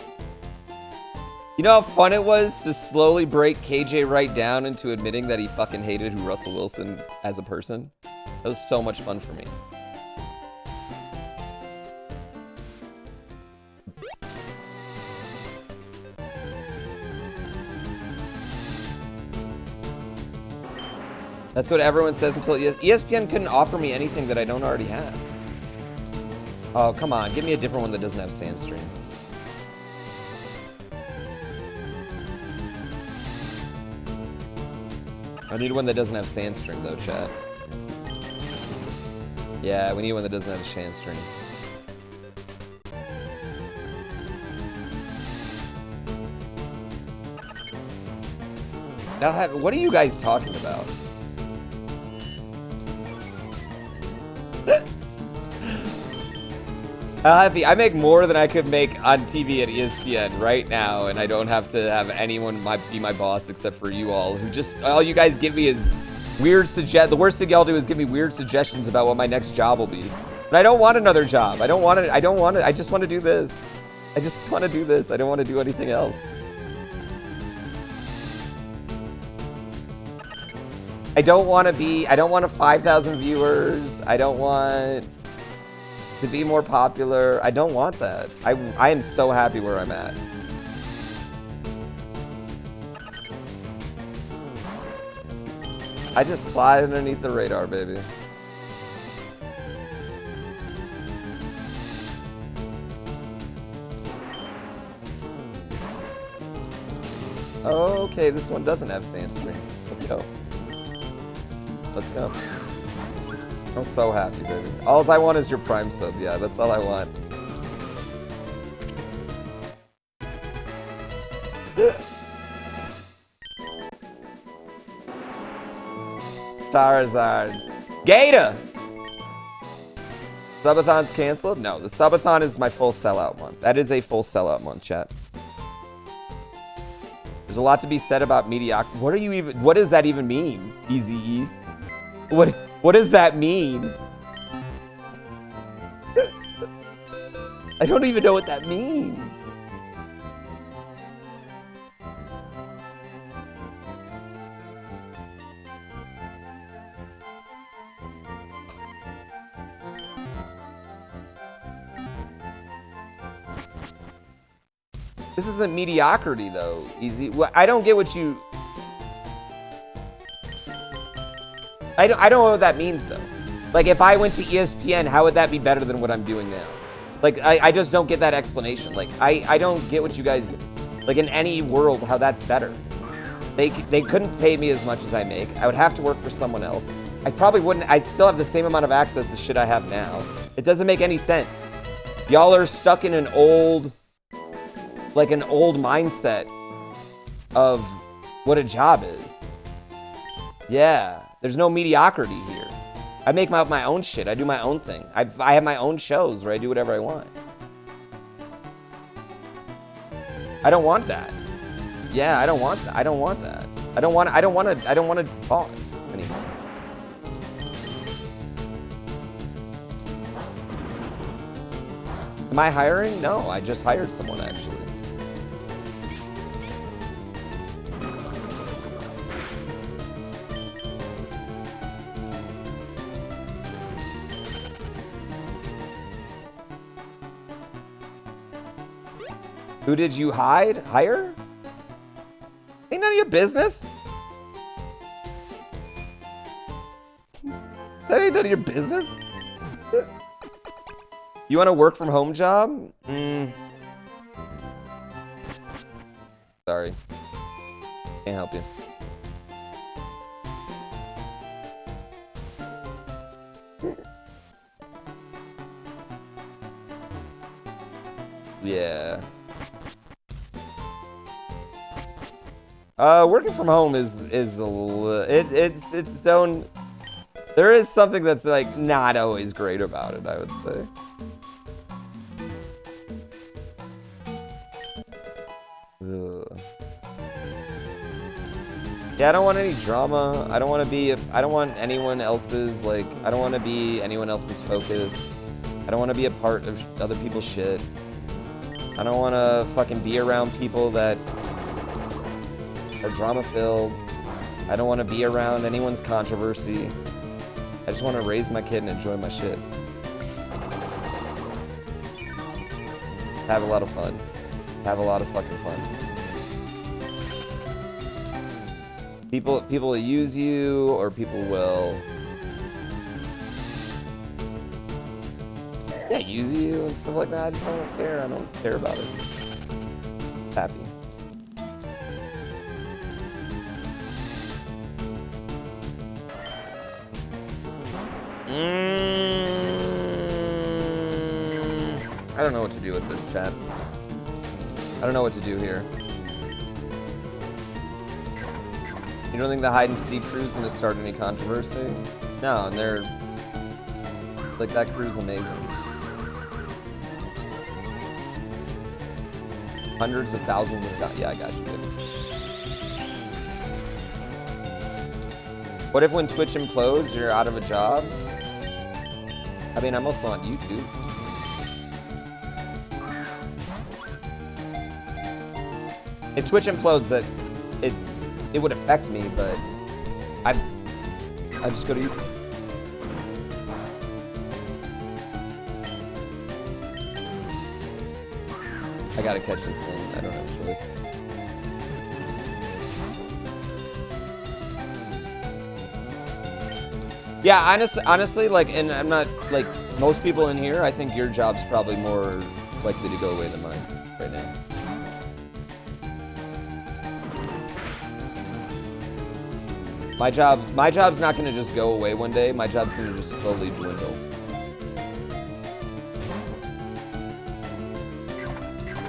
You know how fun it was to slowly break KJ Wright down into admitting that he fucking hated who Russell Wilson as a person? That was so much fun for me. That's what everyone says until ESPN couldn't offer me anything that I don't already have. Oh, come on. Give me a different one that doesn't have Sandstream. I need one that doesn't have Sandstream, though, chat. Yeah, we need one that doesn't have Sandstream. Now, what are you guys talking about? Heavy, I make more than I could make on TV at ESPN right now, and I don't have to have anyone be my boss except for you all, who just, all you guys give me is weird the worst thing y'all do is give me weird suggestions about what my next job will be. And I don't want another job. I don't want it. I just want to do this. I just want to do this. I don't want to do anything else. I don't want 5,000 viewers. I don't want to be more popular. I don't want that. I am so happy where I'm at. I just slide underneath the radar, baby. Okay, this one doesn't have sandstream. Let's go. Let's go. I'm so happy, baby. All I want is your Prime sub. Yeah, that's all I want. Charizard. Gator! Subathon's canceled? No, the Subathon is my full sellout month. That is a full sellout month, chat. There's a lot to be said about mediocrity. What does that even mean? Easy. What does that mean? I don't even know what that means. This isn't mediocrity, though, Easy. Well, I don't get what you... I don't know what that means, though. Like, if I went to ESPN, how would that be better than what I'm doing now? Like, I just don't get that explanation. Like, I don't get what you guys... Like, in any world, how that's better. They couldn't pay me as much as I make. I would have to work for someone else. I probably wouldn't... I still have the same amount of access as shit I have now. It doesn't make any sense. Y'all are stuck in an old... Like, an old mindset of what a job is. Yeah. There's no mediocrity here. I make my own shit. I do my own thing. I have my own shows where I do whatever I want. I don't want that. Yeah, I don't want that. I don't want that. I don't want a boss anymore. Am I hiring? No, I just hired someone actually. Who did you hire? Ain't none of your business. That ain't none of your business. You want a work from home job? Sorry. Can't help you. Yeah. Working from home is it's its own. There is something that's like not always great about it, I would say. Ugh. Yeah, I don't want any drama. I don't want anyone else's like. I don't want to be anyone else's focus. I don't want to be a part of other people's shit. I don't want to fucking be around people that are drama-filled. I don't want to be around anyone's controversy. I just want to raise my kid and enjoy my shit. Have a lot of fun. Have a lot of fucking fun. People will use you, or people will... Yeah, use you and stuff like that. I just don't care. I don't care about it. Happy. I don't know what to do with this chat. I don't know what to do here. You don't think the hide and seek crew's gonna start any controversy? No, and they're like, that crew's amazing. Hundreds of thousands of dollars. Yeah, I got you, dude. What if when Twitch implodes, you're out of a job? I mean, I'm also on YouTube. If Twitch implodes, it would affect me, but I just go to YouTube. I gotta catch this thing. I don't have a choice. Yeah, honestly, like, and I'm not, like, most people in here, I think your job's probably more likely to go away than mine right now. My job's not gonna just go away one day. My job's gonna just slowly dwindle.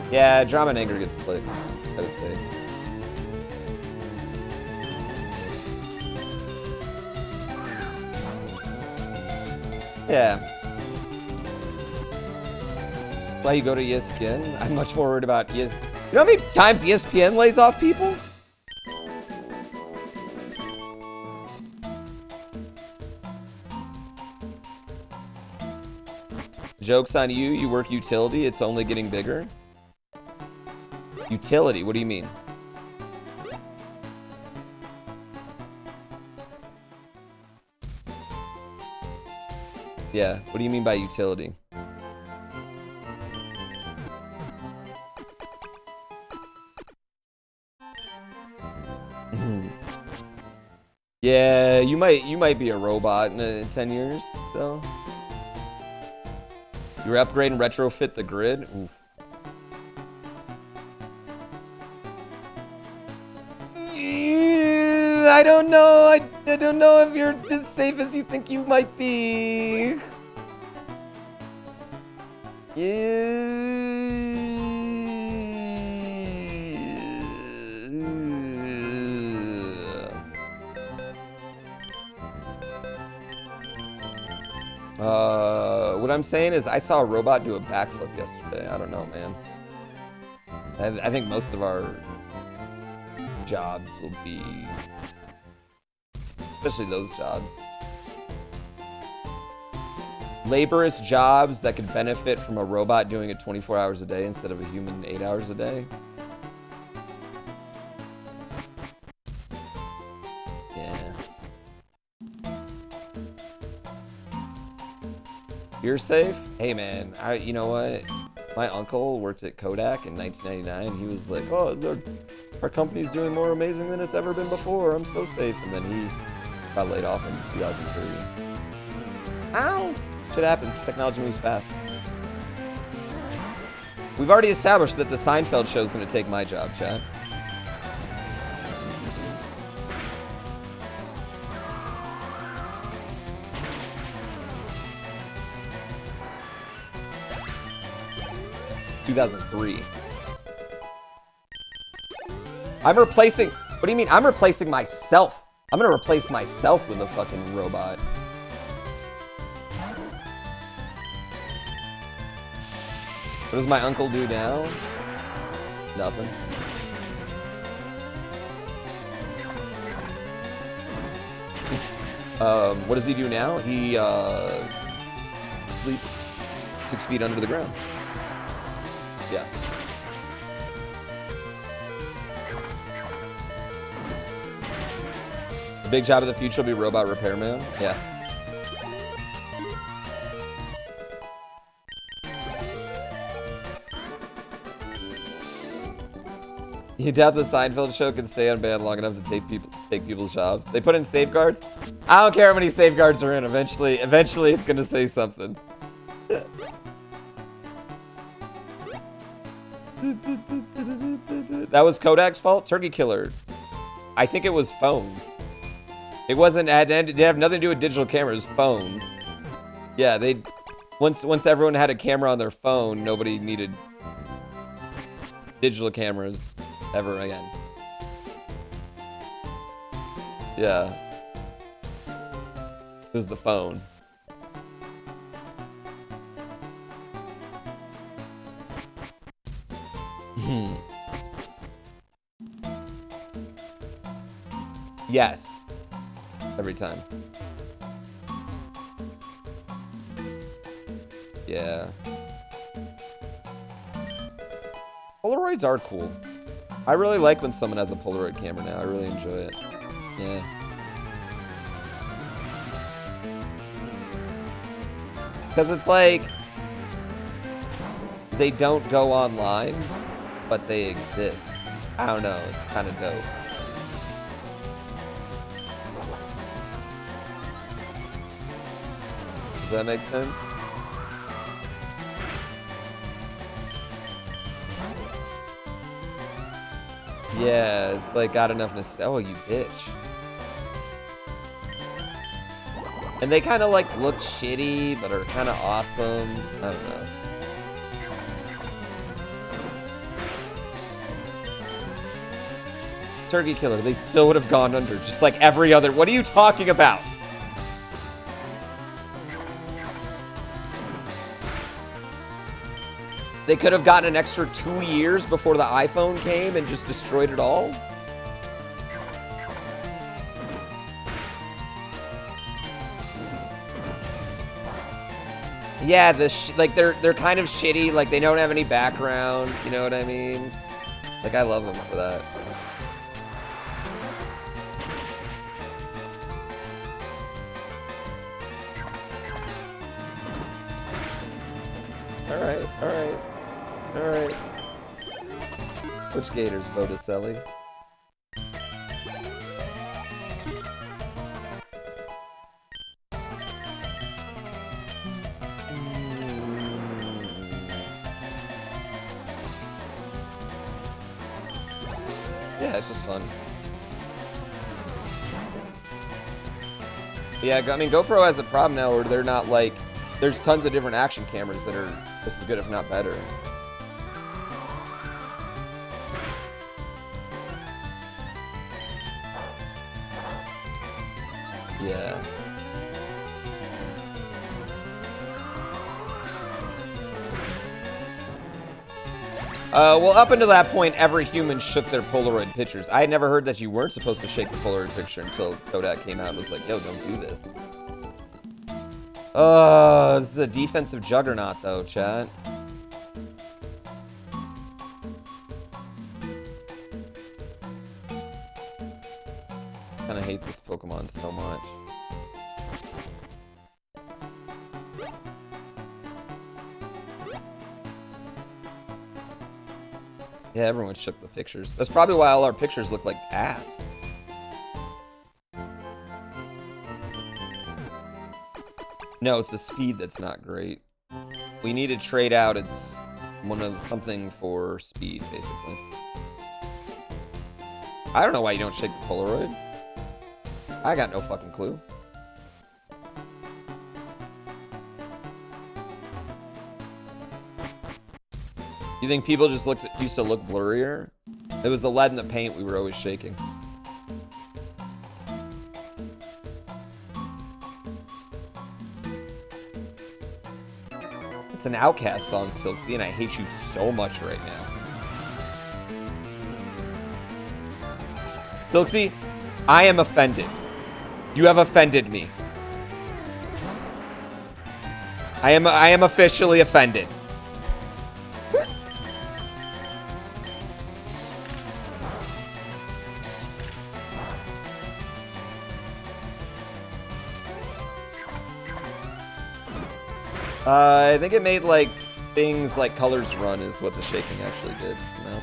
Yeah, drama and anger gets clicked, I would say. Yeah. Why you go to ESPN? I'm much more worried about You know how many times ESPN lays off people? Joke's on you, you work utility, it's only getting bigger. Utility, what do you mean? Yeah, what do you mean by utility? Yeah, you might be a robot in 10 years, so. You're upgrading retrofit the grid? Oof. I don't know. I don't know if you're as safe as you think you might be. What I'm saying is I saw a robot do a backflip yesterday. I don't know, man. I think most of our jobs will be, especially those jobs, laborious jobs that could benefit from a robot doing it 24 hours a day instead of a human 8 hours a day. Yeah. You're safe? Hey man, you know what? My uncle worked at Kodak in 1999. He was like, oh, our company's doing more amazing than it's ever been before. I'm so safe. And then he got laid off in 2003. Ow! Shit happens. Technology moves fast. We've already established that the Seinfeld show is going to take my job, chat. ...2003. I'm replacing... What do you mean? I'm replacing myself. I'm gonna replace myself with a fucking robot. What does my uncle do now? Nothing. What does he do now? He, sleeps 6 feet under the ground. Yeah. The big job of the future will be robot repairman. Yeah. You doubt the Seinfeld show can stay unbanned long enough to take people's jobs? They put in safeguards? I don't care how many safeguards are in. Eventually it's gonna say something. That was Kodak's fault? Turkey Killer. I think it was phones. It wasn't, it didn't have nothing to do with digital cameras, phones. Yeah, once everyone had a camera on their phone, nobody needed digital cameras ever again. Yeah. It was the phone. Yes. Every time. Yeah. Polaroids are cool. I really like when someone has a Polaroid camera now. I really enjoy it. Yeah. Because it's like, they don't go online, but they exist. I don't know. It's kind of dope. Does that make sense? Yeah, it's like got enough oh, you bitch. And they kind of like look shitty, but are kind of awesome. I don't know. Turkey Killer, they still would have gone under, just like every other. What are you talking about? They could have gotten an extra 2 years before the iPhone came and just destroyed it all. Yeah, like they're kind of shitty. Like they don't have any background. You know what I mean? Like I love them for that. All right, all right, all right. Which Gators, Botticelli? Yeah, it's just fun. Yeah, I mean, GoPro has a problem now where they're not like, there's tons of different action cameras that are just as good, if not better. Yeah. Well, up until that point, every human shook their Polaroid pictures. I had never heard that you weren't supposed to shake the Polaroid picture until Kodak came out and was like, yo, don't do this. This is a defensive juggernaut, though, chat. I kind of hate this Pokemon so much. Yeah, everyone shook the pictures. That's probably why all our pictures look like ass. No, it's the speed that's not great. We need to trade out. It's one of something for speed, basically. I don't know why you don't shake the Polaroid. I got no fucking clue. You think people just used to look blurrier? It was the lead in the paint we were always shaking. It's an Outkast song, Silksy, and I hate you so much right now. Silksy, I am offended. You have offended me. I am officially offended. I think it made like things like colors run is what the shaking actually did. No.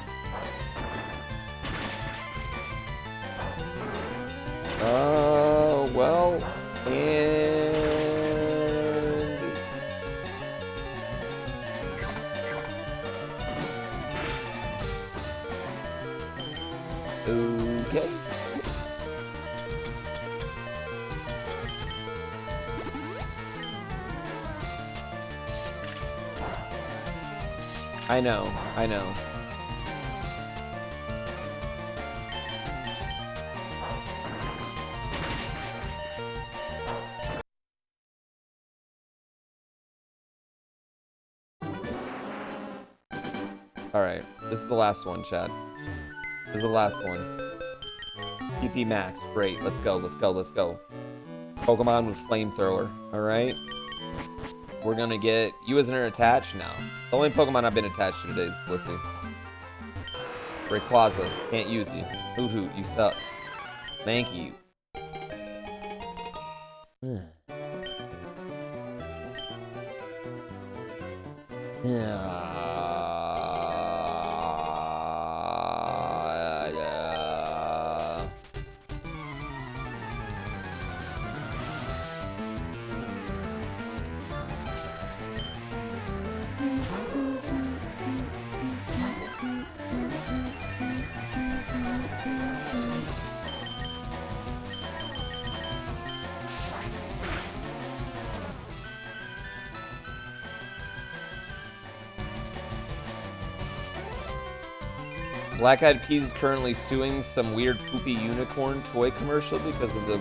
Well, and okay. I know, I know. All right, this is the last one, Chad. This is the last one. PP Max, great. Let's go, let's go, let's go. Pokemon with Flamethrower, all right? We're gonna get... You as an attached? No. The only Pokemon I've been attached to today is Blissey. Rayquaza, can't use you. Hoot Hoot, you suck. Mankey. Yeah. Black Eyed Peas is currently suing some weird poopy unicorn toy commercial because of the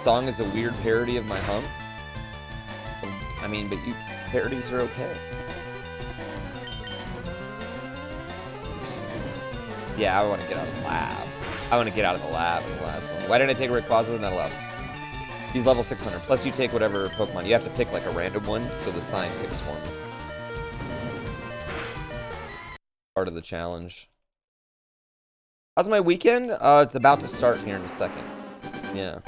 song is a weird parody of my hump. I mean, but you parodies are okay. Yeah, I want to get out of the lab. I want to get out of the lab in the last one. Why didn't I take Rayquaza? Not allowed. He's level 600. Plus, you take whatever Pokemon. You have to pick like a random one, so the sign picks one. Part of the challenge. How's my weekend? It's about to start here in a second. Yeah.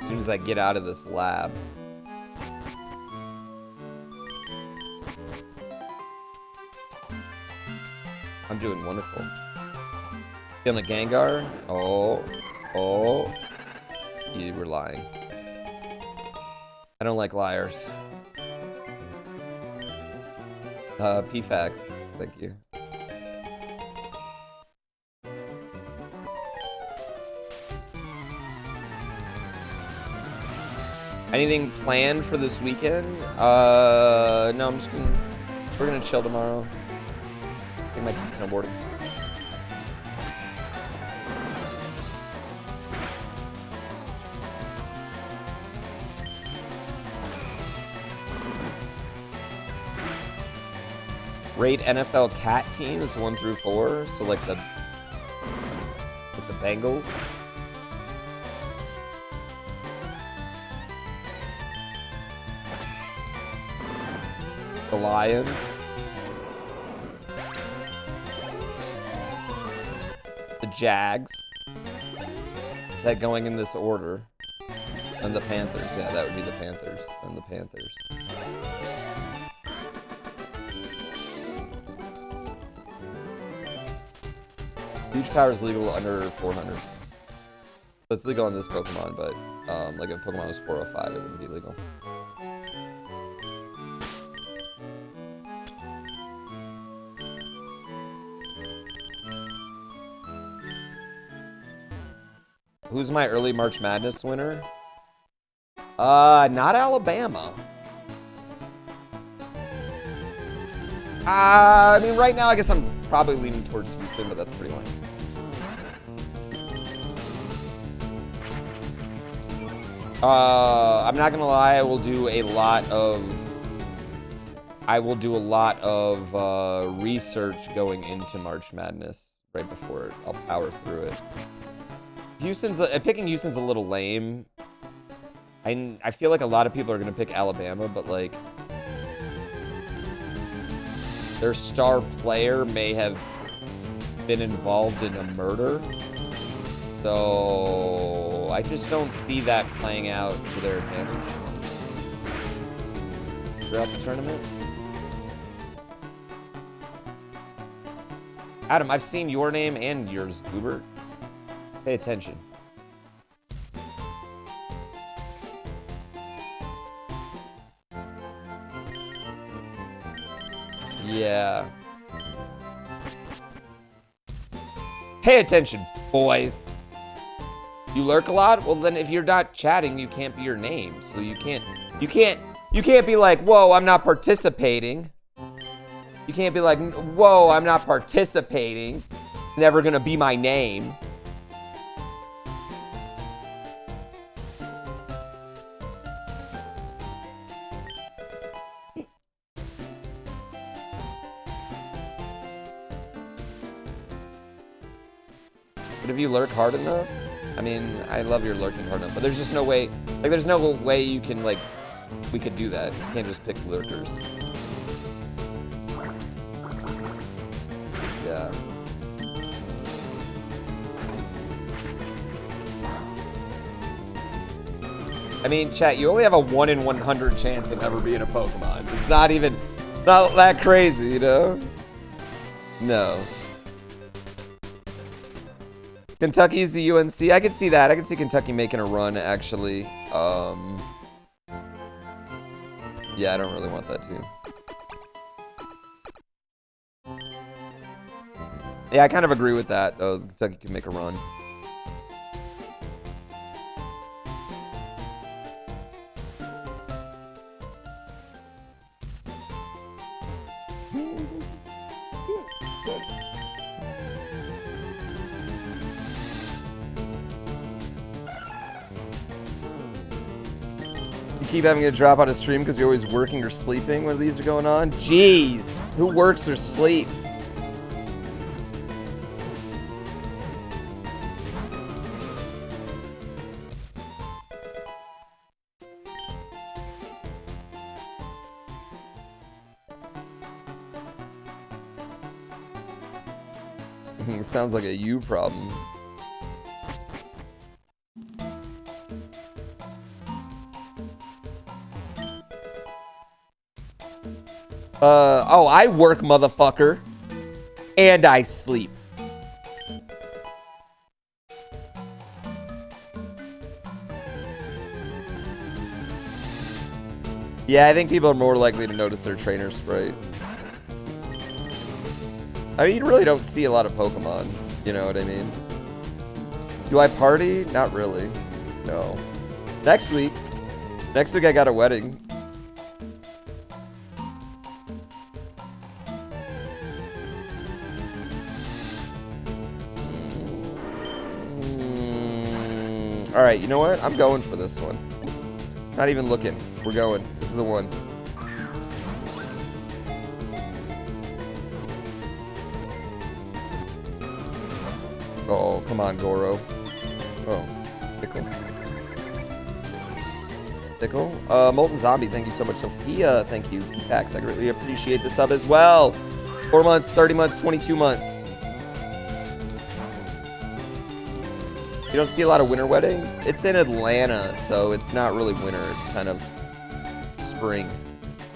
As soon as I get out of this lab. I'm doing wonderful. Feeling a Gengar? Oh. You were lying. I don't like liars. PFAX. Thank you. Anything planned for this weekend? No, I'm just gonna... We're gonna chill tomorrow. Take my kids snowboarding. Rate NFL cat teams 1 through 4. So like the Bengals. The Lions. The Jags. Is that going in this order? And the Panthers. Yeah, that would be the Panthers. And the Panthers. Huge power is legal under 400. So it's legal on this Pokemon, but like if Pokemon was 405, it wouldn't be legal. Who's my early March Madness winner? Not Alabama. I mean, right now, I guess I'm probably leaning towards Houston, but that's pretty lame. I'm not gonna lie, I will do a lot of research going into March Madness right before it. I'll power through it. Picking Houston's a little lame. I feel like a lot of people are gonna pick Alabama, but like their star player may have been involved in a murder. So I just don't see that playing out to their advantage throughout the tournament. Adam, I've seen your name and yours, Goobert. Pay attention. Yeah. Pay attention, boys. You lurk a lot? Well, then if you're not chatting, you can't be your name. So you can't be like, whoa, I'm not participating. You can't be like, whoa, I'm not participating. Never gonna be my name. But if you lurk hard enough, I mean, I love your lurking hard enough, but there's just no way, like, there's no way you can, like, we could do that. You can't just pick lurkers. Yeah. I mean, chat, you only have a 1 in 100 chance of ever being a Pokemon. It's not even, not that crazy, you know? No. Kentucky's the UNC. I could see that. I could see Kentucky making a run, actually. Yeah, I don't really want that, too. Yeah, I kind of agree with that, though. Kentucky can make a run. Keep having to drop out of stream because you're always working or sleeping when these are going on? Jeez, who works or sleeps? Sounds like a you problem. Oh, I work, motherfucker. And I sleep. Yeah, I think people are more likely to notice their trainer sprite. I mean, you really don't see a lot of Pokemon. You know what I mean? Do I party? Not really. No. Next week. Next week I got a wedding. All right, you know what? I'm going for this one. Not even looking. We're going. This is the one. Oh, come on, Goro. Oh, Pickle. Pickle? Molten Zombie, thank you so much. Sophia, thank you. Pikes, I greatly appreciate the sub as well. 4 months, 30 months, 22 months. You don't see a lot of winter weddings? It's in Atlanta, so it's not really winter. It's kind of spring,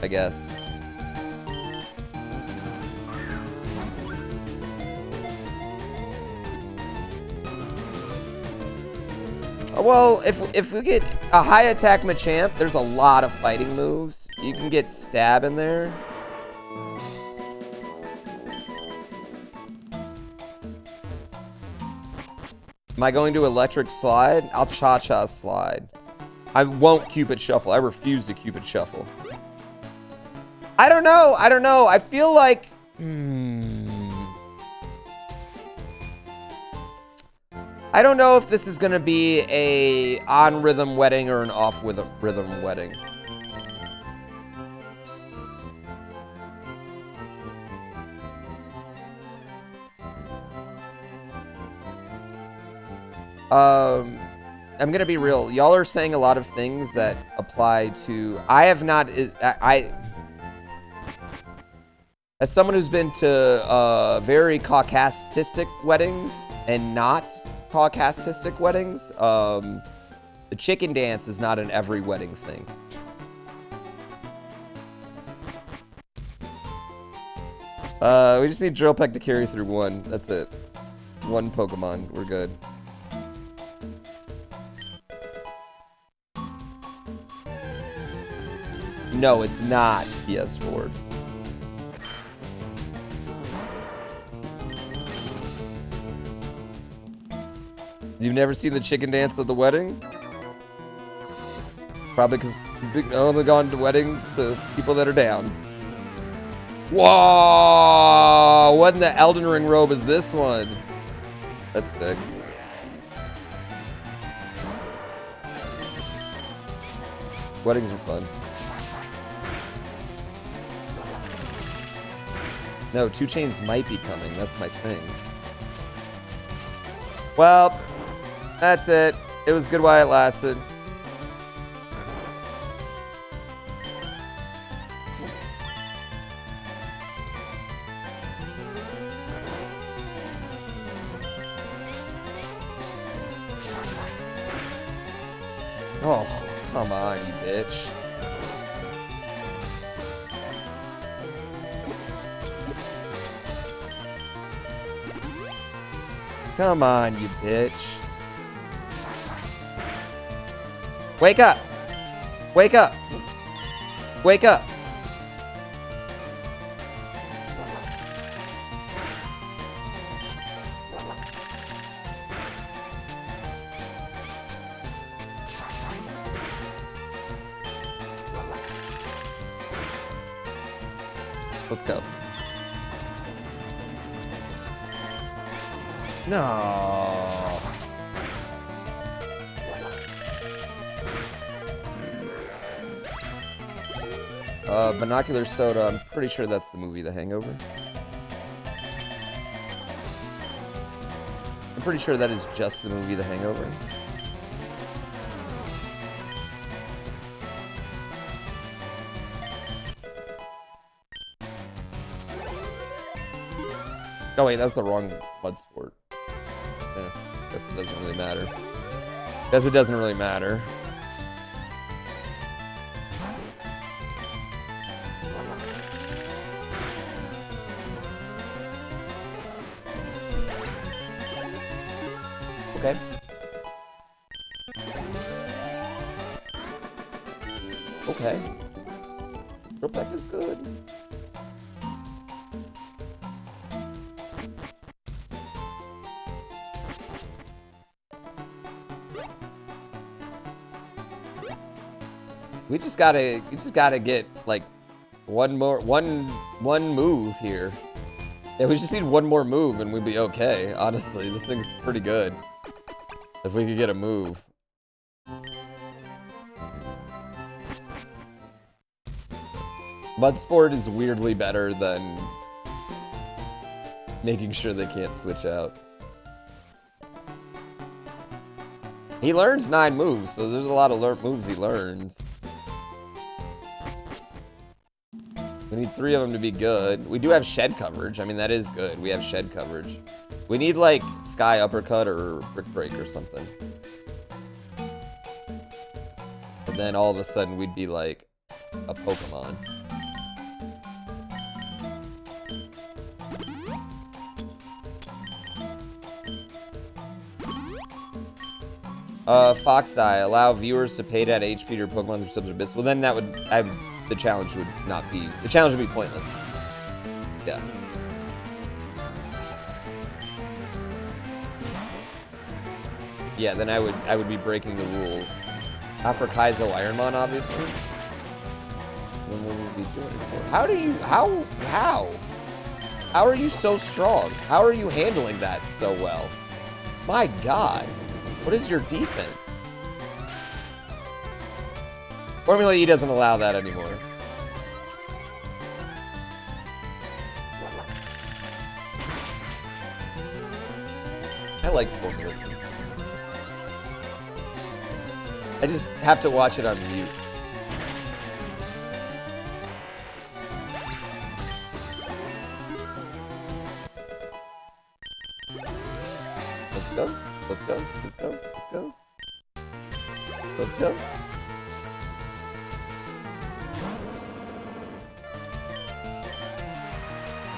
I guess. Well, if we get a high attack Machamp, there's a lot of fighting moves. You can get stab in there. Am I going to electric slide? I'll cha-cha slide. I won't Cupid shuffle. I refuse to Cupid shuffle. I don't know. I don't know. I feel like... I don't know if this is going to be a on-rhythm wedding or an off-rhythm wedding. I'm gonna be real. Y'all are saying a lot of things that apply to. I have not. As someone who's been to very Caucasistic weddings and not Caucasistic weddings, the chicken dance is not an every wedding thing. We just need Drill Peck to carry through one. That's it. One Pokemon. We're good. No, it's not PS4. You've never seen the chicken dance at the wedding? It's probably because you've only gone to weddings to people that are down. Whoa! What in the Elden Ring robe is this one? That's sick. Weddings are fun. No, 2 Chainz might be coming. That's my thing. Well, that's it. It was good while it lasted. Oh, come on, you bitch. Come on, you bitch. Wake up! Wake up! Wake up! Let's go. No. Binocular Soda, I'm pretty sure that's the movie The Hangover. I'm pretty sure that is just the movie The Hangover. Oh wait, that's the wrong blood sport. Yeah, guess it doesn't really matter. Guess it doesn't really matter. Okay. Okay. Throwback is good. We just gotta get like one move here. Yeah, we just need one more move and we'd be okay. Honestly, this thing's pretty good. If we could get a move. Mudsport is weirdly better than making sure they can't switch out. He learns 9 moves, so there's a lot of moves he learns. We need 3 of them to be good. We do have shed coverage. I mean, that is good. We have shed coverage. We need, like, Sky Uppercut or Brick Break or something. And then all of a sudden, we'd be, like, a Pokemon. Fox Die. Allow viewers to pay to add HP to your Pokemon through subs or bits. Well, then that would... the challenge would not be... The challenge would be pointless. Yeah. Yeah, then I would be breaking the rules. After Kaizo IronMON, obviously. Then what would we be doing it for? How do you... How are you so strong? How are you handling that so well? My God. What is your defense? Formula E doesn't allow that anymore. I like Formula E. I just have to watch it on mute. Let's go. Let's go. Let's go. Let's go. Let's go.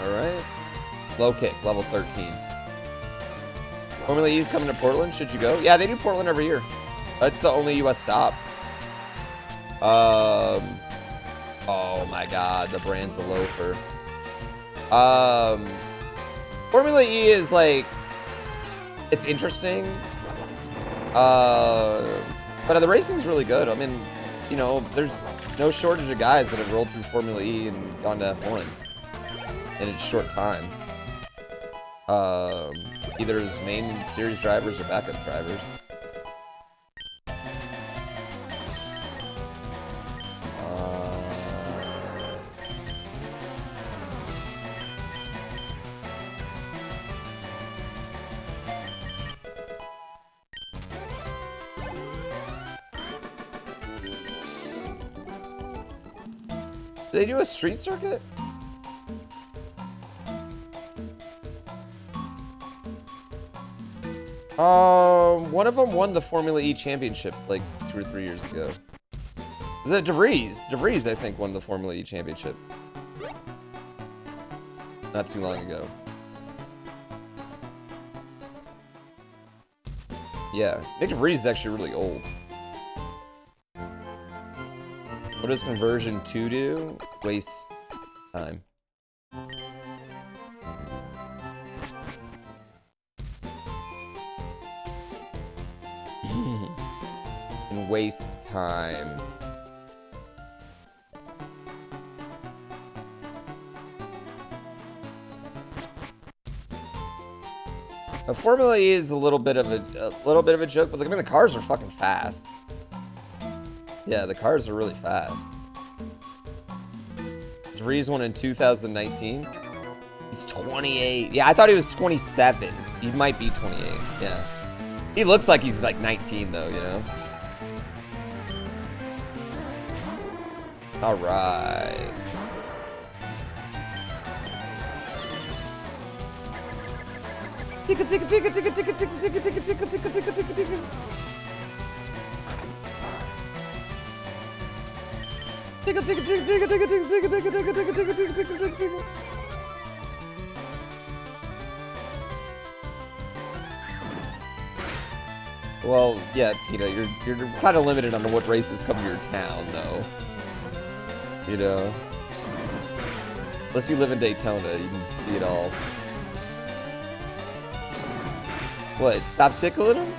Alright. Low kick, level 13. Formula E is coming to Portland. Should you go? Yeah, they do Portland every year. That's the only US stop. Oh my God, the brand's a loafer. Formula E is like, it's interesting. But the racing's really good. I mean, you know, there's no shortage of guys that have rolled through Formula E and gone to F1 in a short time. Either as main series drivers or backup drivers. Did they do a street circuit? One of them won the Formula E championship like 2 or 3 years ago. Is it DeVries? DeVries, I think, won the Formula E championship. Not too long ago. Yeah, Nick DeVries is actually really old. What does conversion 2 do? Waste time. And waste time. Formula E is a little bit of a joke, but look, I mean, the cars are fucking fast. Yeah, the cars are really fast. DeVries won in 2019. He's 28. Yeah, I thought he was 27. He might be 28. Yeah. He looks like he's like 19 though, you know? All right. Tickle, tickle, tickle, tickle, tickle, tickle, tickle, tickle, tickle, tickle, tickle, tickle, tickle. Tickle, tickle, tickle, tickle, tickle, tickle, tickle, tickle, tickle, tickle, tickle, tickle, tickle, tickle. Well, yeah, you know, you're kind of limited on what races come to your town, though. You know, unless you live in Daytona, you can see it all. What? Stop tickling him?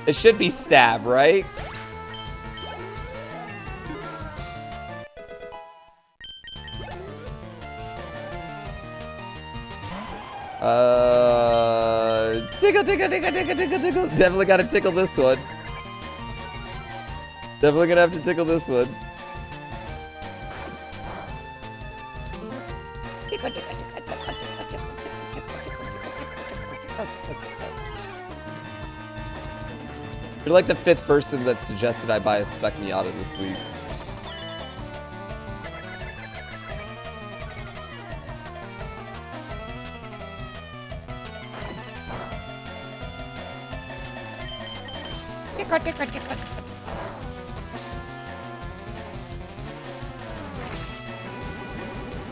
It should be stab, right? Tickle, tickle, tickle, tickle, tickle, tickle. Definitely gotta tickle this one. Definitely gonna have to tickle this one. You're like the 5th person that suggested I buy a spec Miata this week.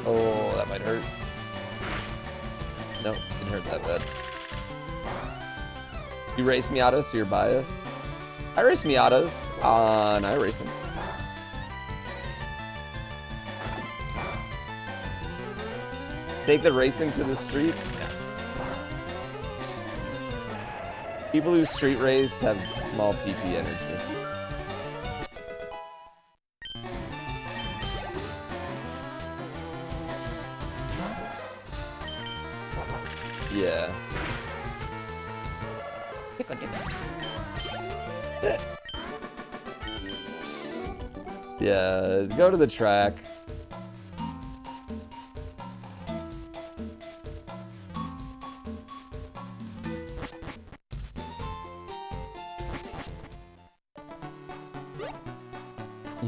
Oh, that might hurt. No, didn't hurt that bad. You race Miatas, so you're biased? I race Miatas on iRacing. Take the racing to the street? No. People who street race have small PP energy. Yeah. Yeah, go to the track.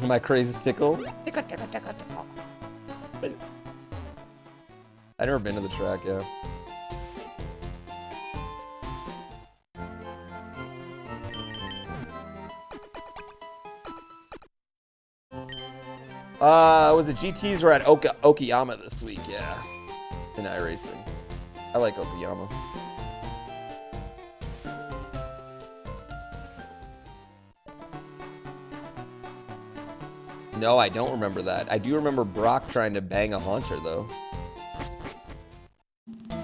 My craziest tickle? Tickle, tickle, tickle, tickle. I've never been to the track, yeah. Was it GTs were at Okayama this week? Yeah, in iRacing. I like Okayama. No, I don't remember that. I do remember Brock trying to bang a Haunter though.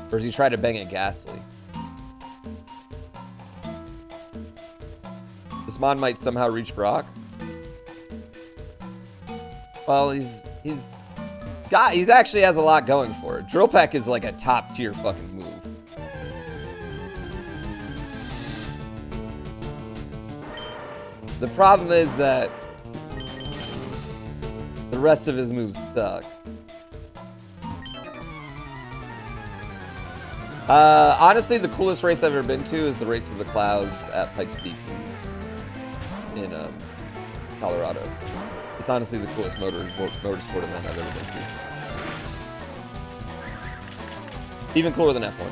Or does he try to bang a Gasly? This mod might somehow reach Brock. Well, he's actually has a lot going for it. Drill Peck is like a top tier fucking move. The problem is that the rest of his moves suck. Honestly, the coolest race I've ever been to is the Race to the Clouds at Pikes Peak in Colorado. It's honestly the coolest motorsport event I've ever been to. Even cooler than F1.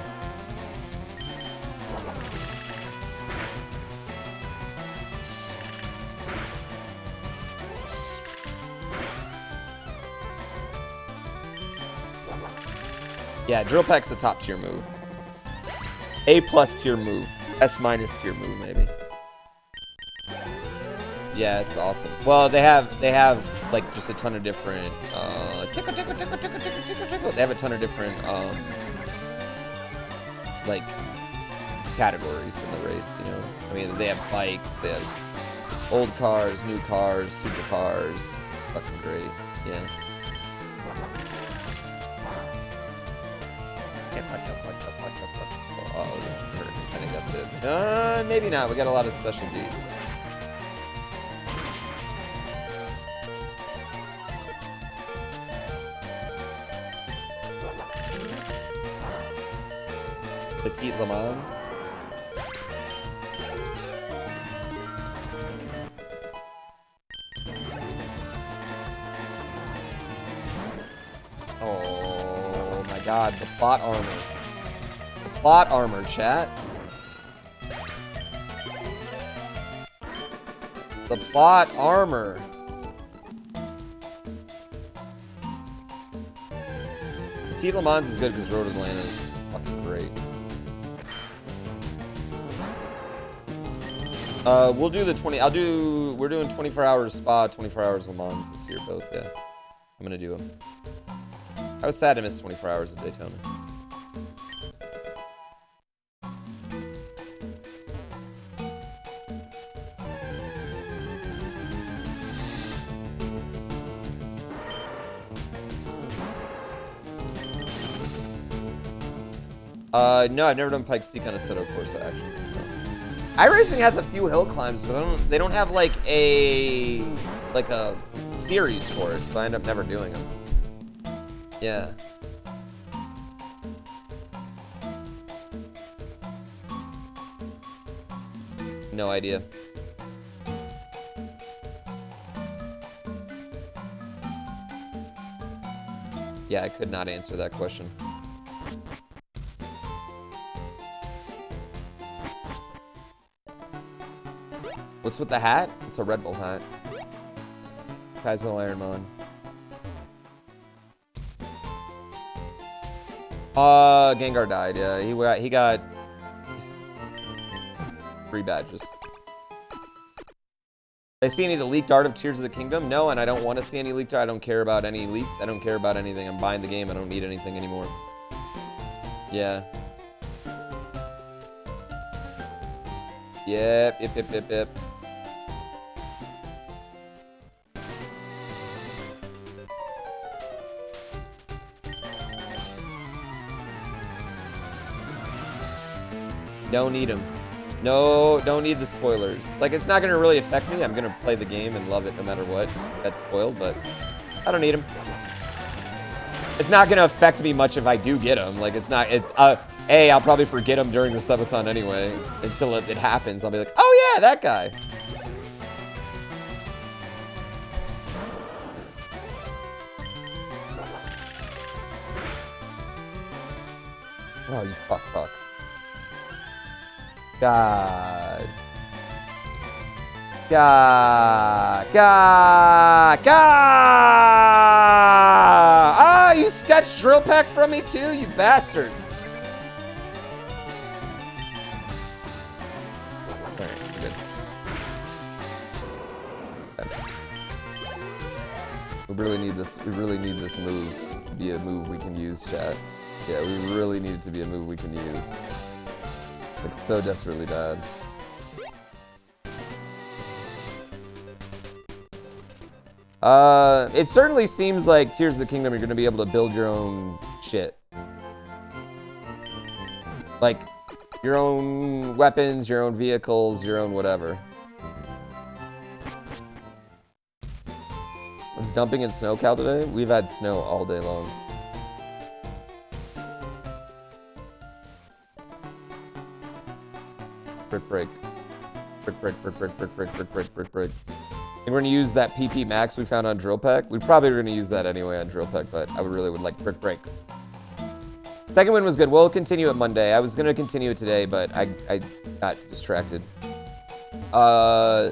Yeah, drill pack's a top tier move. A+ tier move. S- tier move, maybe. Yeah, it's awesome. Well, they have like just a ton of different tickle, tickle, tickle, tickle, tickle, tickle, tickle. They have a ton of different like categories in the race, you know. I mean, they have bikes, they have old cars, new cars, supercars. It's fucking great. Yeah. Oh, I think that's it. Maybe not. We got a lot of specialties. Petite Le Mans. Oh my god, the plot armor. The plot armor, chat. The plot armor. Petite Le Mans is good because Road Atlanta is just fucking great. We'll do the 20. We're doing 24 hours Spa, 24 hours Le Mans this year, both. Yeah, I'm gonna do them. I was sad to miss 24 hours of Daytona. No, I've never done Pikes Peak on a Seto course, actually. No. iRacing has a few hill climbs, but they don't have like a series for it, so I end up never doing them. Yeah. No idea. Yeah, I could not answer that question. What's with the hat? It's a Red Bull hat. Kaizo IronMON. Gengar died, yeah. He got 3 badges. Did I see any of the leaked art of Tears of the Kingdom? No, and I don't want to see any leaked art. I don't care about any leaks. I don't care about anything. I'm buying the game. I don't need anything anymore. Yeah. Yep. Don't need them. No, don't need the spoilers. Like, it's not going to really affect me. I'm going to play the game and love it no matter what. That's spoiled, but I don't need them. It's not going to affect me much if I do get them. Like, it's not, I'll probably forget them during the subathon anyway. Until it happens. I'll be like, oh yeah, that guy. Oh, you fuck. God. Ah, you sketched drill pack from me too, you bastard. Alright, good. We really need this move to be a move we can use, chat. Yeah, we really need it to be a move we can use. Like, so desperately bad. It certainly seems like Tears of the Kingdom, you're going to be able to build your own shit. Like, your own weapons, your own vehicles, your own whatever. It's dumping in SnowCal today? We've had snow all day long. Brick break. And we're gonna use that PP Max we found on Drill Peck. We probably were gonna use that anyway on Drill Peck, but I really would like Brick Break. Second win was good. We'll continue it Monday. I was gonna continue it today, but I got distracted. The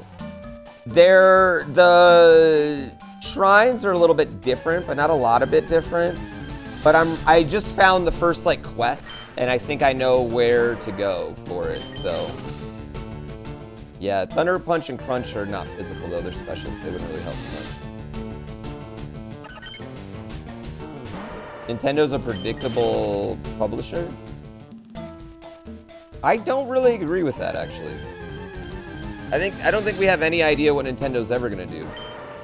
shrines are a little bit different, but not a lot of bit different. But I just found the first like quest, and I think I know where to go for it. So yeah, Thunder Punch and Crunch are not physical though; they're specials. They wouldn't really help much. Nintendo's a predictable publisher. I don't really agree with that actually. I don't think we have any idea what Nintendo's ever gonna do.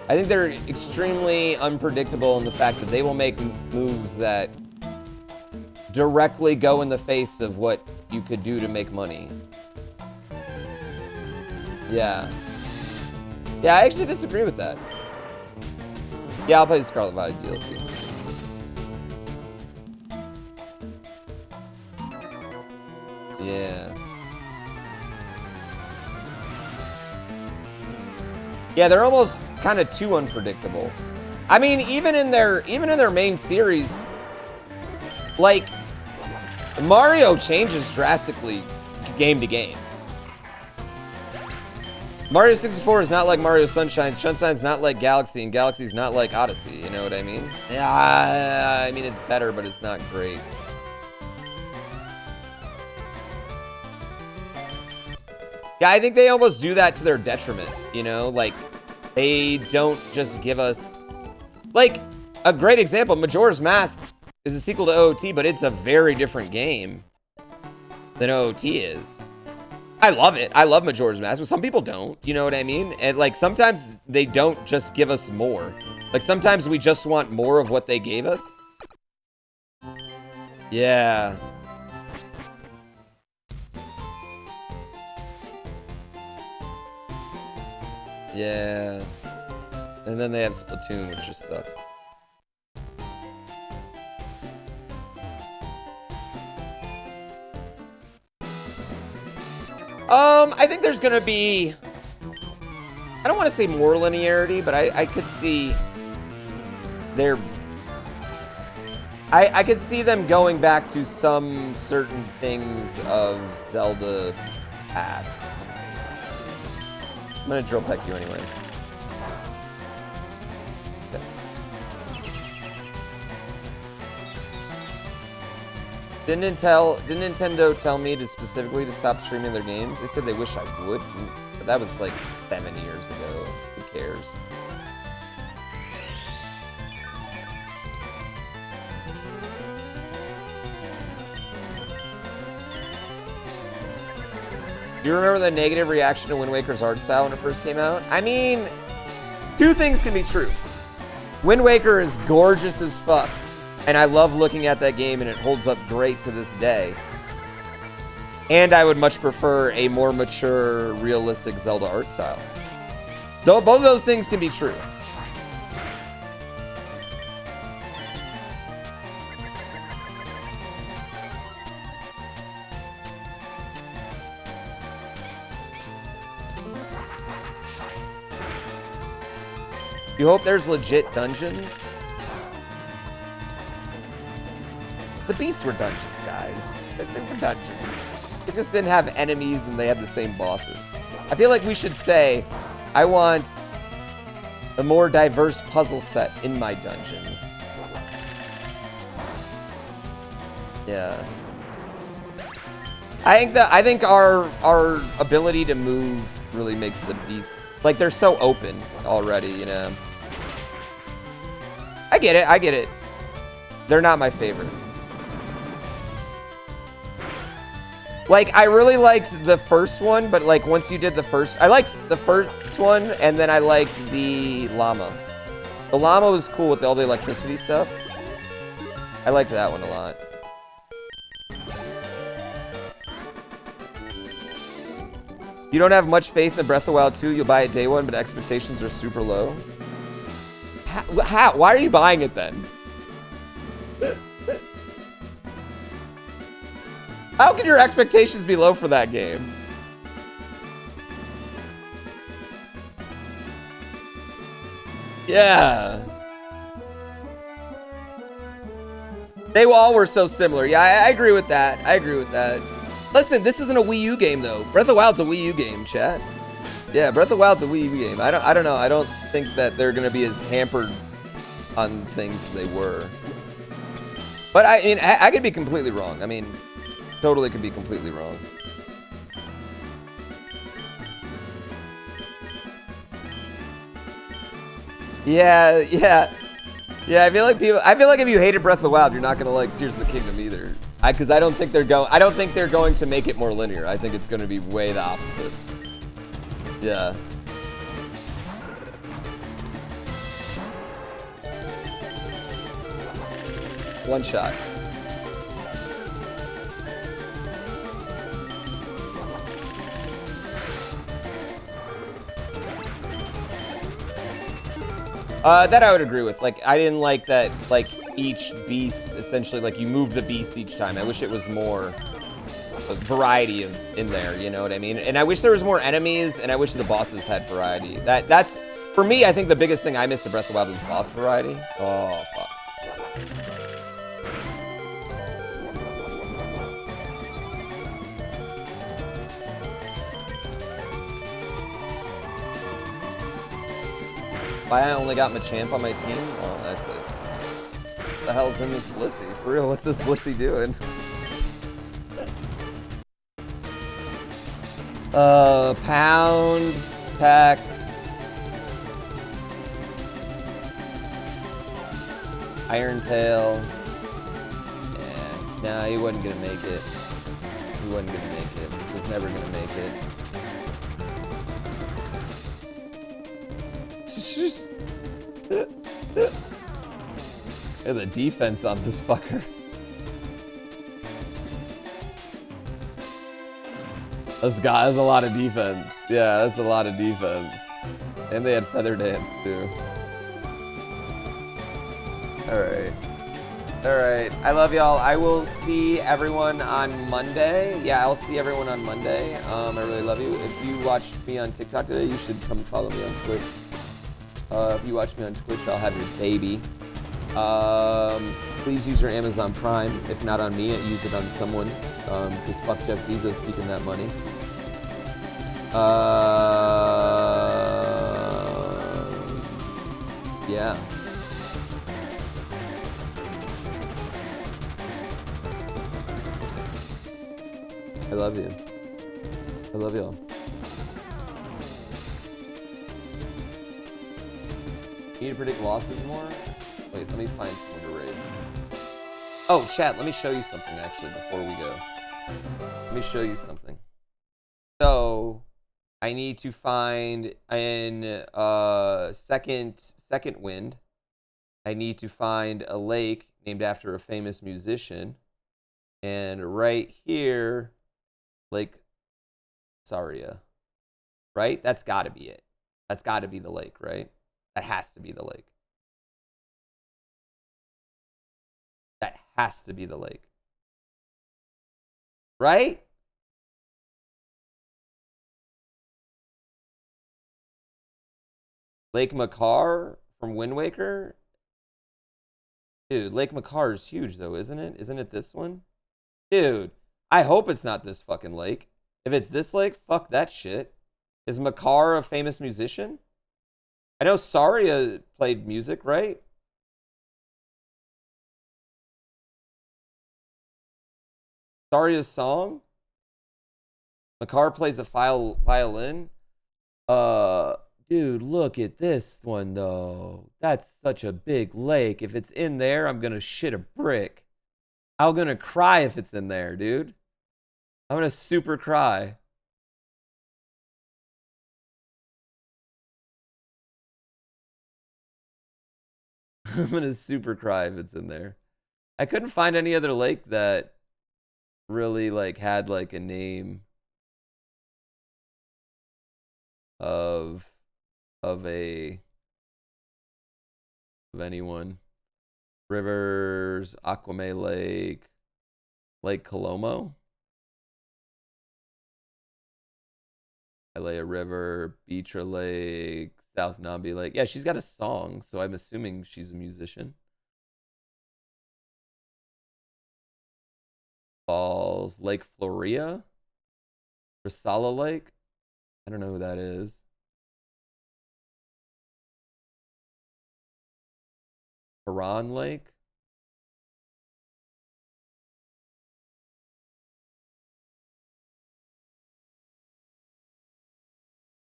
I think they're extremely unpredictable in the fact that they will make moves that directly go in the face of what you could do to make money. Yeah. Yeah, I actually disagree with that. Yeah, I'll play the Scarlet Violet DLC. Yeah. Yeah, they're almost kind of too unpredictable. I mean, even in their main series, like Mario changes drastically game to game. Mario 64 is not like Mario Sunshine. Sunshine's not like Galaxy, and Galaxy's not like Odyssey. You know what I mean? Yeah, I mean it's better, but it's not great. Yeah, I think they almost do that to their detriment, you know? Like, they don't just give us... Like, a great example, Majora's Mask is a sequel to OOT, but it's a very different game than OOT is. I love it. I love Majora's Mask, but some people don't, you know what I mean? And, like, sometimes they don't just give us more. Like, sometimes we just want more of what they gave us. Yeah. Yeah. And then they have Splatoon, which just sucks. I think there's gonna be... I don't want to say more linearity, but I could see... I could see them going back to some certain things of Zelda past. I'm gonna drill peck you anyway. Okay. Didn't Nintendo tell me to specifically to stop streaming their games? They said they wish I would, but that was like 7 years ago. Who cares? Do you remember the negative reaction to Wind Waker's art style when it first came out? I mean, two things can be true. Wind Waker is gorgeous as fuck, and I love looking at that game, and it holds up great to this day. And I would much prefer a more mature, realistic Zelda art style. Though both of those things can be true. You hope there's legit dungeons? The beasts were dungeons, guys. They were dungeons. They just didn't have enemies and they had the same bosses. I feel like we should say, I want a more diverse puzzle set in my dungeons. Yeah. I think our ability to move really makes the beasts, like, they're so open already, you know. I get it. They're not my favorite. Like, I really liked the first one, but like once you did the first, I liked the first one, and then I liked the llama. The llama was cool with all the electricity stuff. I liked that one a lot. You don't have much faith in Breath of the Wild 2, you'll buy it day one, but expectations are super low. How? Why are you buying it then? How can your expectations be low for that game? Yeah. They all were so similar. Yeah, I agree with that. I agree with that. Listen, this isn't a Wii U game though. Breath of the Wild's a Wii U game, chat. Yeah, Breath of the Wild's a Wii U game. I don't know. I don't think that they're gonna be as hampered on things as they were. But I mean, I could be completely wrong. I mean, totally could be completely wrong. Yeah. I feel like if you hated Breath of the Wild, you're not gonna like Tears of the Kingdom either. Because I don't think they're going to make it more linear. I think it's going to be way the opposite. Yeah. One shot. That I would agree with. Like, I didn't like that, like, each beast, essentially, like, you move the beast each time. I wish it was more variety in there, you know what I mean? And I wish there was more enemies, and I wish the bosses had variety. That's, for me, I think the biggest thing I missed in Breath of the Wild was boss variety. Oh, fuck. Why I only got Machamp on my team? Oh, that's it. What the hell's in this Blissey? For real, what's this Blissey doing? Pound, pack. Iron Tail. Yeah, nah, he wasn't gonna make it. He wasn't gonna make it. He was never gonna make it. Yeah, the defense on this fucker. That's a lot of defense. Yeah, that's a lot of defense. And they had Feather Dance too. Alright. Alright. I love y'all. I will see everyone on Monday. Yeah, I'll see everyone on Monday. I really love you. If you watched me on TikTok today, you should come follow me on Twitch. If you watch me on Twitch, I'll have your baby. Please use your Amazon Prime. If not on me, use it on someone. Because fuck Jeff Bezos keeping that money. Yeah. I love you. I love y'all. Need to predict losses more? Wait, let me find someone to raid. Oh, chat, let me show you something actually before we go. Let me show you something. So, I need to find in second wind. I need to find a lake named after a famous musician. And right here, Lake Saria. Right? That's gotta be it. That's gotta be the lake, right? That has to be the lake. That has to be the lake. Right? Lake Makar from Wind Waker? Dude, Lake Makar is huge though, isn't it? Isn't it this one? Dude, I hope it's not this fucking lake. If it's this lake, fuck that shit. Is Makar a famous musician? I know Saria played music, right? Saria's song? Makar plays a violin? Dude, look at this one, though. That's such a big lake. If it's in there, I'm gonna shit a brick. I'm gonna cry if it's in there, dude. I'm gonna super cry. I'm gonna super cry if it's in there. I couldn't find any other lake that really like had like a name of anyone. Rivers, Aquame Lake, Lake Colomo, Ilea River, Beecher Lake, South Nambi Lake. Yeah, she's got a song, so I'm assuming she's a musician. Falls, Lake Floria, Risala Lake. I don't know who that is. Haran Lake.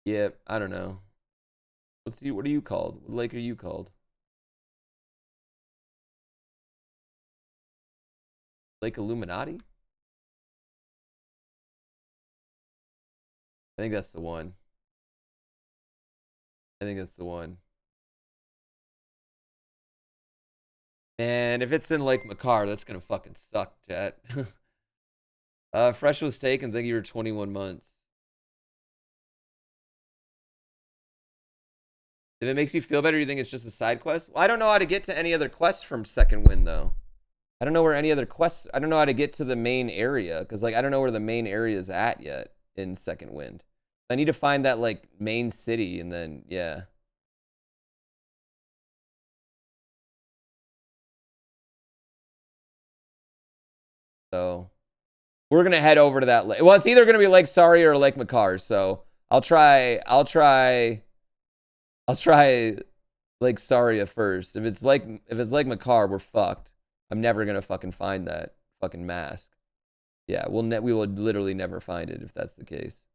Yeah, I don't know. What are you called? What lake are you called? Lake Illuminati? I think that's the one. I think that's the one. And if it's in Lake Makar, that's gonna fucking suck, chat. Fresh was taken. Thank you for 21 months. If it makes you feel better, you think it's just a side quest? Well, I don't know how to get to any other quests from Second Wind, though. I don't know where any other quests... I don't know how to get to the main area, because, like, I don't know where the main area is at yet in Second Wind. I need to find that, like, main city, and then, yeah. So, we're going to head over to that lake. Well, it's either going to be Lake Sari or Lake Makar, so I'll try Lake Saria first. If it's Lake Makar, we're fucked. I'm never gonna fucking find that fucking mask. Yeah, we will literally never find it if that's the case.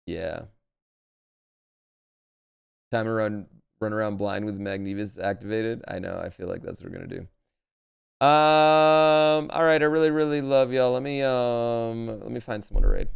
Yeah. Time to run around blind with Magnevis activated. I know. I feel like that's what we're gonna do. All right. I really love y'all. Let me find someone to raid.